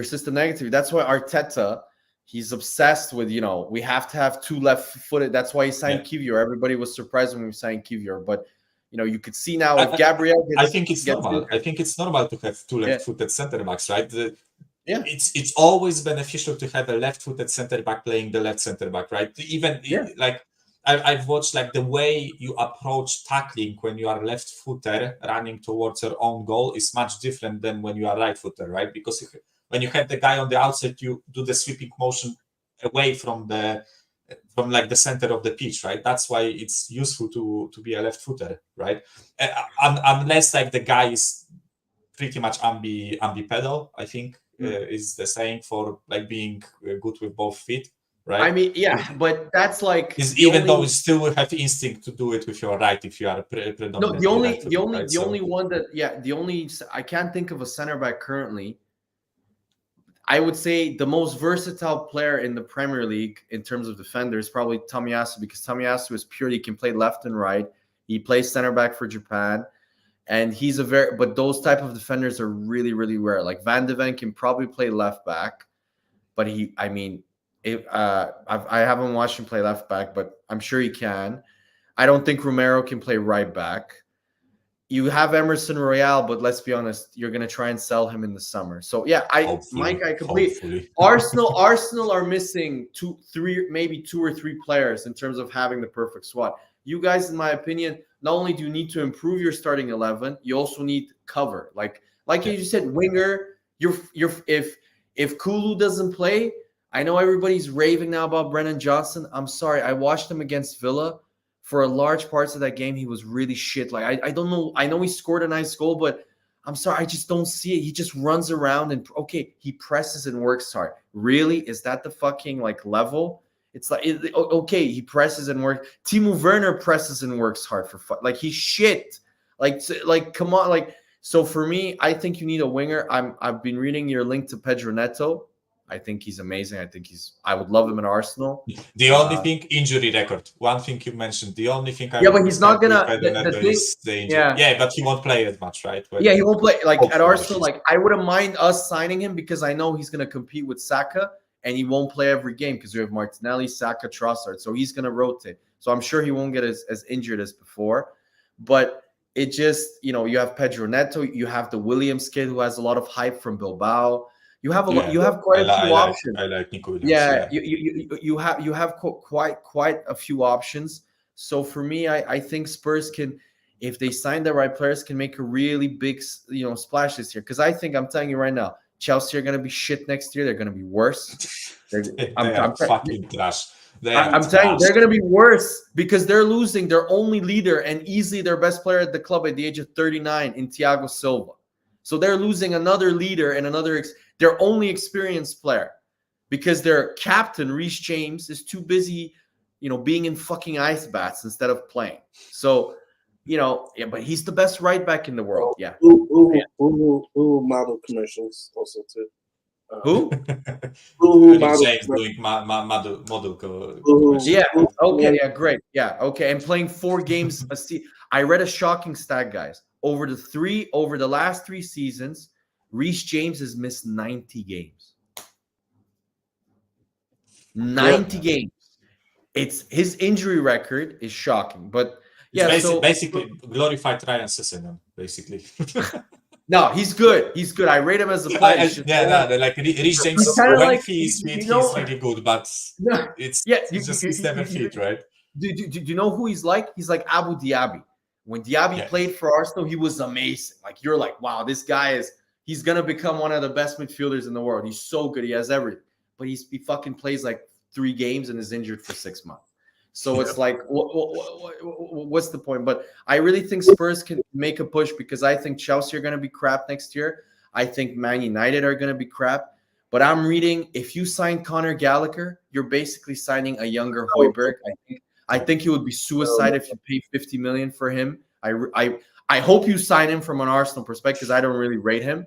system negatively. That's why Arteta, he's obsessed with, we have to have 2 left-footed. That's why he signed Kivior. Everybody was surprised when we signed Kivior, but you could see now if Gabriel. I think it's normal. I think it's normal to have 2 left-footed center backs, right? It's always beneficial to have a left-footed center back playing the left center back, right? Like I've watched like the way you approach tackling when you are left-footer running towards your own goal is much different than when you are right-footer, right? Because when you have the guy on the outside, you do the sweeping motion away from like the center of the pitch, right? That's why it's useful to be a left footer, right? Unless like the guy is pretty much ambipedal, I think is the saying for like being good with both feet, right? I mean, but that's like though you still have instinct to do it with your right if you are predominantly. No, I can't think of a center back currently. I would say the most versatile player in the Premier League in terms of defenders probably Tomiyasu, because Tomiyasu is purely, he can play left and right. He plays center back for Japan, and he's but those type of defenders are really, really rare. Like Van de Ven can probably play left back, but I haven't watched him play left back, but I'm sure he can. I don't think Romero can play right back. You have Emerson Royale, but let's be honest, you're going to try and sell him in the summer. So Mike, I completely. Arsenal are missing 2 or 3 players in terms of having the perfect squad. You guys, in my opinion, not only do you need to improve your starting 11, you also need cover. Like you said, winger. If Kulu doesn't play, I know everybody's raving now about Brennan Johnson. I'm sorry, I watched him against Villa. for a large parts of that game, he was really shit. Like, I don't know. I know he scored a nice goal, but I'm sorry, I just don't see it. He just runs around and, okay, he presses and works hard. Really? Is that the fucking, like, level? It's like, okay, he presses and works. Timo Werner presses and works hard for fun. Like, he's shit. Like, come on. Like, so for me, I think you need a winger. I've been reading your link to Pedro Neto. I think he's amazing. I would love him in Arsenal. The only thing, injury record. One thing you mentioned. The only thing I Yeah, would but he's not gonna. the The thing, is the injury. yeah. Yeah, but he won't play as much, right? Yeah, he won't play. Like, at Hopefully. Arsenal, like, I wouldn't mind us signing him because I know he's gonna compete with Saka, and he won't play every game because we have Martinelli, Saka, Trossard, so he's gonna rotate. So I'm sure he won't get as injured as before. But it just, you have Pedro Neto, you have the Williams kid who has a lot of hype from Bilbao. You have you have quite a few options. I like Nico Williams. Yeah, you have quite a few options. So for me, I think Spurs can, if they sign the right players, can make a really big splash this year. Because I'm telling you right now, Chelsea are going to be shit next year. They're going to be worse. I'm fucking trash. I'm telling you, they're going to be worse because they're losing their only leader and easily their best player at the club at the age of 39 in Thiago Silva. So they're losing another leader and their only experienced player because their captain, Reece James, is too busy, being in fucking ice baths instead of playing. So, but he's the best right back in the world. Yeah. Who model commercials also too. Who? James doing model. Yeah. Okay. Yeah. Great. Yeah. Okay. And playing 4 games a season. I read a shocking stat, guys. Over the last 3 seasons, Reece James has missed 90 games. 90 games. It's his injury record is shocking, but yeah. It's basically glorified Ryan Sessegnon, basically. No, he's good. He's good. I rate him as a player. Like Reece James, when he's fit, he's really good, but it's he's never fit, right? Do you know who he's like? He's like Abu Diaby. When Diaby played for Arsenal, he was amazing. Like, you're like, wow, this guy he's gonna become one of the best midfielders in the world. He's so good. He has everything, but he fucking plays like 3 games and is injured for 6 months. So it's like, what's the point? But I really think Spurs can make a push because I think Chelsea are going to be crap next year. I think Man United are going to be crap. But I'm reading, if you sign Conor Gallagher, you're basically signing a younger Højbjerg. I think it would be suicide if you pay 50 million for him. I hope you sign him from an Arsenal perspective because I don't really rate him.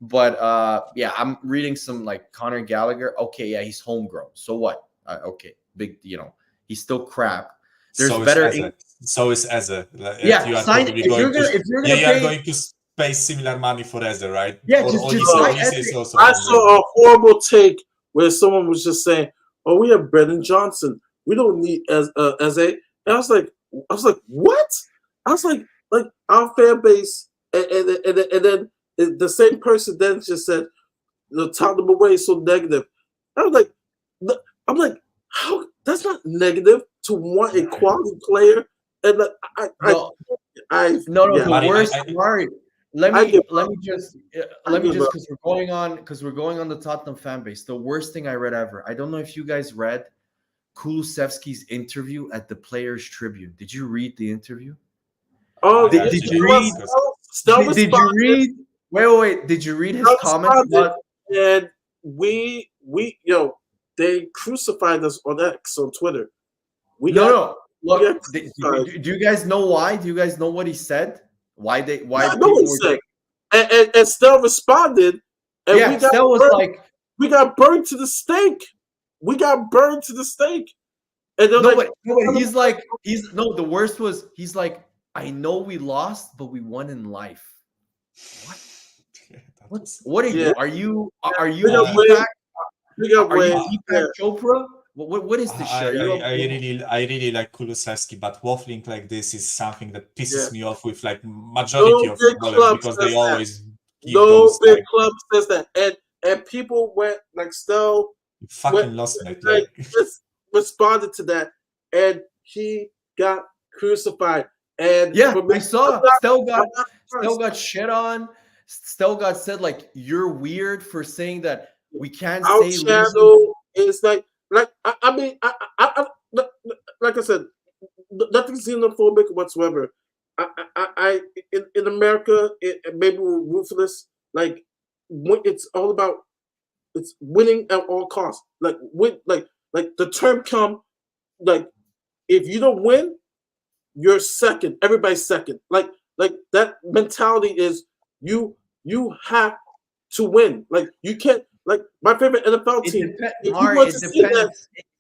But I'm reading some like Conor Gallagher. Okay, yeah, he's homegrown. So what? Okay, big, he's still crap. There's better. So is Eze. If you're going to pay similar money for Eze, right? Yeah, I saw a horrible take where someone was just saying, "Oh, we have Brendan Johnson. We don't need Eze." And I was like, what? I was like our fan base, and then the same person then just said, Tottenham away is so negative. I was like, how? That's not negative to want a quality player. And the worst. Sorry, let me just because we're going on the Tottenham fan base. The worst thing I read ever. I don't know if you guys read Kulusevski's interview at the Players Tribune. Did you read the interview? Oh, did you read? Did you read? Wait. Did you read his comments? And they crucified us on X on Twitter. Look, do you guys know why? Do you guys know what he said? Why? No one said. And Stell responded. And Stell was like, we got burned to the stake. And the worst was he's like, I know we lost, but we won in life. What? What are you? Are you Deepak Chopra? What is this shit? I really like Kulusevski, but waffling like this is something that pisses me off with like majority of footballers because they always big club says that, and people went like Stell. You fucking lost it. Just responded to that, and he got crucified. And I saw Stell got shit on. Stell got said like you're weird for saying that we can't say shadow. It's like I mean, like I said, nothing xenophobic whatsoever. I in America, maybe we're ruthless. Like when it's all about it's winning at all costs. Like like the term come like if you don't win, you're second. Everybody's second. Like that mentality is you have to win. Like you can't like my favorite NFL team. If you want to see that,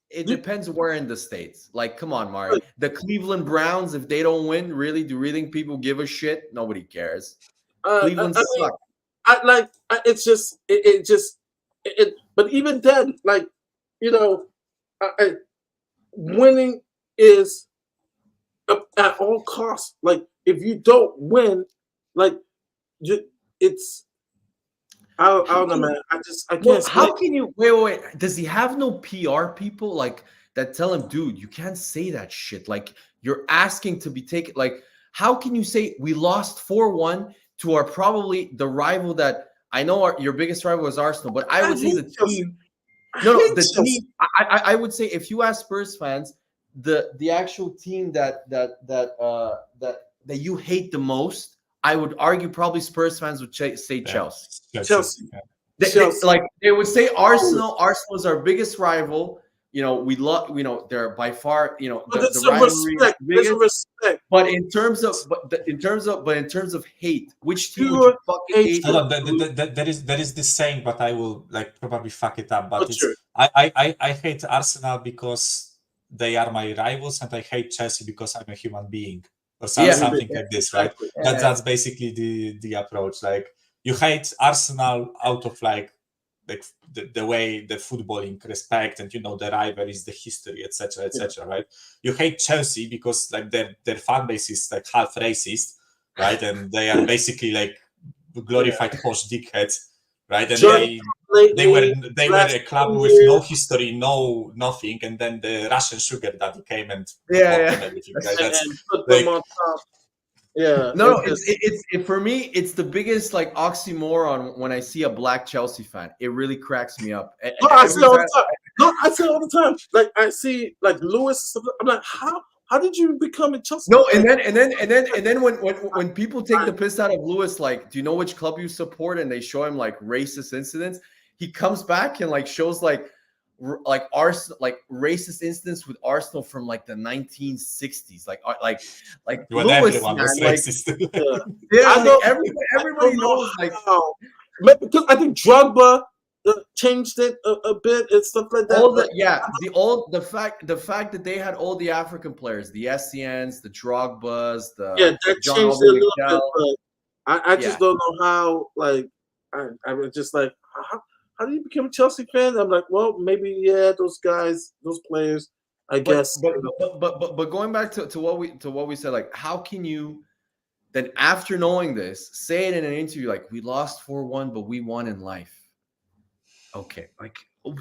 It depends where in the States. Like, come on, Mari. The Cleveland Browns, if they don't win, really, do you really think people give a shit? Nobody cares. Cleveland sucks. It's just it. But even then, like you know, winning is at all costs. Like if you don't win, like it's I don't know, man. I can't. How can you wait? Does he have no PR people like that tell him, dude, you can't say that shit? Like you're asking to be taken. Like, how can you say we lost 4-1 to our probably the rival that I know your biggest rival is Arsenal, but I would say the team. The team. I would say if you ask Spurs fans, the actual team that you hate the most, I would argue probably Spurs fans would say Chelsea. Chelsea. They would say Arsenal. Arsenal is our biggest rival. You know, we love. You know, they're by far. You know, the rivalry is biggest. But in terms of hate, which team would you fucking hate? There is this saying, but I will like probably fuck it up. But I hate Arsenal because they are my rivals, and I hate Chelsea because I'm a human being. Or something like this, right? Yeah. That's basically the approach. Like you hate Arsenal out of like the way the footballing respect and the rivalries, the history, etc., right? You hate Chelsea because like their fan base is like half racist, right? And they are basically like glorified posh dickheads, right? And they were a club with no history, no nothing, and then the Russian sugar daddy came and them everything. Right? And put them on top. Yeah. No, it's for me, it's the biggest like oxymoron when I see a black Chelsea fan. It really cracks me up. No, I see it all the time. No, I see it all the time. Like I see like Lewis and stuff. I'm like, how did you become a Chelsea? No, and then when people take the piss out of Lewis, like, do you know which club you support? And they show him like racist incidents. He comes back and like shows like Arsenal, like racist incidents with Arsenal from like the 1960s, like Lewis, man, everybody knows like because I think Drogba changed it a bit and stuff like that. The fact that they had all the African players, the SCNs, the Drogbas, that John changed it a little bit. But I just don't know how. Like I was just like how do you become a Chelsea fan? I'm like, well, maybe those guys, those players, I guess. But going back to what we said, like, how can you then after knowing this say it in an interview like we lost 4-1, but we won in life? Okay, like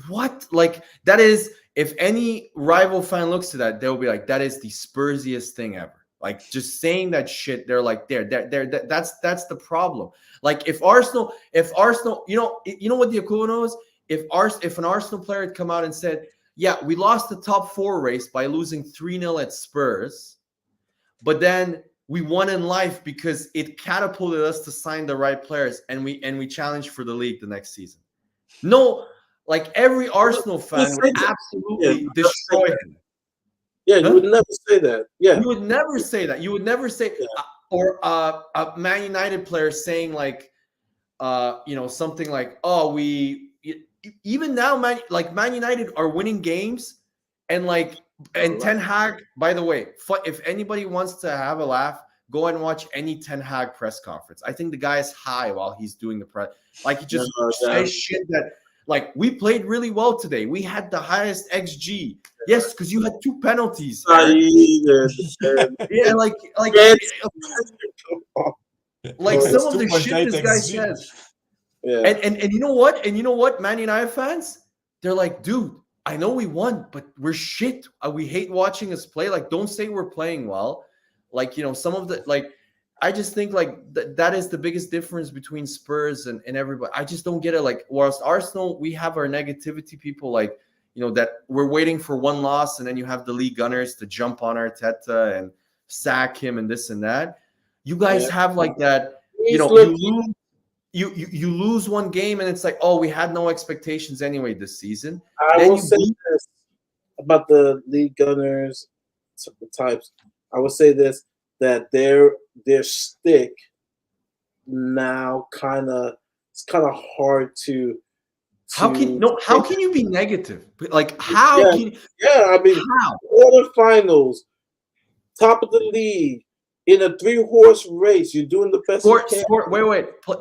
what? Like that is, if any rival fan looks to that, they'll be like, that is the Spursiest thing ever. Like just saying that shit, they're like, that's the problem. Like if Arsenal, you know what the equivalent was? If an Arsenal player had come out and said, yeah, we lost the top 4 race by losing 3-0 at Spurs, but then we won in life because it catapulted us to sign the right players, and we challenged for the league the next season. No, like every Arsenal fan would absolutely destroy him. Yeah, you would never say that. Yeah, you would never say that. You would never say, or a Man United player saying like, something like, "Oh, we even now, Man United are winning games," and Ten Hag. By the way, if anybody wants to have a laugh, go and watch any Ten Hag press conference. I think the guy is high while he's doing the press. Like he just says shit that. Like, we played really well today. We had the highest XG. Yes, because you had 2 penalties. Yeah, like some of the shit this guy says. Yeah. And you know what? And you know what, Man United fans? They're like, dude, I know we won, but we're shit. We hate watching us play. Like, don't say we're playing well. Like, some of the, like, I just think like that is the biggest difference between Spurs and everybody. I just don't get it. Like, whilst Arsenal, we have our negativity people like, that we're waiting for one loss, and then you have the league gunners to jump on Arteta and sack him and this and that. You guys have like that. You lose one game, and it's like, oh, we had no expectations anyway this season. I will say this about the league gunners types. I will say this, that their stick now it's kind of hard to. How can you be negative? Like how? I mean, how? Quarterfinals, top of the league, in a 3-horse race. You're doing the best.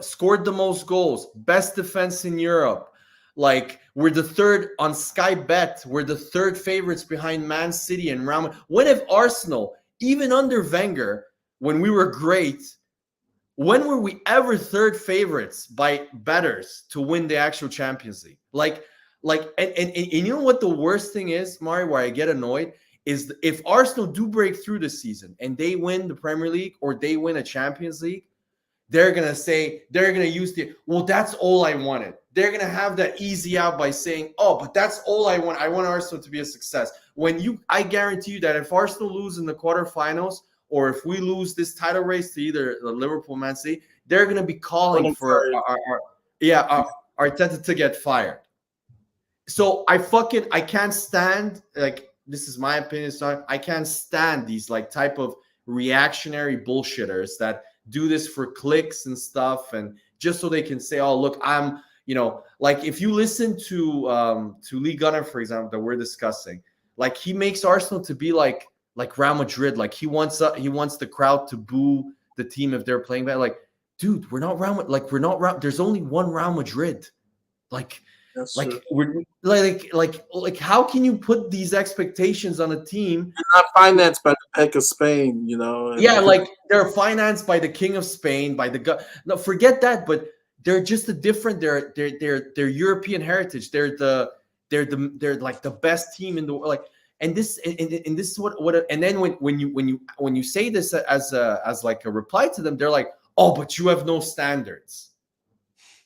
Scored the most goals, best defense in Europe. Like, we're the third on Sky Bet. We're the third favorites behind Man City and Real Madrid. When have Arsenal, even under Wenger, when we were great, when were we ever third favorites by bettors to win the actual Champions League? And you know what the worst thing is, Mario, where I get annoyed, is if Arsenal do break through this season and they win the Premier League or they win a Champions League, they're going to use that's all I wanted. They're going to have that easy out by saying, oh, but that's all I want. I want Arsenal to be a success. I guarantee you that if Arsenal lose in the quarterfinals, or if we lose this title race to either the Liverpool, Man City, they're going to be calling for Arteta to get fired. So I can't stand, like, this is my opinion, I can't stand these like type of reactionary bullshitters that do this for clicks and stuff, and just so they can say, oh, look, I'm, like, if you listen to Lee Gunner, for example, that we're discussing, like, he makes Arsenal to be like Real Madrid. Like, he wants the crowd to boo the team if they're playing bad. Like, dude, we're not Real Madrid. Like, we're not Real. There's only one Real Madrid. Like, that's like true. we're like how can you put these expectations on a team? They're not financed by the Bank of Spain, Like, they're financed by the King of Spain, by the no, forget that. But they're just they're European heritage. They're like the best team in the world. Like. And this is what and then when you say this as like a reply to them, they're like, oh, but you have no standards.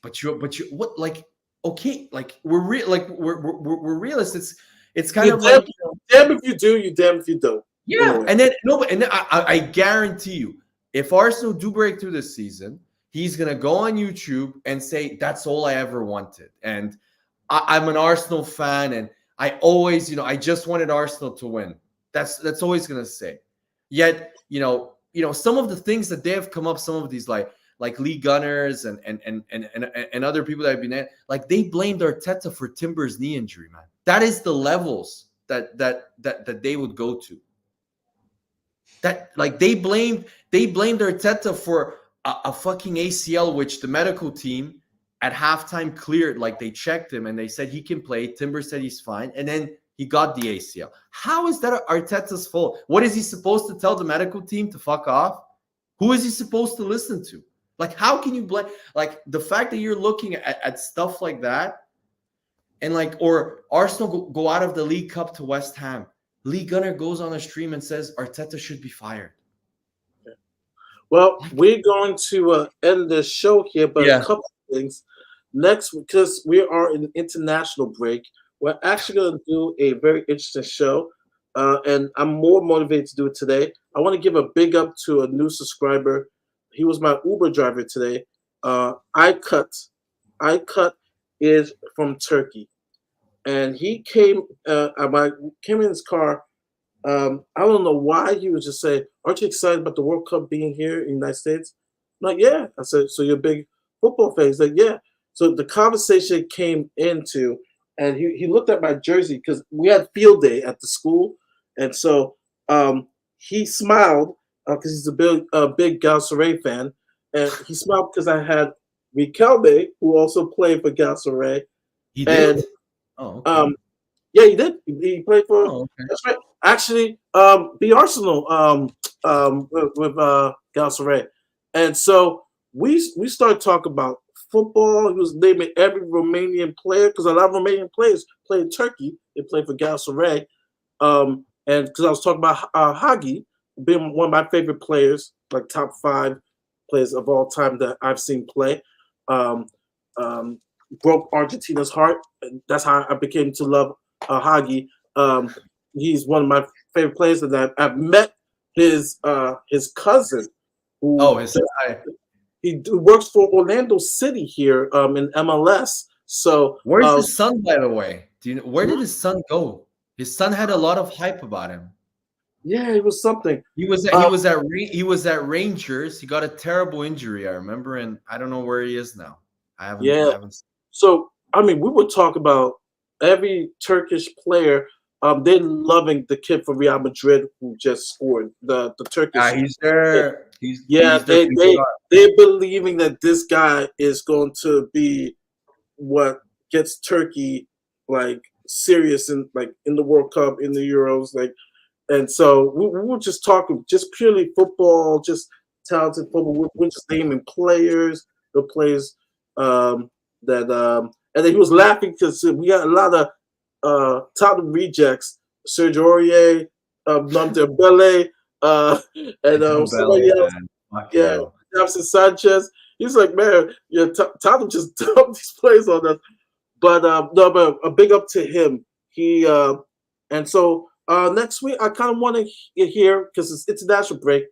But you what, like, okay, like we're realists. It's kind of like, damn if you do, you damn if you don't. Yeah, anyway. and then I guarantee you, if Arsenal do break through this season, he's gonna go on YouTube and say that's all I ever wanted, and I'm an Arsenal fan, and I always, I just wanted Arsenal to win. That's always gonna say. Yet, some of the things that they have come up, some of these like Lee Gunners and other people that have been like, they blamed Arteta for Timber's knee injury, man. That is the levels that they would go to. That, like, they blamed Arteta for a fucking ACL, which the medical team at halftime cleared. Like, they checked him and they said he can play. Timber said he's fine, and then he got the ACL. How is that Arteta's fault? What is he supposed to tell the medical team, to fuck off? Who is he supposed to listen to? Like, how can you blame, like, the fact that you're looking at stuff like that, and like, or Arsenal go out of the League Cup to West Ham. Lee Gunner goes on a stream and says Arteta should be fired. Well, we're going to end the show here, but a couple of things. Next, because we are in an international break, we're actually going to do a very interesting show, and I'm more motivated to do it today. I want to give a big up to a new subscriber. He was my Uber driver today. iCut is from Turkey, and he came. I came in his car. I don't know why he was just saying, "Aren't you excited about the World Cup being here in the United States?" I'm like, yeah. I said, "So you're a big football fan?" He's like, "Yeah." So the conversation came into, and he looked at my jersey because we had field day at the school, and so he smiled because he's a big Galatasaray fan, and he smiled because I had Riquelme, who also played for Galatasaray. He did. And, okay. Yeah, he did. He played for. Oh, okay. That's right. Actually, the Arsenal with Galatasaray, and so we started talking about football. He was naming every Romanian player because a lot of Romanian players play in Turkey. They play for Galatasaray, and because I was talking about Hagi being one of my favorite players, like top 5 players of all time that I've seen play. Broke Argentina's heart. And that's how I became to love Hagi. He's one of my favorite players, and I've met his cousin, who he works for Orlando City here in MLS. So where's his son, by the way? Do you know where did his son go? His son had a lot of hype about him. Yeah, it was something. He was at Rangers. He got a terrible injury, I remember, and I don't know where he is now. I haven't. So I mean, we would talk about every Turkish player. They're loving the kid from Real Madrid who just scored the Turkish. He's there. They're believing that this guy is going to be what gets Turkey like serious in the World Cup, in the Euros, like. And so we were just talking, just purely football, just talented football. We're just naming players, the players and then he was laughing because we got a lot of Tottenham rejects, Serge Aurier, Dembele, and somebody else. Yeah, Jefferson Sanchez. He's like, man, Tottenham just dumped these players on us. But but a big up to him. He and so. Next week, I kind of want to hear, because it's international break,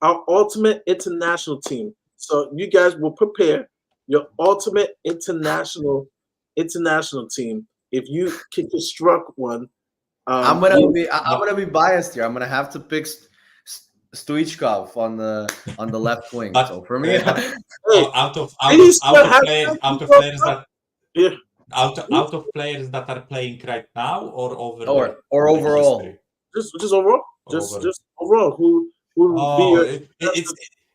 our ultimate international team. So you guys will prepare your ultimate international team. If you can construct one, I'm gonna be biased here. I'm gonna have to pick Stoichkov on the left wing. So for me, out of players that. Out of players that are playing right now, or overall, just overall, just overall, who would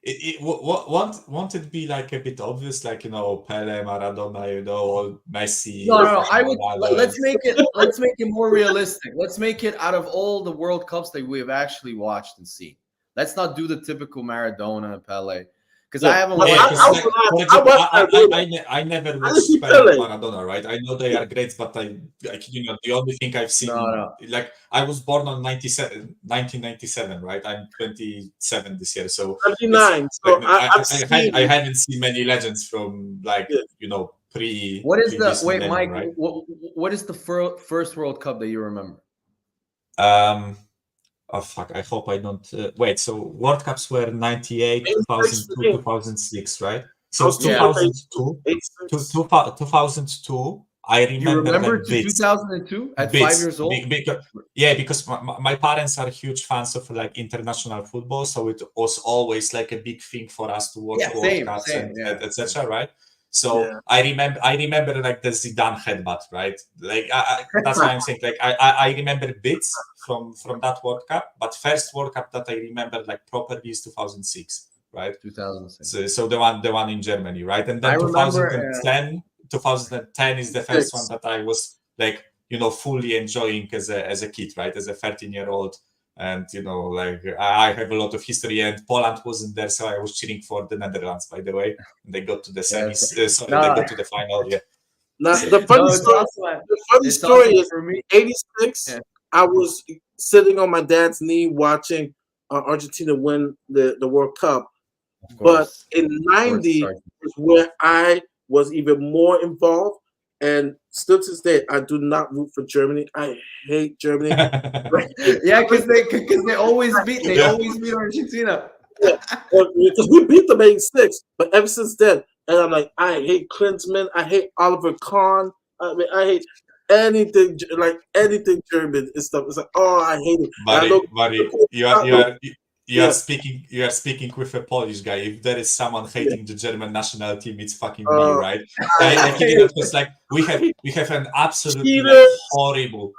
be? Won't it be like a bit obvious, like Pele, Maradona, or Messi? No. I would let's make it more realistic. Let's make it out of all the World Cups that we have actually watched and seen. Let's not do the typical Maradona and Pele. Because I haven't. I never watched Maradona, right? I know they are great, but the only thing I've seen, like I was born on 1997, right? I'm 27 this year, so 29. So I haven't seen many legends from pre. What is Mike? Right? What is the first World Cup that you remember? Oh fuck! I hope I don't wait. So World Cups were 98, 2002, 2006, right? So 2002, 2002. I remember 2002 at 5 years old. Because my parents are huge fans of like international football, so it was always like a big thing for us to watch World Cups and etc. Right? So I remember like the Zidane headbutt, right? Like that's why I'm saying like I remember bits from that World Cup, but first World Cup that I remember like properly is 2006, right? 2006. So the one in Germany, right? And then 2010 is the first one that I was like fully enjoying as a kid, right? As a 13-year-old. And like I have a lot of history, and Poland wasn't there, so I was cheering for the Netherlands. By the way, and they got to the semis. They got to the final. Yeah. Now, the funny story is, for me, 86. Yeah. I was sitting on my dad's knee watching Argentina win the World Cup, but in '90 is where I was even more involved. And still to this day, I do not root for Germany. I hate Germany. Yeah, because they always beat Argentina. Yeah, because we beat them 86, but ever since then, and I'm like, I hate Klinsmann. I hate Oliver Kahn. I mean, I hate anything German and stuff. It's like, oh, I hate it. Mari, you are speaking with a Polish guy. If there is someone hating the German national team, it's fucking me, right? Because like we have an absolutely horrible,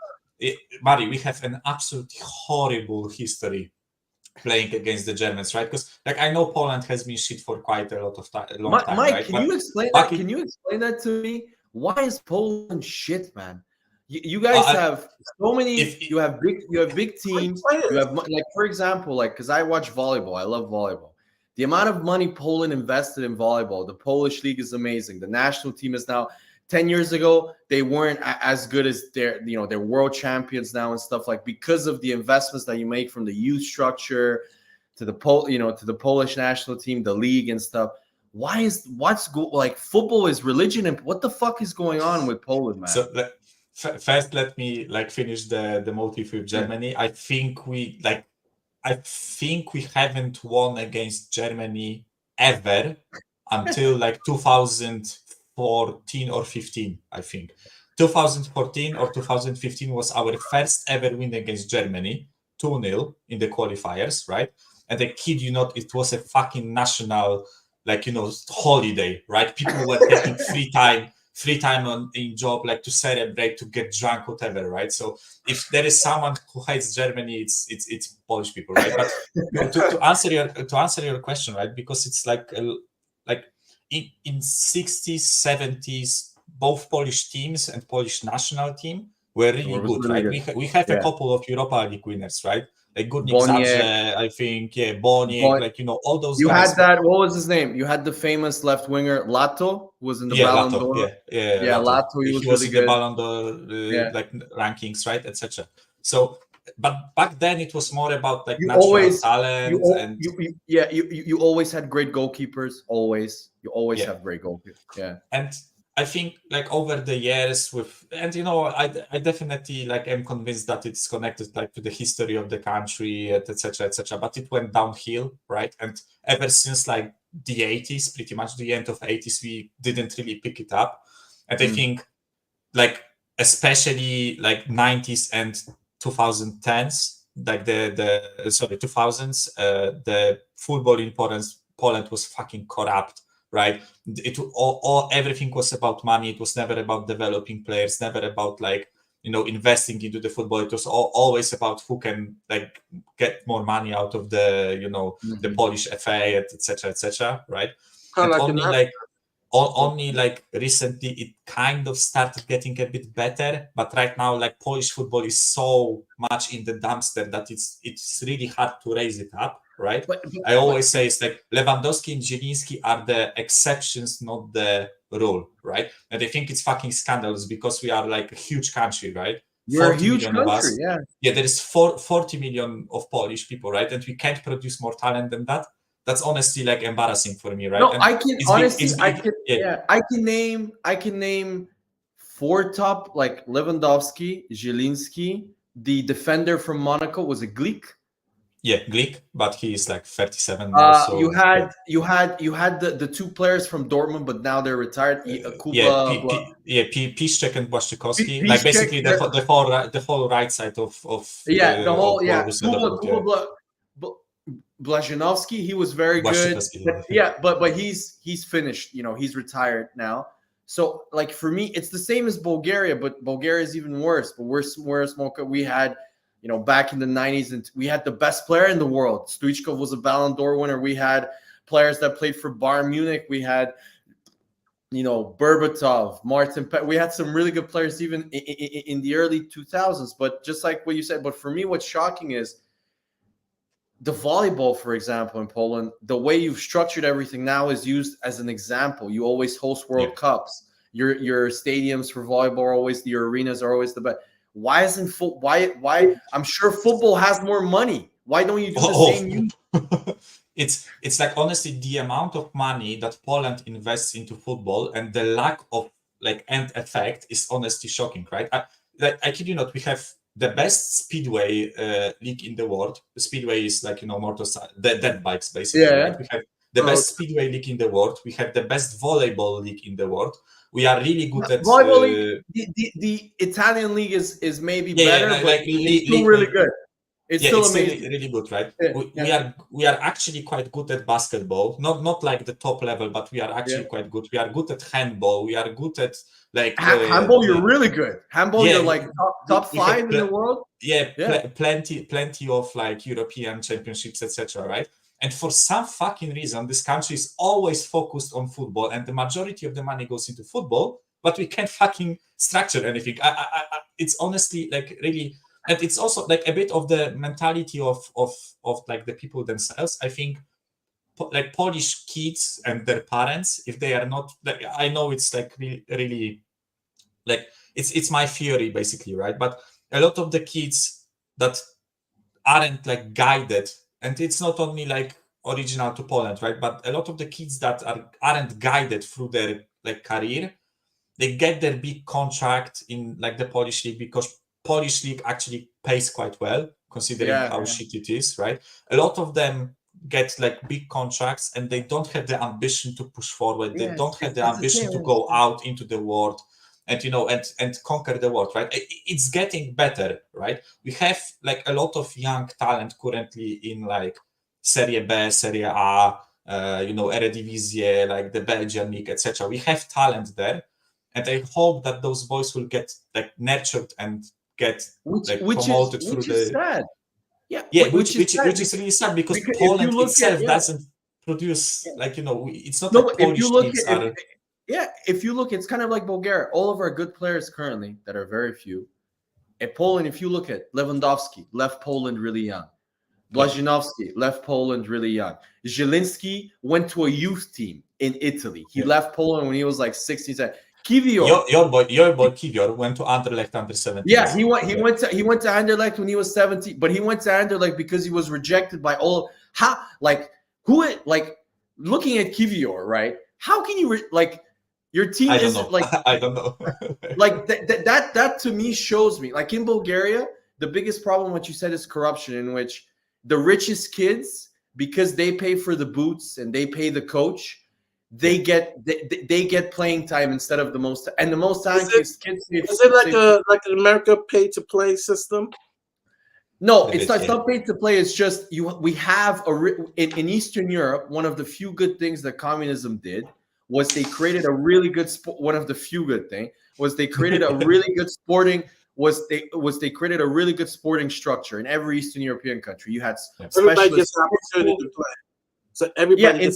Mari. We have an absolutely horrible history playing against the Germans, right? Because like I know Poland has been shit for quite a lot of long time. Mike, right? Can you explain that? Can you explain that to me? Why is Poland shit, man? You guys have so many. You have big teams. You have, like, for example, like, because I watch volleyball. I love volleyball. The amount of money Poland invested in volleyball, the Polish league is amazing. The national team is now. 10 years ago, they weren't as good as they're world champions now and stuff, like, because of the investments that you make from the youth structure to the Polish national team, the league and stuff. Football is religion, and what the fuck is going on with Poland, man? So first let me like finish the motive with Germany. I think we haven't won against Germany ever until like 2014 or 15, I think. 2014 or 2015 was our first ever win against Germany, 2-0 in the qualifiers, right? And I kid you not, it was a fucking national, like, holiday, right? People were taking free time in job, like to celebrate, to get drunk, whatever, right? So if there is someone who hates Germany, it's Polish people, right? But to answer your question, right? Because it's like in 60s, 70s, both Polish teams and Polish national team were really good, really right? good. We have a Yeah. couple of Europa League winners, right? Like Górnik Boniek. Zabrze, I think, Boniek, like all those You guys. had that. What was his name? You had the famous left winger Lato, who was in the Ballon Lato, d'Or. Lato. Lato. He was really in good. the Ballon d'Or like rankings, right, etc. So, but back then it was more about like natural talent, you always had great goalkeepers. You always have great goalkeepers. Yeah. And I think like over the years I definitely like am convinced that it's connected like to the history of the country, etc. But it went downhill, right? And ever since like the 80s, pretty much the end of 80s, we didn't really pick it up. And I think like especially like 90s and 2010s, like the 2000s, the football in Poland was fucking corrupt, right? Everything was about money. It was never about developing players, never about like investing into the football. It was always about who can like get more money out of the the Polish FA, etc., right? And only like recently it kind of started getting a bit better, but right now like Polish football is so much in the dumpster that it's really hard to raise it up, right? I always say it's like Lewandowski and Zielinski are the exceptions, not the rule, right? And I think it's fucking scandalous because we are like a huge country, right? You're a huge country, of us. Yeah, there is 40 million of Polish people, right? And we can't produce more talent than that. That's honestly like embarrassing for me, right? No, and I can honestly, I can name 4 top, like Lewandowski, Zielinski. The defender from Monaco was a Glick. Yeah, Glick, but he is like 37 now. So you had the 2 players from Dortmund, but now they're retired. Piszczek and Błaszczykowski, like basically the whole right side of Blazinovsky, he was very good. But he's finished. He's retired now. So like for me, it's the same as Bulgaria, but Bulgaria is even worse. But we're small. We had back in the 90s, and we had the best player in the world. Stoichkov was a Ballon d'Or winner. We had players that played for Bayern Munich. We had Berbatov, Martin. We had some really good players even in the early 2000s. But just like what you said, but for me, what's shocking is the volleyball, for example, in Poland, the way you've structured everything now is used as an example. You always host World Cups. Your stadiums for volleyball are always, your arenas are always the best. Why isn't why? I'm sure football has more money. Why don't you do the same? It's like honestly the amount of money that Poland invests into football and the lack of like end effect is honestly shocking, right? I kid you not, we have the best speedway league in the world. The speedway is like the dead bikes basically, right? We have the best speedway league in the world. We have the best volleyball league in the world. We are really good at volleyball league. The Italian league is maybe better, but it's still really good. It's still amazing. Really good, right? We are actually quite good at basketball. Not like the top level, but we are actually quite good. We are good at handball. We are good at like handball. You're really good. Handball. You're like top 5 in the world. Plenty of like European championships, etc. Right? And for some fucking reason, this country is always focused on football, and the majority of the money goes into football, but we can't fucking structure anything. It's honestly like really, and it's also like a bit of the mentality of like the people themselves. I think like Polish kids and their parents, if they are not like, I know it's like really like it's my theory basically, right? But a lot of the kids that aren't like guided, and it's not only like original to Poland, right? But a lot of the kids that aren't guided through their like career, they get their big contract in like the Polish league, because Polish league actually pays quite well considering how shit it is, right? A lot of them get like big contracts and they don't have the ambition to push forward. They don't have the ambition to go out into the world and and conquer the world, right? It's getting better, right? We have like a lot of young talent currently in like Serie B, Serie A, Eredivisie, like the Belgian league, etc. We have talent there, and I hope that those boys will get like nurtured and get promoted through the. Sad. Which is really sad, because Poland itself doesn't produce it's not like Polish teams are. If you look, it's kind of like Bulgaria. All of our good players currently, that are very few. At Poland, if you look at Lewandowski, left Poland really young. Blazinovski left Poland really young. Zielinski went to a youth team in Italy. He left Poland when he was like 16. Kivior, your boy Kivior went to Anderlecht under 17. Yeah, he went to Anderlecht when he was 17, but he went to Anderlecht because he was rejected by all. Looking at Kivior, right? How can you your team isn't like I don't know. like that to me shows me, like in Bulgaria, the biggest problem, what you said, is corruption, in which the richest kids, because they pay for the boots and they pay the coach, they get playing time instead of the most, and the most time kids. Is it like an America pay to play system? No, it's not paid to play. It's just we have in Eastern Europe, one of the few good things that communism did was they created a really good one of the few good thing was they created a really good sporting they created a really good sporting structure in every Eastern European country. You had everybody gets an opportunity to play. So everybody in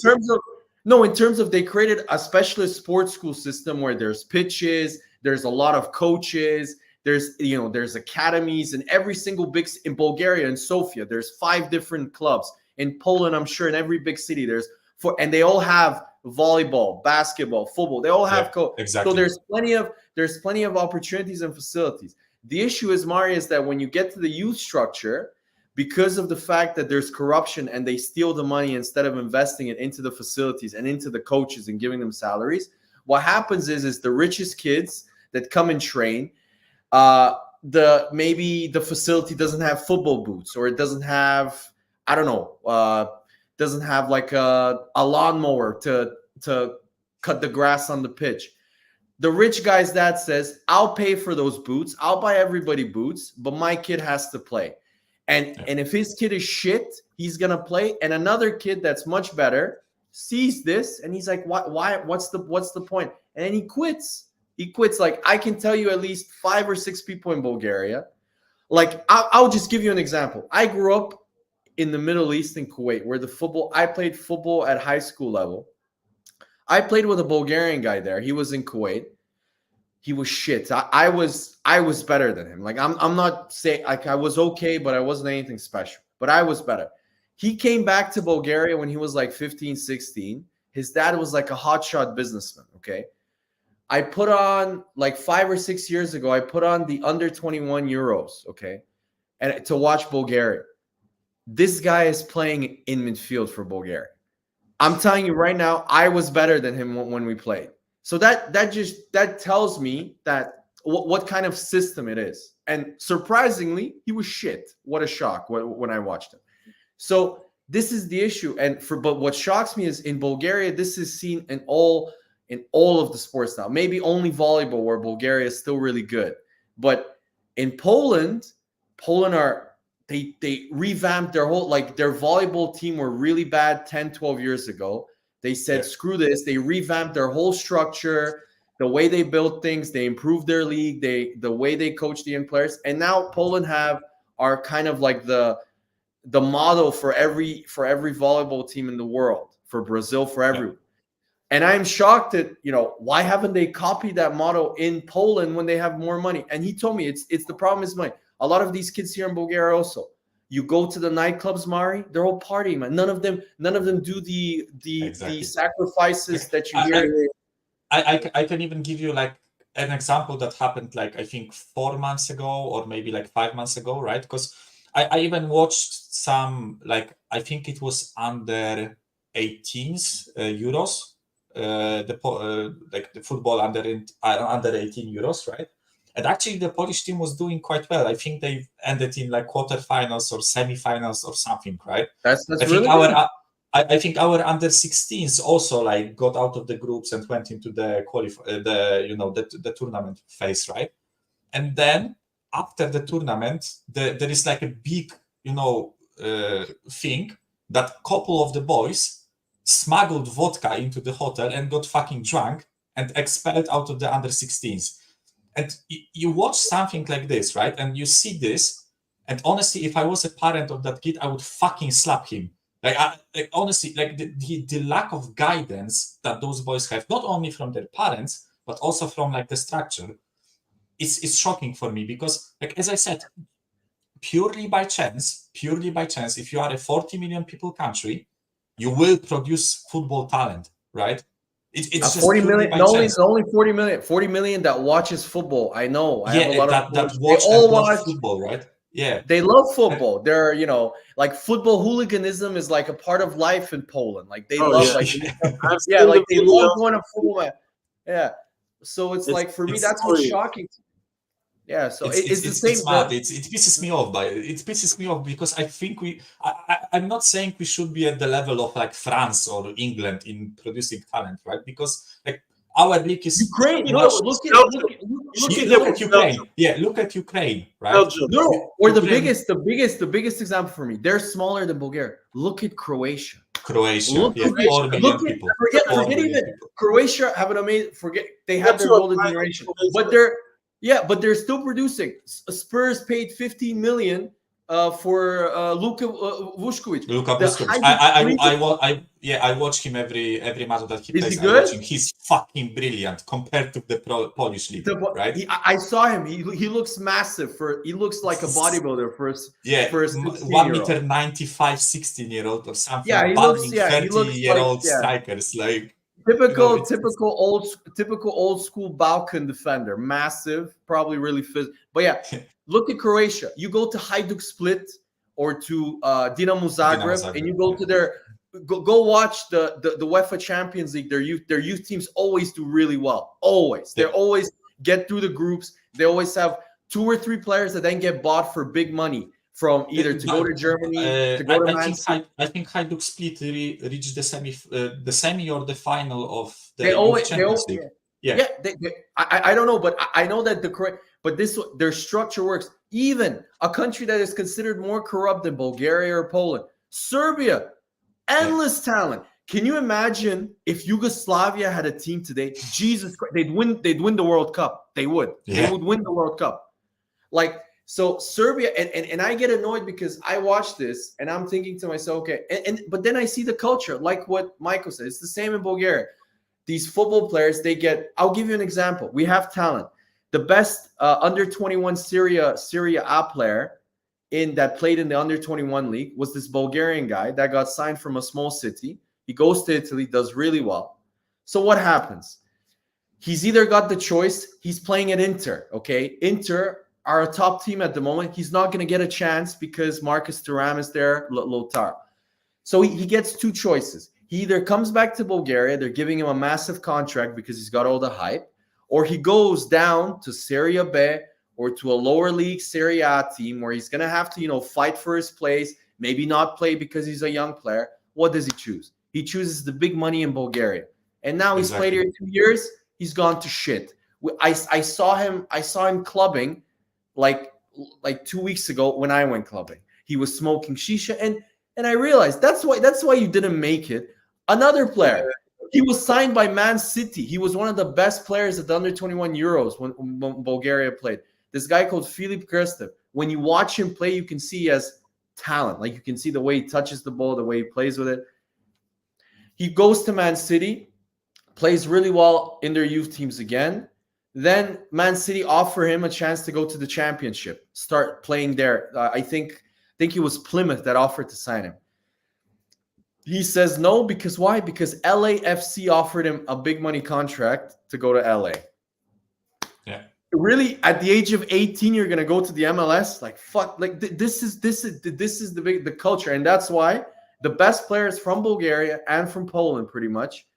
terms of they created a specialist sports school system where there's pitches, there's a lot of coaches, there's academies in every single in Bulgaria and Sofia, there's 5 different clubs. In Poland, I'm sure in every big city and they all have volleyball, basketball, football. They all have exactly. So there's plenty of opportunities and facilities. The issue is, Mari, is that when you get to the youth structure, because of the fact that there's corruption and they steal the money instead of investing it into the facilities and into the coaches and giving them salaries, what happens is the richest kids that come and train, maybe the facility doesn't have football boots, or it doesn't have, I don't know, doesn't have like a lawnmower to cut the grass on the pitch. The rich guy's dad says, I'll pay for those boots, I'll buy everybody boots, but my kid has to play. And if his kid is shit, he's gonna play. And another kid that's much better sees this and he's like, why what's the point? And then he quits. Like, I can tell you at least 5 or 6 people in Bulgaria. Like, I'll just give you an example. I grew up in the Middle East, in Kuwait, where I played football at high school level. I played with a Bulgarian guy there. He was in Kuwait. He was shit. I was better than him. Like, I'm not saying, like, I was okay, but I wasn't anything special. But I was better. He came back to Bulgaria when he was like 15, 16. His dad was like a hotshot businessman, okay? I put on, like 5 or 6 years ago, I put on the under 21 Euros, okay? And to watch Bulgaria. This guy is playing in midfield for Bulgaria. I'm telling you right now, I was better than him when we played. So that tells me that what kind of system it is. And surprisingly, he was shit. What a shock when I watched him. So this is the issue. But what shocks me is in Bulgaria, this is seen in all of the sports now. Maybe only volleyball, where Bulgaria is still really good. But in Poland they revamped their whole, like, their volleyball team were really bad 10, 12 years ago. They said, screw this. They revamped their whole structure, the way they built things. They improved their league, the way they coach the young players. And now Poland are kind of like the model for every volleyball team in the world, for Brazil, for everyone. And I'm shocked that, why haven't they copied that model in Poland when they have more money? And he told me it's the problem is money. A lot of these kids here in Bulgaria also. You go to the nightclubs, Mari, they're all partying, man. None of them do the sacrifices that you hear. I can even give you like an example that happened, like, I think 4 months ago, or maybe like 5 months ago, right? Because I even watched some, like, I think it was under 18s Euros like the football under 18 Euros, right? And actually, the Polish team was doing quite well. I think they ended in like quarterfinals or semifinals or something, right? That's I really think good. I think our under 16s also like got out of the groups and went into the the tournament phase, right? And then after the tournament, there is like a big thing that couple of the boys smuggled vodka into the hotel and got fucking drunk and expelled out of the under 16s. And you watch something like this, right? And you see this, and honestly, if I was a parent of that kid, I would fucking slap him. Honestly, like the lack of guidance that those boys have, not only from their parents, but also from like the structure, it's shocking for me because, like as I said, purely by chance, if you are a 40 million people country, you will produce football talent, right? It's just 40 purely million. by Only chance. 40 million. 40 million that watches football. I know. I have a lot of that they watch all and love watch football, right? Yeah, They love football. They're, like football hooliganism is like a part of life in Poland. Like they Oh, love yeah. like I've yeah, seen like the they love videos. going to football. Yeah. So it's like for me, it's that's what's stories. shocking. Yeah. So it's the it's same. mad. It pisses me off. It pisses me off because I think I'm not saying we should be at the level of like France or England in producing talent, right? Because like our league is Ukraine. pretty No, much. look at Belgium. Look at Ukraine. Yeah, look at Ukraine, right? Belgium. No, or the Ukraine- biggest example for me. They're smaller than Bulgaria. Look at Croatia. Croatia, Look, yeah, 4 million look at people. forget 4 forget million even people. Croatia have an amazing they had their to a golden final generation, for this but they're still producing. Spurs paid 15 million for Luka Vuskovic. Luka The Vuskovic. highest I watch him every match that he Is plays. he I good? watch him. He's fucking brilliant compared to the Polish league, right? I saw him. He looks massive he looks like a bodybuilder for a 16 1 year old. meter 95, 16-year-old or something. Yeah, he looks 30-year-old like strikers. Like Typical old school Balkan defender, massive, probably really physical. But yeah, look at Croatia. You go to Hajduk Split or to Dinamo Zagreb, and you go to their go watch the UEFA Champions League. Their youth teams always do really well. Always, they always get through the groups. They always have 2 or 3 players that then get bought for big money from either to go to Germany, to go to Man City. I think Hajduk Split reached the semi or the final of the Champions League. Yeah. I don't know, but I know that their structure works. Even a country that is considered more corrupt than Bulgaria or Poland, Serbia, endless talent. Can you imagine if Yugoslavia had a team today? Jesus Christ, they'd win the World Cup. They would. Yeah. They would win the World Cup. Like, so Serbia, and I get annoyed because I watch this and I'm thinking to myself, okay, but then I see the culture, like what Michael said. It's the same in Bulgaria. These football players, I'll give you an example. We have talent. The best under 21 Serie A player that played in the under 21 league was this Bulgarian guy that got signed from a small city. He goes to Italy, does really well. So what happens? He's either got the choice, he's playing at Inter, okay? Inter are a top team at the moment. He's not going to get a chance because Marcus Thuram is there, Lothar. So he gets 2 choices. He either comes back to Bulgaria, they're giving him a massive contract because he's got all the hype, or he goes down to Serie B or to a lower league Serie A team where he's going to have to, fight for his place, maybe not play because he's a young player. What does he choose? He chooses the big money in Bulgaria. And now he's played here 2 years, he's gone to shit. I saw him clubbing like 2 weeks ago when I went clubbing. He was smoking shisha, and I realized that's why you didn't make it. Another player, he was signed by Man City. He was one of the best players at the under 21 Euros when Bulgaria played. This guy called Filip Krstev. When you watch him play, you can see he has talent. Like you can see the way he touches the ball, the way he plays with it. He goes to Man City, plays really well in their youth teams again. Then Man City offer him a chance to go to the championship, start playing there. I think it was Plymouth that offered to sign him. He says no because why? Because LAFC offered him a big money contract to go to LA. Yeah. Really, at the age of 18, you're gonna go to the MLS? Like fuck! Like this is the culture, and that's why the best players from Bulgaria and from Poland, pretty much,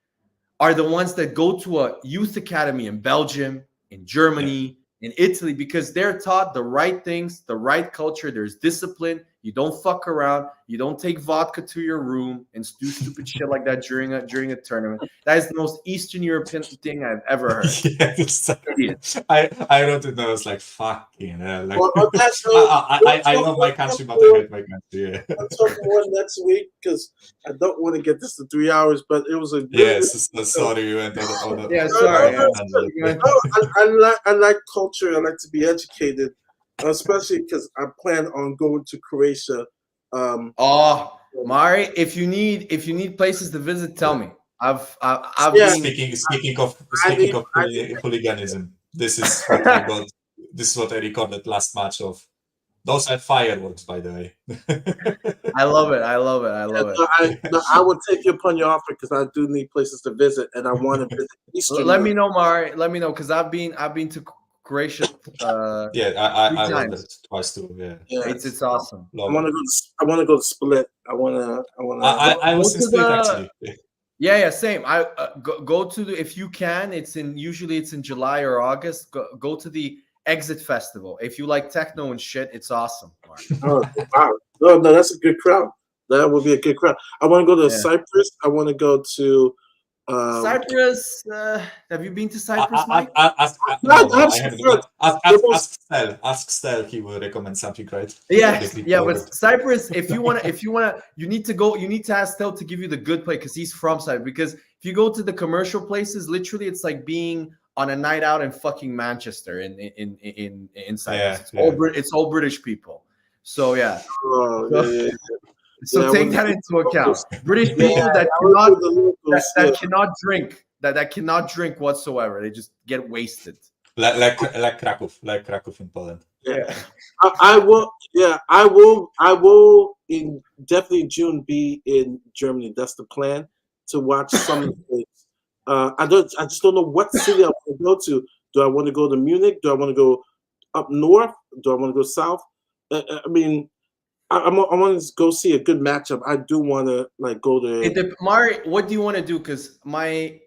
are the ones that go to a youth academy in Belgium, in Germany, in Italy, because they're taught the right things, the right culture. There's discipline. You don't fuck around. You don't take vodka to your room and do stupid shit like that during a tournament. That is the most Eastern European thing I've ever heard. Yeah, I wrote it down. I was like, fucking hell. Like, Well, on that note, I love my country, but I hate my country. Yeah. I'll talk more next week because I don't want to get this to 3 hours, but it was a Yes, sorry we went on. Yeah, sorry. I like culture. I like to be educated, especially because I plan on going to Croatia. Mari, if you need places to visit, tell me. I've Yeah. been Speaking of hooliganism, this is what I got. This is what I recorded last match of. Those are fireworks, by the way. I love it. I love it. I will take you upon your offer because I do need places to visit, and I want to visit Eastern. Let me know, Mari. Let me know because I've been to Croatia. Yeah, I went there twice too. Yeah, it's awesome. I want to go to Split. I was in Split actually. Yeah, same. I go to the, if you can. Usually it's in July or August. Go to the Exit Festival. If you like techno and shit, it's awesome. Oh, wow. No, that's a good crowd. That would be a good crowd. I want to go to Cyprus. I want to go to Cyprus. Have you been to Cyprus, Mike? Ask Stel. He will recommend something, right? Yeah, but Cyprus. If you wanna, you need to go. You need to ask Stel to give you the good place because he's from Cyprus. Because if you go to the commercial places, literally, it's like being on a night out in fucking Manchester in Cyprus. It's all British people. So yeah. So take that into account. British people that cannot drink whatsoever. They just get wasted. Like Krakow in Poland. Yeah. I will. Yeah, I will in definitely June be in Germany. That's the plan, to watch some of the things. I just don't know what city I want to go to. Do I want to go to Munich? Do I want to go up north? Do I want to go south? I mean, I want to go see a good matchup. I do want to go to. Mari, what do you want to do? Because my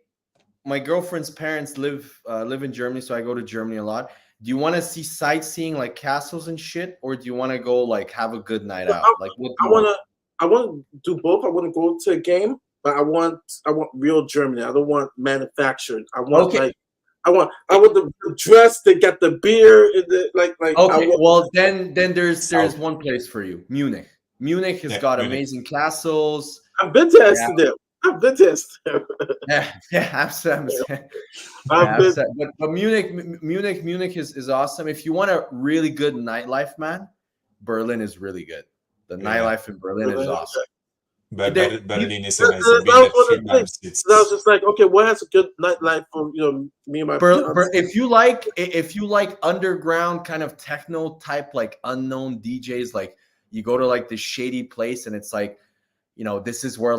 girlfriend's parents live in Germany, so I go to Germany a lot. Do you want to see sightseeing like castles and shit, or do you want to go have a good night out? I want to do both. I want to go to a game, but I want real Germany. I don't want manufactured. I want I want the dress. They got the beer. Then there's one place for you, Munich. Munich has got amazing castles. I've been to Amsterdam. Yeah, absolutely. But Munich is awesome. If you want a really good nightlife, man, Berlin is really good. The nightlife in Berlin is awesome. Berlin is amazing. I was just like, okay, what has a good nightlife for me and my if you like underground kind of techno type, unknown DJs, you go to this shady place and it's this is where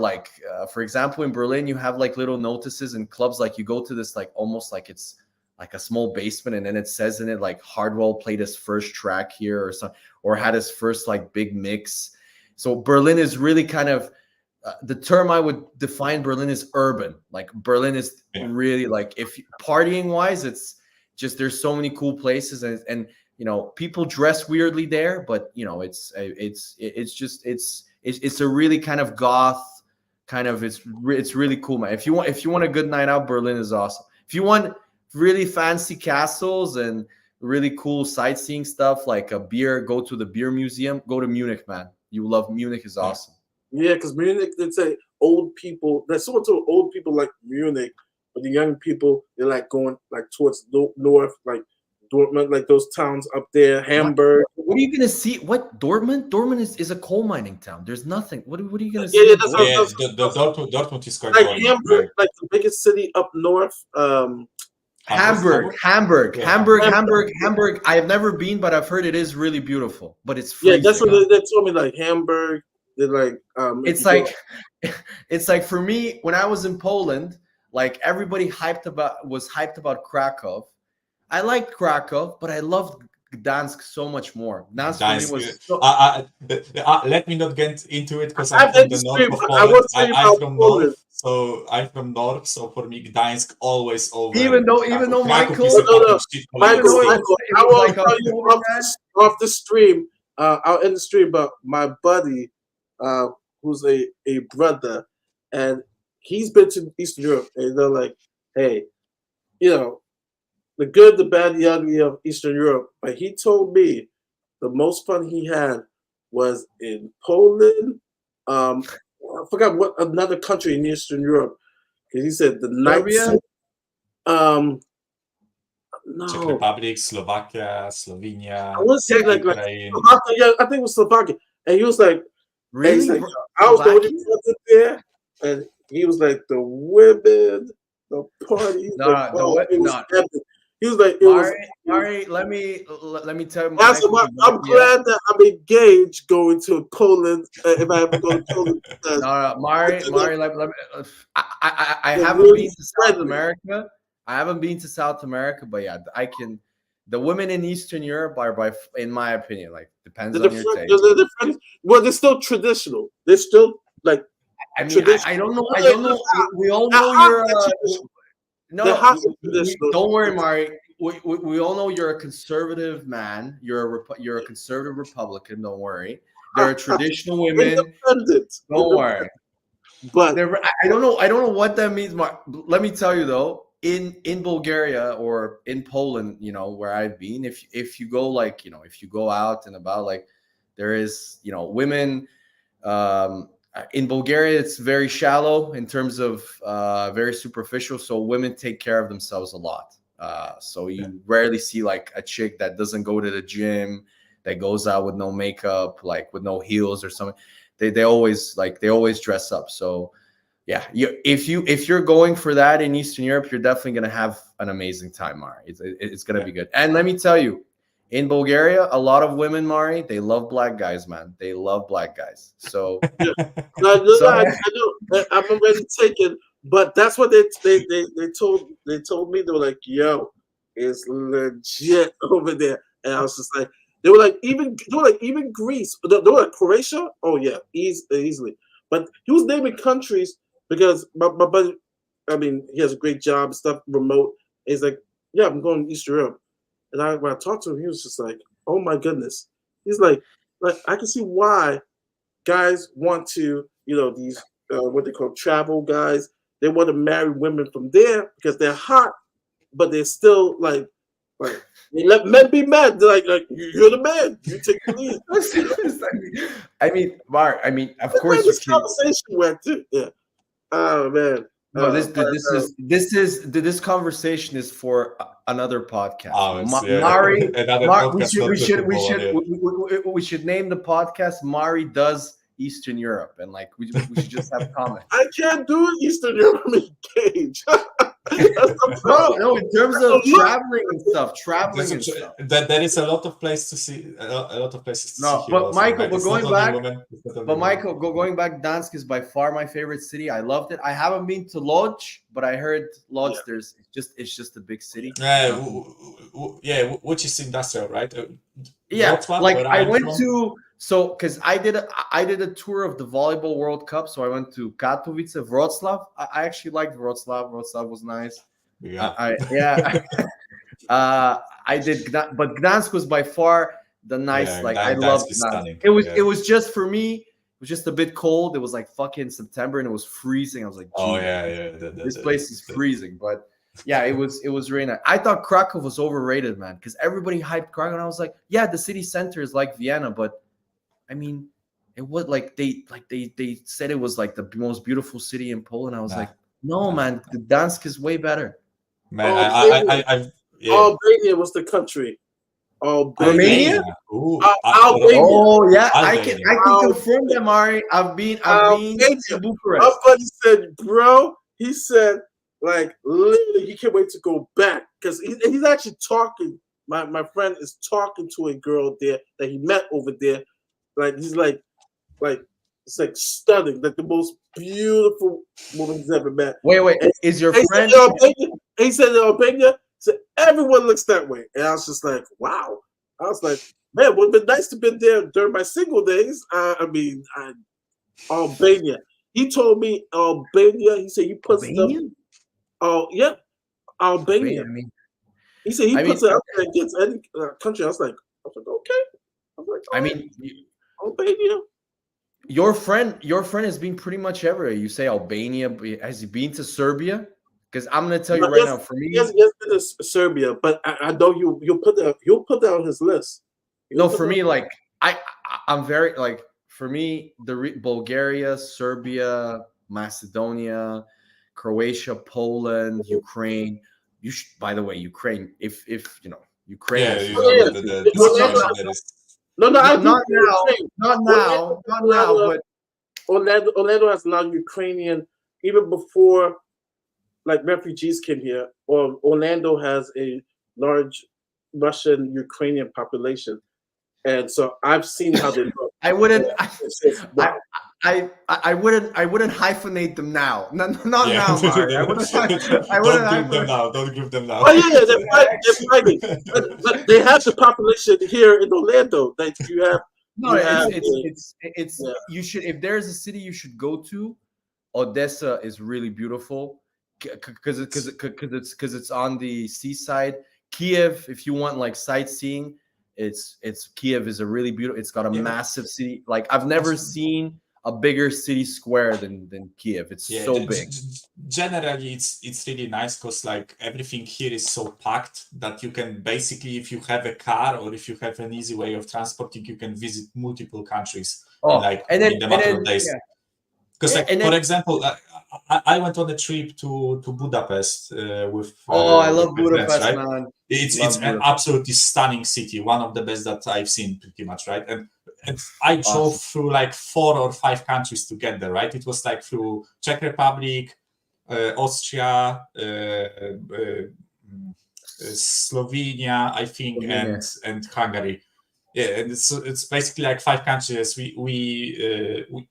for example in Berlin you have little notices in clubs, you go to this almost it's like a small basement and then it says in it Hardwell played his first track here or had his first big mix. So Berlin is really kind of the term I would define Berlin is urban. Berlin is really if partying wise, it's just there's so many cool places and people dress weirdly there, but it's a really kind of goth kind of it's really cool, man. If you want a good night out, Berlin is awesome. If you want really fancy castles and really cool sightseeing stuff like a beer, go to the beer museum, go to Munich, man. You love Munich is awesome. Yeah, because Munich, they say old people. There's so much old people like Munich, but the young people they're going towards north, Dortmund, those towns up there, Hamburg. What are you gonna see? What Dortmund? Dortmund is a coal mining town. There's nothing. What are you gonna see? Yeah, Dortmund is quite Hamburg, the biggest city up north. Hamburg. I have never been, but I've heard it is really beautiful. But it's freezing. Yeah, that's what they told me. Hamburg, they're it's for me when I was in Poland, everybody was hyped about Krakow. I liked Krakow, but I loved Gdansk so much more. Gdansk for me was let me not get into it because I'm I'm from in the the north stream. of I Poland. will tell you I'm about from Poland. north, so for me, Gdańsk always over. even though Kraków. Michael, Kraków is a fucking shit even though political it thing. was, I will like tell you off the stream. I'll end the stream, but my buddy, who's a brother, and he's been to Eastern Europe, and they're like, hey, the good, the bad, the ugly of Eastern Europe. But he told me the most fun he had was in Poland. I forgot what another country in Eastern Europe. Because he said the nights. Serbia? Czech No, Republic, Slovakia, Slovenia, I want to say like Ukraine. Slovakia. Yeah, I think it was Slovakia. And he was like, Really? he's like, I was the only person there, and he was like, the women, the party, he was like, Mari, let me tell you. That's why I'm glad that I'm engaged going to Poland. If I ever go to Poland, Mari, let me. I haven't been to South America. I haven't been to South America, but yeah, I can. The women in Eastern Europe are, in my opinion, like depends on your taste. Well, they're still traditional. They're still like. I mean, I don't know. I don't know. We all know you're. Don't worry, Mari. We all know you're a conservative man. You're a conservative Republican. Don't worry. There are traditional women. Don't worry. But I don't know. I don't know what that means. Let me tell you though. In Bulgaria or in Poland, where I've been, if you go if you go out and about, like there is, women. In Bulgaria, it's very shallow in terms of very superficial. So women take care of themselves a lot. So you rarely see like a chick that doesn't go to the gym, that goes out with no makeup, like with no heels or something. They always dress up. So yeah, if you're going for that in Eastern Europe, you're definitely gonna have an amazing time, Mari. It's gonna be good. And let me tell you, in Bulgaria, a lot of women, Mari, they love black guys, man. They love black guys. So, I know. I'm already taken. But that's what they told me. They were like, "Yo, it's legit over there." And I was just like, they were like even Greece. They were like Croatia. Oh yeah, easily. But he was naming countries because my buddy, I mean, he has a great job and stuff, remote. And he's like, "Yeah, I'm going to Eastern Europe." And when I talked to him, he was just like, "Oh my goodness." He's like I can see why guys want to, these what they call travel guys. They want to marry women from there because they're hot, but they're still like they let men be mad. They're like you're the man. You take the lead. I mean, Mark. I mean, of course. This conversation went too. Yeah. Oh man. No, this conversation is for another podcast. Mari, we should name the podcast Mari Does Eastern Europe, and like we should just have comments. I can't do Eastern Europe. I'm engaged. No, in terms of traveling and stuff. There is a lot of places to see. A lot of places to see. But Michael, going back, Gdansk is by far my favorite city. I loved it. I haven't been to Lodz, but I heard Lodz. It's just a big city. Which is industrial, right? I went to. So, because I did a tour of the volleyball World Cup, so I went to Katowice, Wroclaw. I actually liked Wroclaw. Wroclaw was nice. Yeah. I did, but Gdansk was by far the nice. I loved Gdansk. It was just for me. It was just a bit cold. It was like fucking September, and it was freezing. I was like, this place is freezing. But yeah, it was really nice. I thought Krakow was overrated, man, because everybody hyped Krakow, and I was like, yeah, the city center is like Vienna, but I mean, it was they said it was like the most beautiful city in Poland. I was like, no, man, Gdansk is way better. Man, Albania was the country. Albania? Albania. Oh yeah, Albania. I can confirm that, Mari. I've been to Bucharest. My buddy said, bro, he said like literally he can't wait to go back because he's actually talking. My friend is talking to a girl there that he met over there. Like he's like it's like stunning, like the most beautiful woman he's ever met. Wait, is your friend? He said in Albania, so everyone looks that way, and I was just like, wow. I was like, man, it would have been nice to be there during my single days. Albania. He told me Albania. He said he puts Albania? them. Oh yeah, Albania. He said he puts it out there against any country. I was like, okay. I was like, I mean, Albania. Your friend has been pretty much everywhere. You say Albania. Has he been to Serbia? Because I'm gonna tell you right now, for me, yes, been to Serbia, but I know you'll put that on his list. No, for me, like I'm very like for me, Bulgaria, Serbia, Macedonia, Croatia, Poland, Ukraine. You should, by the way, Ukraine. If you know Ukraine. Yeah, not now, but Orlando has a lot of Ukrainian even before. Like refugees came here, or Orlando has a large Russian Ukrainian population, and so I've seen how they look. I wouldn't hyphenate them now. Not now, Mark. Don't group them now. Oh yeah, they're fighting. But they have the population here in Orlando that you have. No, it's you should, if there's a city you should go to, Odessa is really beautiful. Because it's on the seaside. Kiev, if you want like sightseeing, it's Kiev is a really beautiful. It's got a massive city. Like I've never seen a bigger city square than Kiev. It's so big. Generally, it's really nice because like everything here is so packed that you can basically, if you have a car or if you have an easy way of transporting, you can visit multiple countries in a matter of days. Because, for example, I went on a trip to Budapest with. I love Budapest, friends, right? man. It's an absolutely stunning city, one of the best that I've seen, pretty much, right? And I drove through like 4 or 5 countries to get there, right? It was like through Czech Republic, Austria, Slovenia, I think, and Hungary. Yeah, and it's basically like 5 countries. We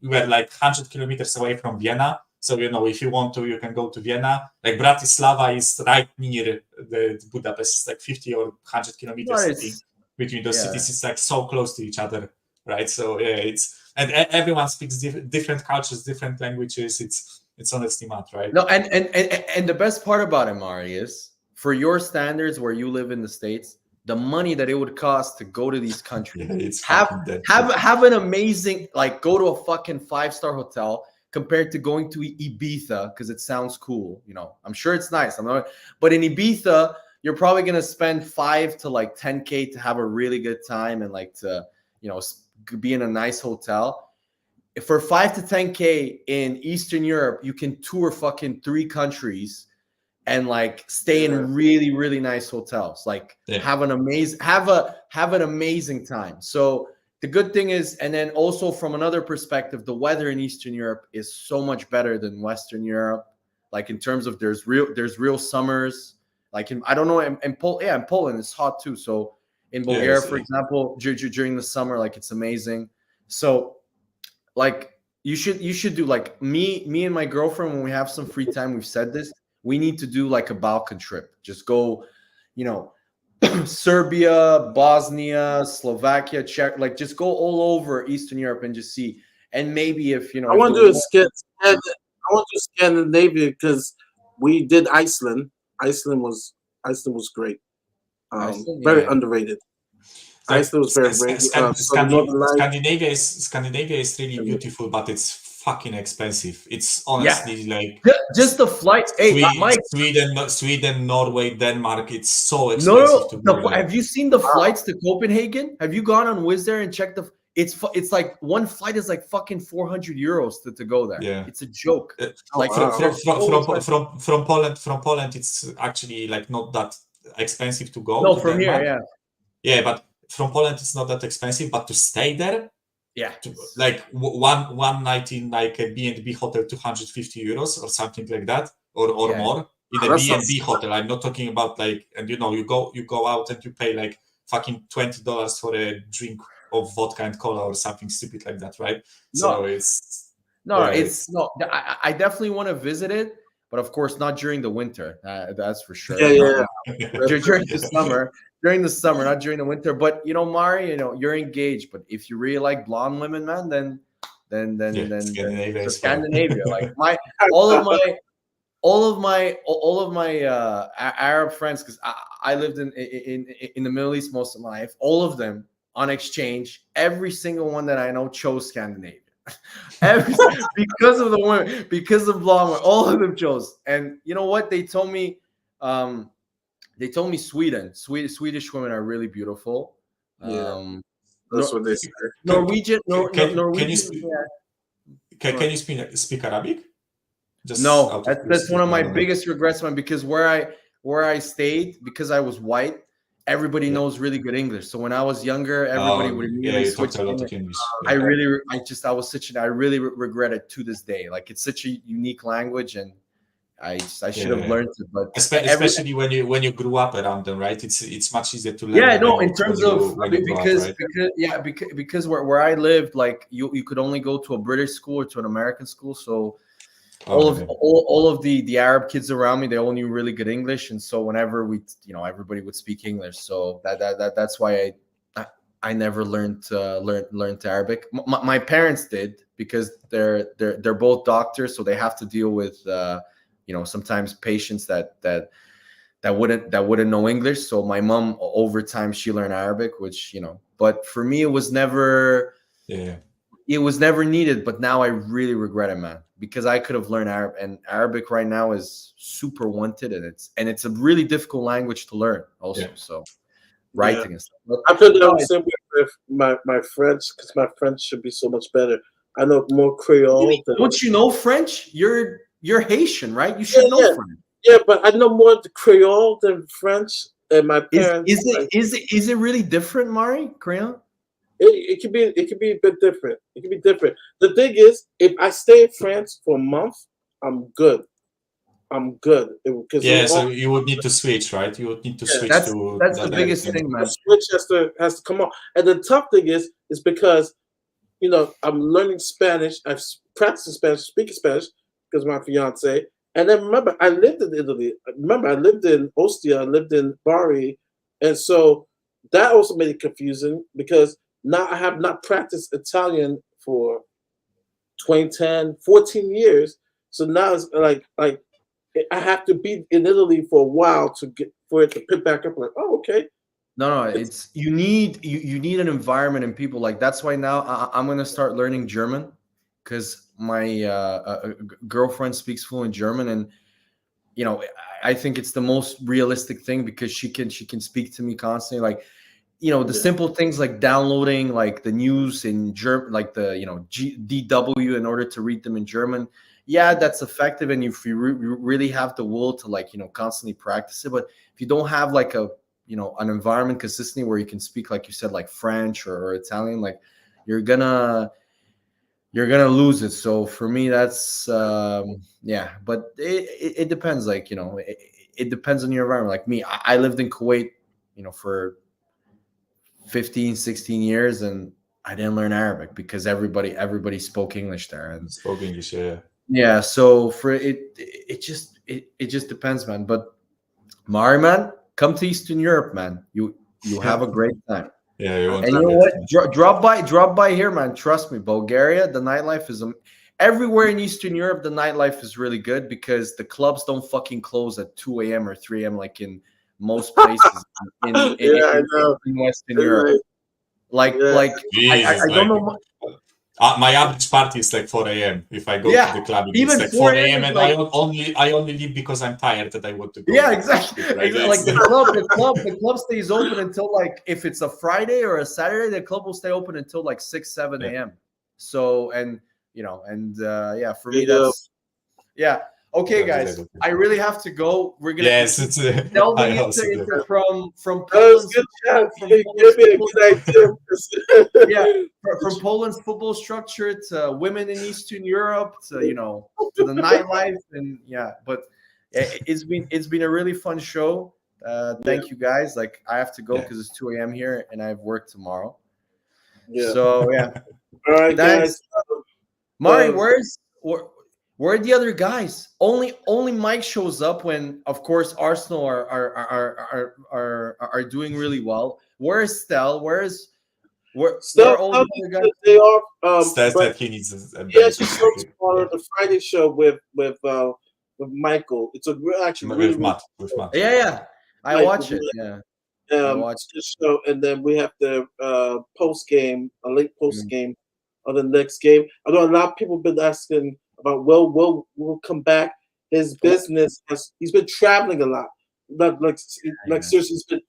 were like 100 kilometers away from Vienna. So, if you want to, you can go to Vienna. Like Bratislava is right near the Budapest. It's like 50 or 100 kilometers between those cities. It's like so close to each other, right? So and everyone speaks different cultures, different languages. It's honestly mad, right? No, and the best part about it, Mari, is for your standards where you live in the States, the money that it would cost to go to these countries, have an amazing, like, go to a fucking 5-star hotel compared to going to Ibiza because it sounds cool. I'm sure it's nice. But in Ibiza, you're probably gonna spend 5 to like 10K to have a really good time and like to be in a nice hotel. For 5 to 10K in Eastern Europe, you can tour fucking 3 countries and like stay in really, really nice hotels. Like have an amazing time. So the good thing is, and then also from another perspective, the weather in Eastern Europe is so much better than Western Europe. Like in terms of there's real summers. Like in Poland it's hot too. So in Bulgaria, for example, during the summer, like it's amazing. So like you should do like me and my girlfriend when we have some free time. We've said this. We need to do like a Balkan trip. Just go, Serbia, Bosnia, Slovakia, Czech, like just go all over Eastern Europe and just see. And maybe if I want to do Scandinavia because we did Iceland. Iceland was great. Very underrated. Iceland was very great. Scandinavia is really beautiful, but it's fucking expensive. It's honestly like just the flight. Hey, Sweden, Norway, Denmark. It's so expensive. Have you seen the flights to Copenhagen? Have you gone on Wizz Air and checked the? It's like one flight is like fucking 400 euros to go there. Yeah, it's a joke. From Poland, it's actually like not that expensive to go. No, from Denmark. Here, yeah, but from Poland it's not that expensive. But to stay there. Yeah, like one night in like a B&B hotel, 250 euros or something like that, or more in a B&B hotel. I'm not talking about like, and you go out and you pay like fucking $20 for a drink of vodka and cola or something stupid like that, right? I definitely want to visit it. but of course not during the winter. That's for sure. Yeah. During the summer. During the summer, not during the winter. But Mari, you're engaged. But if you really like blonde women, man, then Scandinavia is fine. Scandinavia. Like all of my Arab friends, because I lived in the Middle East most of my life. All of them on exchange, every single one that I know chose Scandinavia. Because of the women, because of blonde women, all of them chose. And you know what? They told me Swedish women are really beautiful. That's what they say. Norwegian. Can you speak Arabic? No, that's one of my biggest regrets, man. Because where I stayed, because I was white, everybody knows really good English. So when I was younger, everybody would immediately switch. I really regret it to this day. Like, it's such a unique language, and I should have learned it. But especially when you grew up around them, right? It's much easier to learn. Yeah, no, in terms of because where I lived, like you could only go to a British school or to an American school. So all of the Arab kids around me, they all knew really good English, and so whenever everybody would speak English. So that's why I never learned Arabic. My parents did, because they're both doctors, so they have to deal with sometimes patients that wouldn't know English. So my mom, over time, she learned Arabic, which but for me it was never needed. But now I really regret it, man, because I could have learned Arabic right now is super wanted, and it's a really difficult language to learn also. So writing and stuff. But I feel the same way with my French, because my French should be so much better. I know more Creole. Don't you know French? You're Haitian, right? You should know French. Yeah, but I know more Creole than French, and my parents. Is it really different, Mari? Creole? It could be a bit different. It could be different. The thing is, if I stay in France for a month, I'm good. So you would need to switch, right? You would need to switch. That's the biggest thing, man. The switch has to come on. And the tough thing is because I'm learning Spanish. I've practiced Spanish, speaking Spanish, because my fiance. And then remember, I lived in Italy. Remember, I lived in Ostia. I lived in Bari, and so that also made it confusing, because now I have not practiced Italian for 14 years. So now it's like I have to be in Italy for a while for it to pick back up. Like, oh, okay. No, it's you need an environment and people. Like, that's why now I'm gonna start learning German, because my girlfriend speaks fluent German, and I think it's the most realistic thing, because she can speak to me constantly. Like, the simple things like downloading like the news in German, like the DW, in order to read them in German. Yeah, that's effective, and if you really have the will to constantly practice it. But if you don't have like an environment consistently where you can speak, like you said, like French or Italian, like you're gonna lose it. So for me, that's but it depends. Like, it depends on your environment. Like me, I lived in Kuwait, for 15, 16 years, and I didn't learn Arabic because everybody spoke English there. And spoke English, yeah. Yeah, so for it just depends, man. But Mari, man, come to Eastern Europe, man. You have a great time. Yeah, and you know what? Drop by here, man. Trust me, Bulgaria, the nightlife is everywhere in Eastern Europe. The nightlife is really good, because the clubs don't fucking close at 2 a.m. or 3 a.m. like in most places in Western Europe. Like I don't know. My average party is like 4 a.m. If I go to the club, it's like 4 a.m. and I only leave because I'm tired and I want to go. Yeah, exactly. Like the club stays open until, like, if it's a Friday or a Saturday, the club will stay open until like 6, 7 a.m. So, for me, that's Okay, guys, I really have to go. We're gonna delving into from Poland's from Poland's football structure to women in Eastern Europe to to the nightlife, and but it's been a really fun show. Thank you, guys. Like, I have to go because it's 2 a.m. here and I have work tomorrow. Yeah. So all right, guys. Mari, Where are the other guys? Only Mike shows up when, of course, Arsenal are doing really well. Where is Stel? Where Still, are all the other guys? they are. Stas But that he needs a he has a benefit. show tomorrow, the Friday show with Michael. It's a actually really, With Matt. With Matt. Yeah. I Mike watch will it. do Yeah. I watch the show, and then we have the post game, a late post game of the next game. I know a lot of people have been asking about will come back. His business he's been traveling a lot. Like seriously, he's been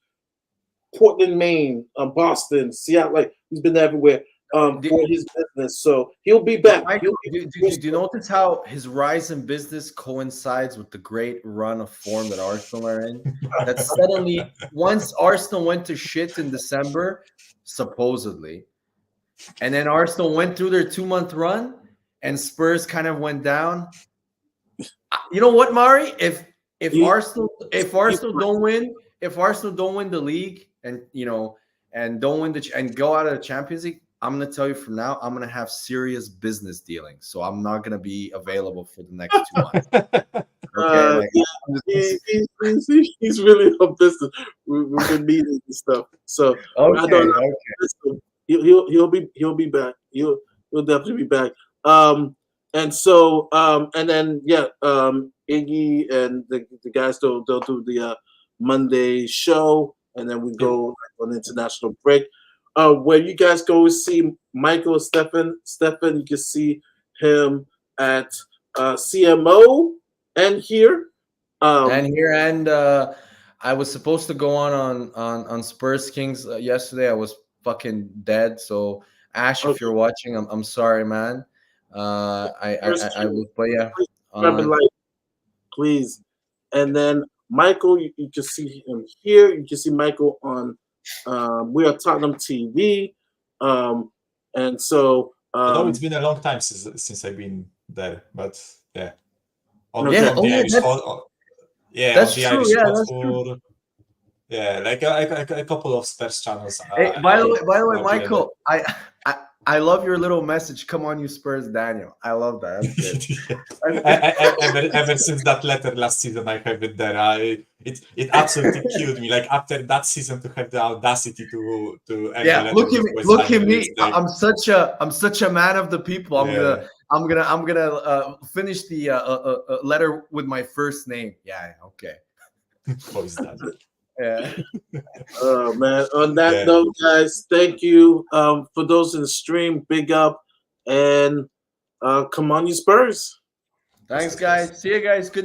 Portland, Maine, Boston, Seattle. Like he's been everywhere for his business. So he'll be back. Mike, do you notice how his rise in business coincides with the great run of form that Arsenal are in? That suddenly, once Arsenal went to shit in December, supposedly, and then Arsenal went through their 2-month run, and Spurs kind of went down. You know what, Mari? If Arsenal don't win the league, and and don't win and go out of the Champions League, I'm gonna tell you from now, I'm gonna have serious business dealings. So I'm not gonna be available for the next 2 months. Okay, he's really on business. We've been meeting and stuff. So I don't know. Listen, he'll be back. He'll definitely be back. And so and then Iggy and the guys they'll do the Monday show, and then we go on international break. Where you guys go see Michael Stefan, you can see him at CMO and here. I was supposed to go on Spurs Kings yesterday. I was fucking dead. So Ash, if you're watching, I'm sorry, man. I will play please. And then Michael, you can see him here. You can see Michael on We Are Tottenham TV. And so although it's been a long time since I've been there, but yeah. That's true. Yeah, like a couple of Spurs channels. Hey, by the way, Michael, I love your little message. Come on, you Spurs, Daniel. I love that. Ever since that letter last season, I have it there. It absolutely killed me. Like after that season, to have the audacity to look at me. I'm such a man of the people. I'm gonna finish the letter with my first name. Yeah. Okay. How is that? Yeah. Oh man. On that note, guys, thank you. For those in the stream, big up, and come on, you Spurs. Thanks, guys. See you guys. Good.